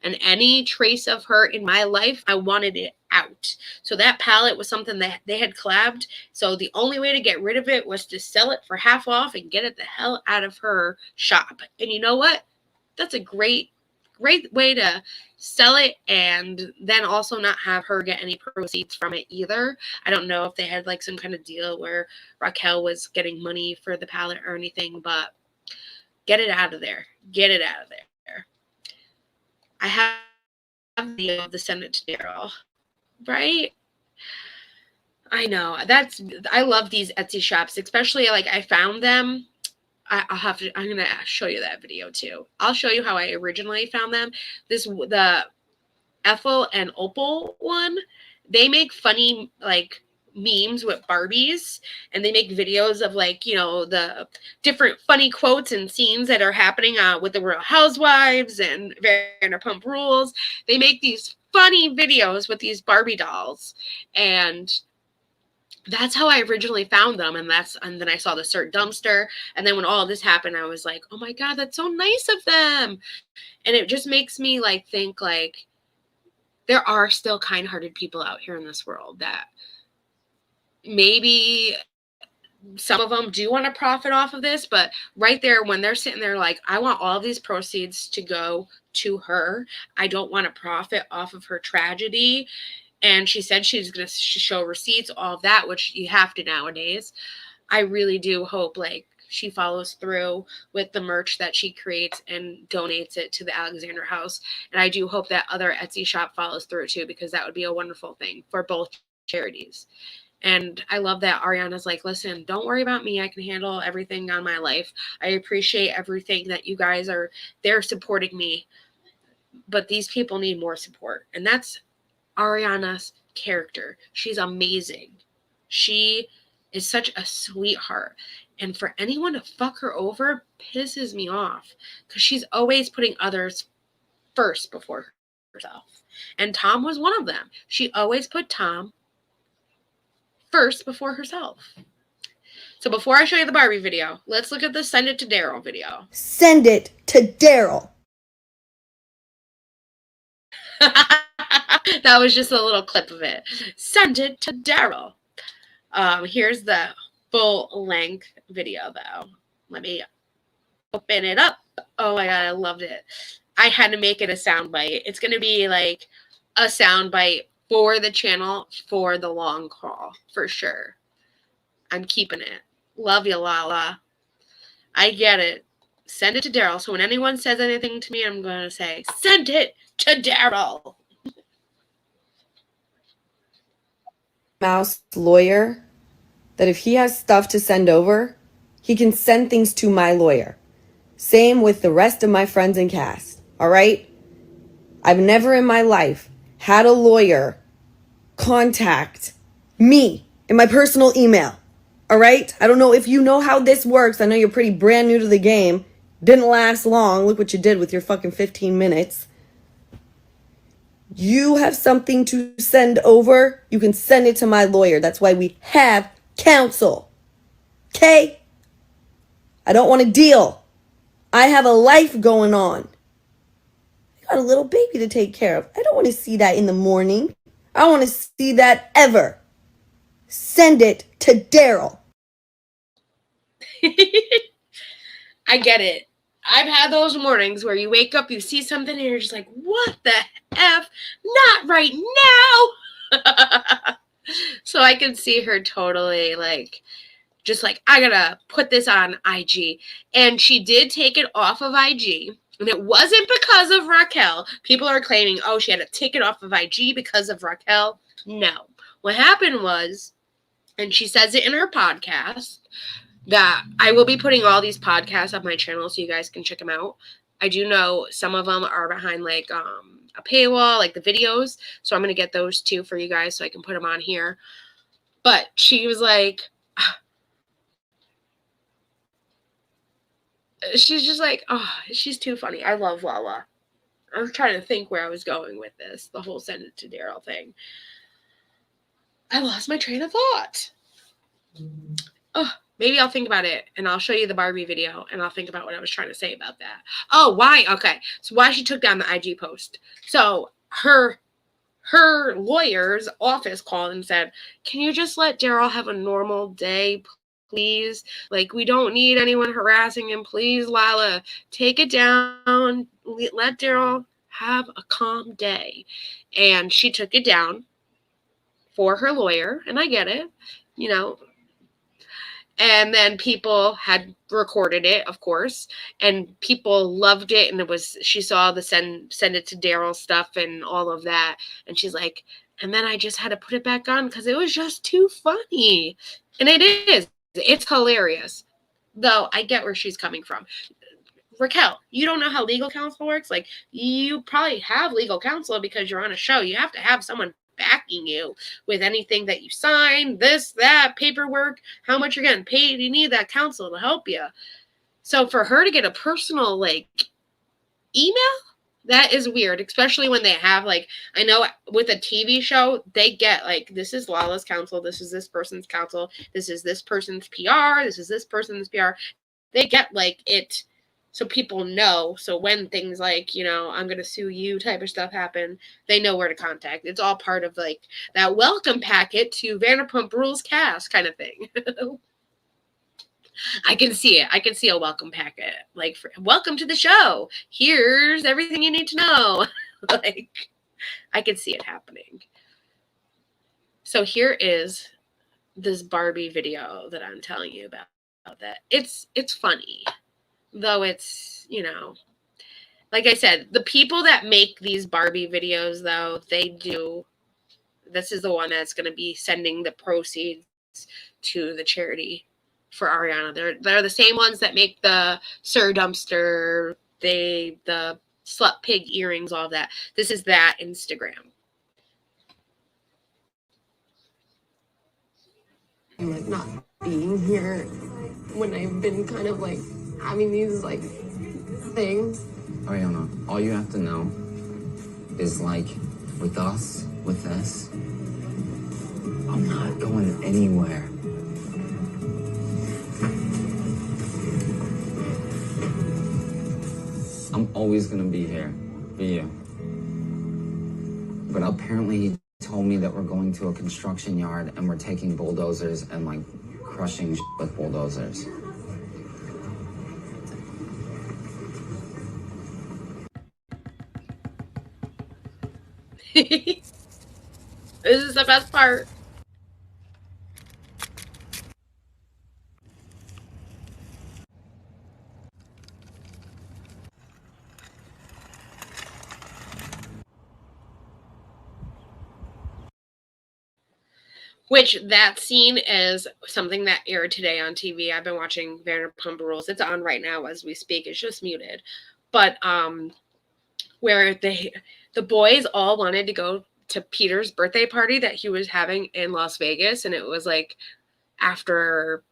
And any trace of her in my life, I wanted it out. So that palette was something that they had collabed. So the only way to get rid of it was to sell it for half off and get it the hell out of her shop. And you know what? That's a great way to sell it, and then also not have her get any proceeds from it either. I don't know if they had like some kind of deal where Raquel was getting money for the palette or anything, but get it out of there. Get it out of there. I have the video of the Send It to Daryl, right? I know. I love these Etsy shops, especially like I found them. I'm going to show you that video too. I'll show you how I originally found them. The Ethel and Opal one, they make funny like memes with Barbies, and they make videos of like, you know, the different funny quotes and scenes that are happening with the Real Housewives and Vanderpump Rules. They make these funny videos with these Barbie dolls, and that's how I originally found them. And then I saw the Cert Dumpster. And then when all of this happened, I was like, oh my God, that's so nice of them. And it just makes me like think like there are still kind-hearted people out here in this world that maybe some of them do want to profit off of this, but right there when they're sitting there like, I want all of these proceeds to go to her. I don't want to profit off of her tragedy. And she said she's going to show receipts, all of that, which you have to nowadays. I really do hope like she follows through with the merch that she creates and donates it to the Alexander House. And I do hope that other Etsy shop follows through too, because that would be a wonderful thing for both charities. And I love that Ariana's like, listen, don't worry about me. I can handle everything on my life. I appreciate everything that you guys are there supporting me. But these people need more support. And that's Ariana's character. She's amazing. She is such a sweetheart. And for anyone to fuck her over pisses me off, because she's always putting others first before herself. And Tom was one of them. She always put Tom first before herself. So before I show you the Barbie video, let's look at the Send It to Daryl video. Send it to Daryl. That was just a little clip of it. Send it to Daryl. Here's the full length video though. Let me open it up. Oh my God, I loved it. I had to make it a soundbite. It's going to be like a soundbite for the channel for the long haul, for sure. I'm keeping it. Love you, Lala. I get it. Send it to Daryl. So when anyone says anything to me, I'm going to say, send it to Daryl. Mouse lawyer that if he has stuff to send over, he can send things to my lawyer. Same with the rest of my friends and cast, all right? I've never in my life had a lawyer contact me in my personal email, all right? I don't know if you know how this works. I know you're pretty brand new to the game. Didn't last long. Look what you did with your fucking 15 minutes. You have something to send over, you can send it to my lawyer. That's why we have counsel. Okay? I don't want to deal. I have a life going on. I got a little baby to take care of. I don't want to see that in the morning. I want to see that ever. Send it to Daryl. I get it. I've had those mornings where you wake up, you see something, and you're just like, what the F? Not right now. So I can see her totally like, just like, I gotta put this on IG. And she did take it off of IG. And it wasn't because of Raquel. People are claiming, oh, she had to take it off of IG because of Raquel. No. What happened was, and she says it in her podcast, that I will be putting all these podcasts on my channel so you guys can check them out. I do know some of them are behind like a paywall, like the videos. So I'm going to get those too for you guys so I can put them on here. But she was like, she's just like, oh, she's too funny. I love Lala. I was trying to think where I was going with this, the whole send it to Daryl thing. I lost my train of thought. Oh, maybe I'll think about it and I'll show you the Barbie video and I'll think about what I was trying to say about that. Oh, why? Okay. So why she took down the IG post. So her lawyer's office called and said, can you just let Daryl have a normal day, please? Like, we don't need anyone harassing him. Please, Lala, take it down. Let Daryl have a calm day. And she took it down for her lawyer. And I get it, you know. And then people had recorded it, of course, and people loved it. And it was, she saw the send it to Daryl stuff and all of that. And she's like, and then I just had to put it back on because it was just too funny. And it is. It's hilarious. Though I get where she's coming from. Raquel, you don't know how legal counsel works? Like, you probably have legal counsel because you're on a show. You have to have someone backing you with anything that you sign, this, that, paperwork, how much you're getting paid. You need that counsel to help you. So for her to get a personal, like, email, that is weird, especially when they have, like, I know with a TV show, they get, like, this is Lala's counsel, this is this person's counsel, this is this person's PR, this is this person's PR. They get, like, it so people know. So when things like, you know, I'm going to sue you type of stuff happen, they know where to contact. It's all part of, like, that welcome packet to Vanderpump Rules cast kind of thing. I can see it. I can see a welcome packet. Like, welcome to the show. Here's everything you need to know. Like, I can see it happening. So here is this Barbie video that I'm telling you about that. It's funny. Though it's, you know, like I said, the people that make these Barbie videos, though, they do. This is the one that's going to be sending the proceeds to the charity for Ariana. They're the same ones that make the Sir Dumpster, the Slut Pig earrings, all of that. This is that Instagram. Like, not being here when I've been kind of like having these like things. Ariana, all you have to know is, like, with us, with this, I'm not going anywhere. I'm always gonna be here for you. But apparently he told me that we're going to a construction yard and we're taking bulldozers and, like, crushing with bulldozers. This is the best part. Which that scene is something that aired today on TV. I've been watching Vanderpump Rules. It's on right now as we speak. It's just muted. But where the boys all wanted to go to Peter's birthday party that he was having in Las Vegas, and it was like after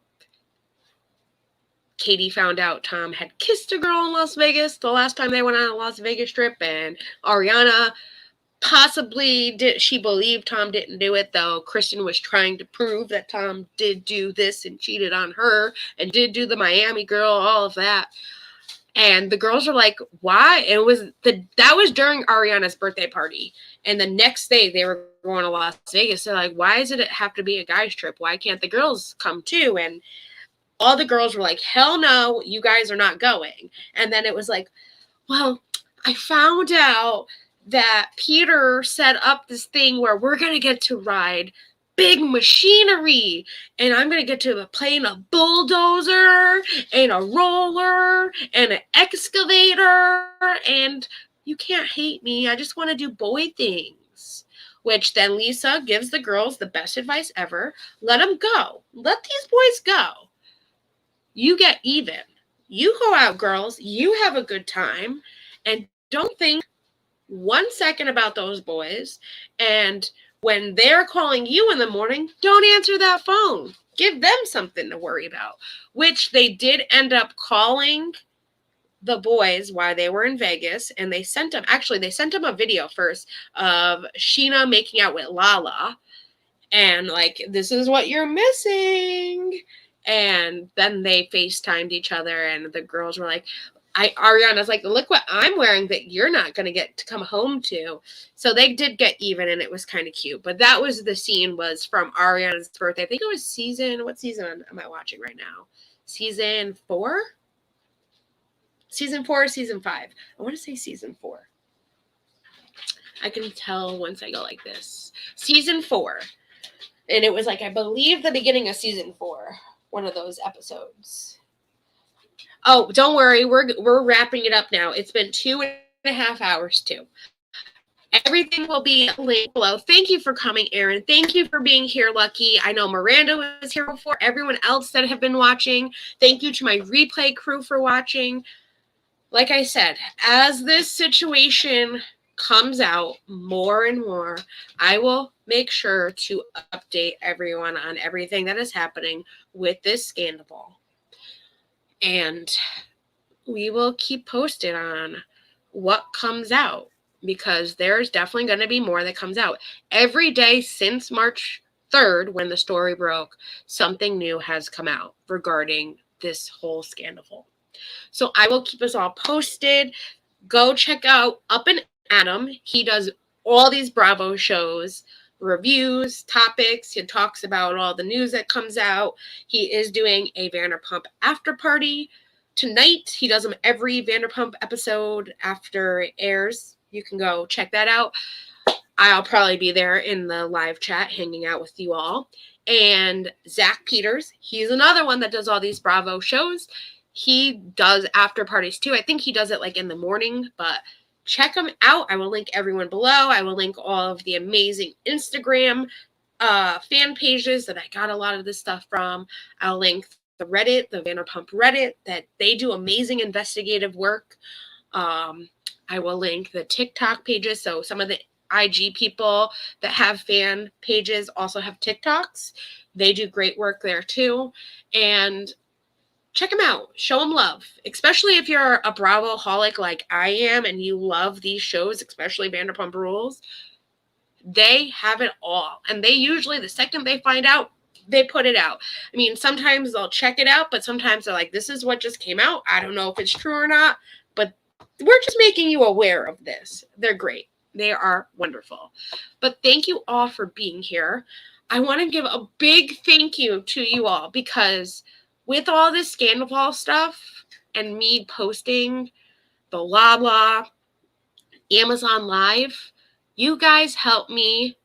Katie found out Tom had kissed a girl in Las Vegas the last time they went on a Las Vegas trip, and Ariana possibly did. She believed Tom didn't do it, though Kristen was trying to prove that Tom did do this and cheated on her and did do the Miami girl, all of that. And the girls are like, why? It was that was during Ariana's birthday party. And the next day they were going to Las Vegas. They're like, why does it have to be a guy's trip? Why can't the girls come too? And all the girls were like, hell no, you guys are not going. And then it was like, well, I found out that Peter set up this thing where we're going to get to ride big machinery, and I'm going to get to play in a bulldozer and a roller and an excavator, and you can't hate me. I just want to do boy things. Which then Lisa gives the girls the best advice ever. Let them go. Let these boys go. You get even. You go out, girls. You have a good time, and don't think 1 second about those boys. And when they're calling you in the morning, don't answer that phone. Give them something to worry about, which they did end up calling the boys while they were in Vegas. And they sent them a video first of Sheena making out with Lala. And like, this is what you're missing. And then they FaceTimed each other, and the girls were like, Ariana's like, look what I'm wearing that you're not going to get to come home to. So they did get even, and it was kind of cute. But that was the scene was from Ariana's birthday. I think it was what season am I watching right now? Season 4? Season 4 or season 5? I want to say season 4. I can tell once I go like this. Season 4. And it was like, I believe the beginning of season 4. One of those episodes. Oh, don't worry. We're wrapping it up now. It's been 2.5 hours too. Everything will be linked below. Thank you for coming, Aaron. Thank you for being here, Lucky. I know Miranda was here before. Everyone else that have been watching. Thank you to my replay crew for watching. Like I said, as this situation comes out more and more, I will make sure to update everyone on everything that is happening with this Scandoval. And we will keep posted on what comes out, because there's definitely going to be more that comes out. Every day since March 3rd, when the story broke, something new has come out regarding this whole Scandoval. So I will keep us all posted. Go check out Up and Adam. He does all these Bravo shows, reviews, topics. He talks about all the news that comes out. He is doing a Vanderpump after party tonight. He does them every Vanderpump episode after it airs. You can go check that out. I'll probably be there in the live chat hanging out with you all. And Zach Peters, he's another one that does all these Bravo shows. He does after parties too. I think he does it like in the morning, but check them out. I will link everyone below. I will link all of the amazing Instagram fan pages that I got a lot of this stuff from. I'll link the Reddit, the Vanderpump Reddit, that they do amazing investigative work. I will link the TikTok pages. So some of the IG people that have fan pages also have TikToks. They do great work there too. And check them out. Show them love, especially if you're a Bravo-holic like I am and you love these shows, especially Vanderpump Rules. They have it all. And they usually, the second they find out, they put it out. I mean, sometimes they'll check it out, but sometimes they're like, this is what just came out. I don't know if it's true or not, but we're just making you aware of this. They're great. They are wonderful. But thank you all for being here. I want to give a big thank you to you all, because with all this Scandoval stuff and me posting the Lala, Amazon Live, you guys helped me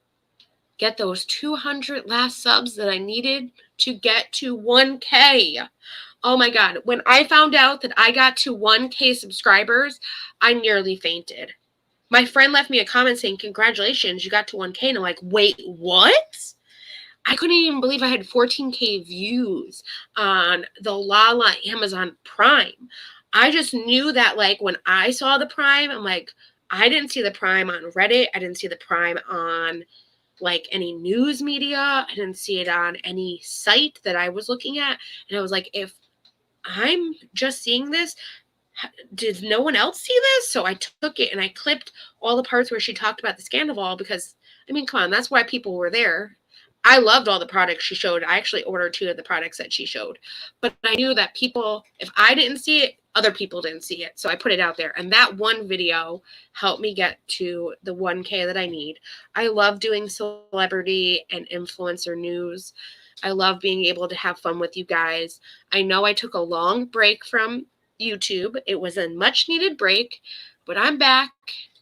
get those 200 last subs that I needed to get to 1K. Oh my God. When I found out that I got to 1K subscribers, I nearly fainted. My friend left me a comment saying, congratulations, you got to 1K. And I'm like, wait, what? I couldn't even believe I had 14K views on the Lala Amazon Prime. I just knew that, like, when I saw the Prime, I'm like, I didn't see the Prime on Reddit. I didn't see the Prime on, like, any news media. I didn't see it on any site that I was looking at. And I was like, if I'm just seeing this, did no one else see this? So I took it and I clipped all the parts where she talked about the Scandoval because, I mean, come on, that's why people were there. I loved all the products she showed. I actually ordered 2 of the products that she showed. But I knew that people, if I didn't see it, other people didn't see it. So I put it out there. And that one video helped me get to the 1K that I need. I love doing celebrity and influencer news. I love being able to have fun with you guys. I know I took a long break from YouTube. It was a much needed break, but I'm back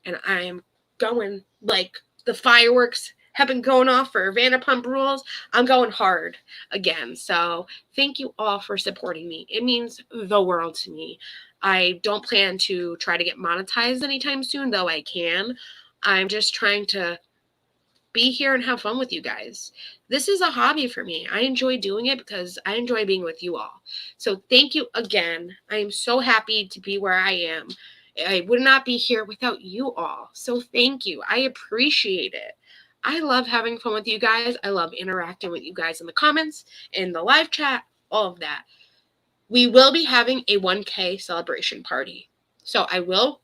and I am going like the fireworks have been going off for Vanderpump Rules. I'm going hard again. So thank you all for supporting me. It means the world to me. I don't plan to try to get monetized anytime soon, though I can. I'm just trying to be here and have fun with you guys. This is a hobby for me. I enjoy doing it because I enjoy being with you all. So thank you again. I am so happy to be where I am. I would not be here without you all. So thank you. I appreciate it. I love having fun with you guys. I love interacting with you guys in the comments, in the live chat, all of that. We will be having a 1K celebration party. So I will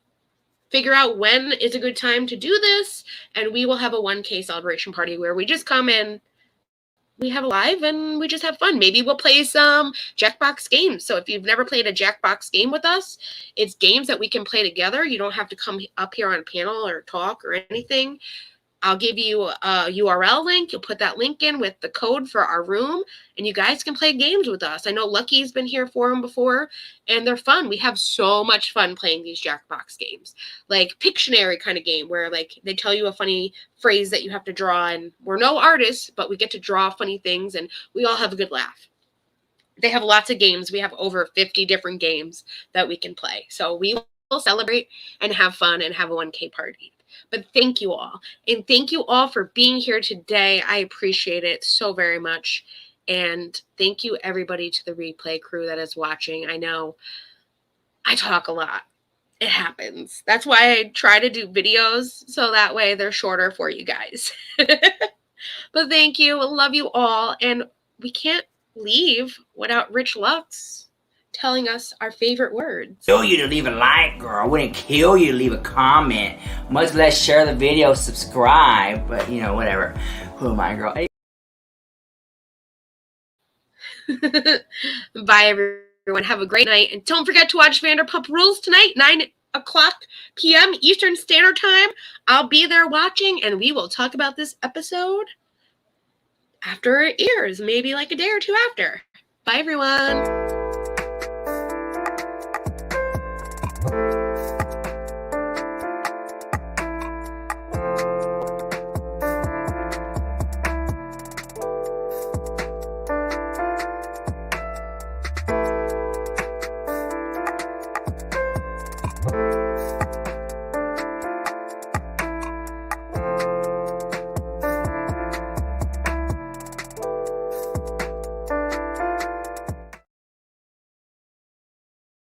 figure out when is a good time to do this, and we will have a 1K celebration party where we just come in, we have a live, and we just have fun. Maybe we'll play some Jackbox games. So if you've never played a Jackbox game with us, it's games that we can play together. You don't have to come up here on a panel or talk or anything. I'll give you a URL link. You'll put that link in with the code for our room, and you guys can play games with us. I know Lucky's been here for them before, and they're fun. We have so much fun playing these Jackbox games, like Pictionary kind of game where, like, they tell you a funny phrase that you have to draw, and we're no artists, but we get to draw funny things, and we all have a good laugh. They have lots of games. We have over 50 different games that we can play. So we will celebrate and have fun and have a 1K party. But thank you all. And thank you all for being here today. I appreciate it so very much. And thank you, everybody, to the replay crew that is watching. I know I talk a lot. It happens. That's why I try to do videos so that way they're shorter for you guys. But thank you. Love you all. And we can't leave without Rich Lux telling us our favorite words. Kill you to leave a like, girl. I wouldn't kill you to leave a comment. Much less share the video, subscribe. But, you know, whatever. Who am I, girl? Hey. Bye, everyone. Have a great night. And don't forget to watch Vanderpump Rules tonight, 9 o'clock p.m. Eastern Standard Time. I'll be there watching, and we will talk about this episode after it airs. Maybe like a day or two after. Bye, everyone.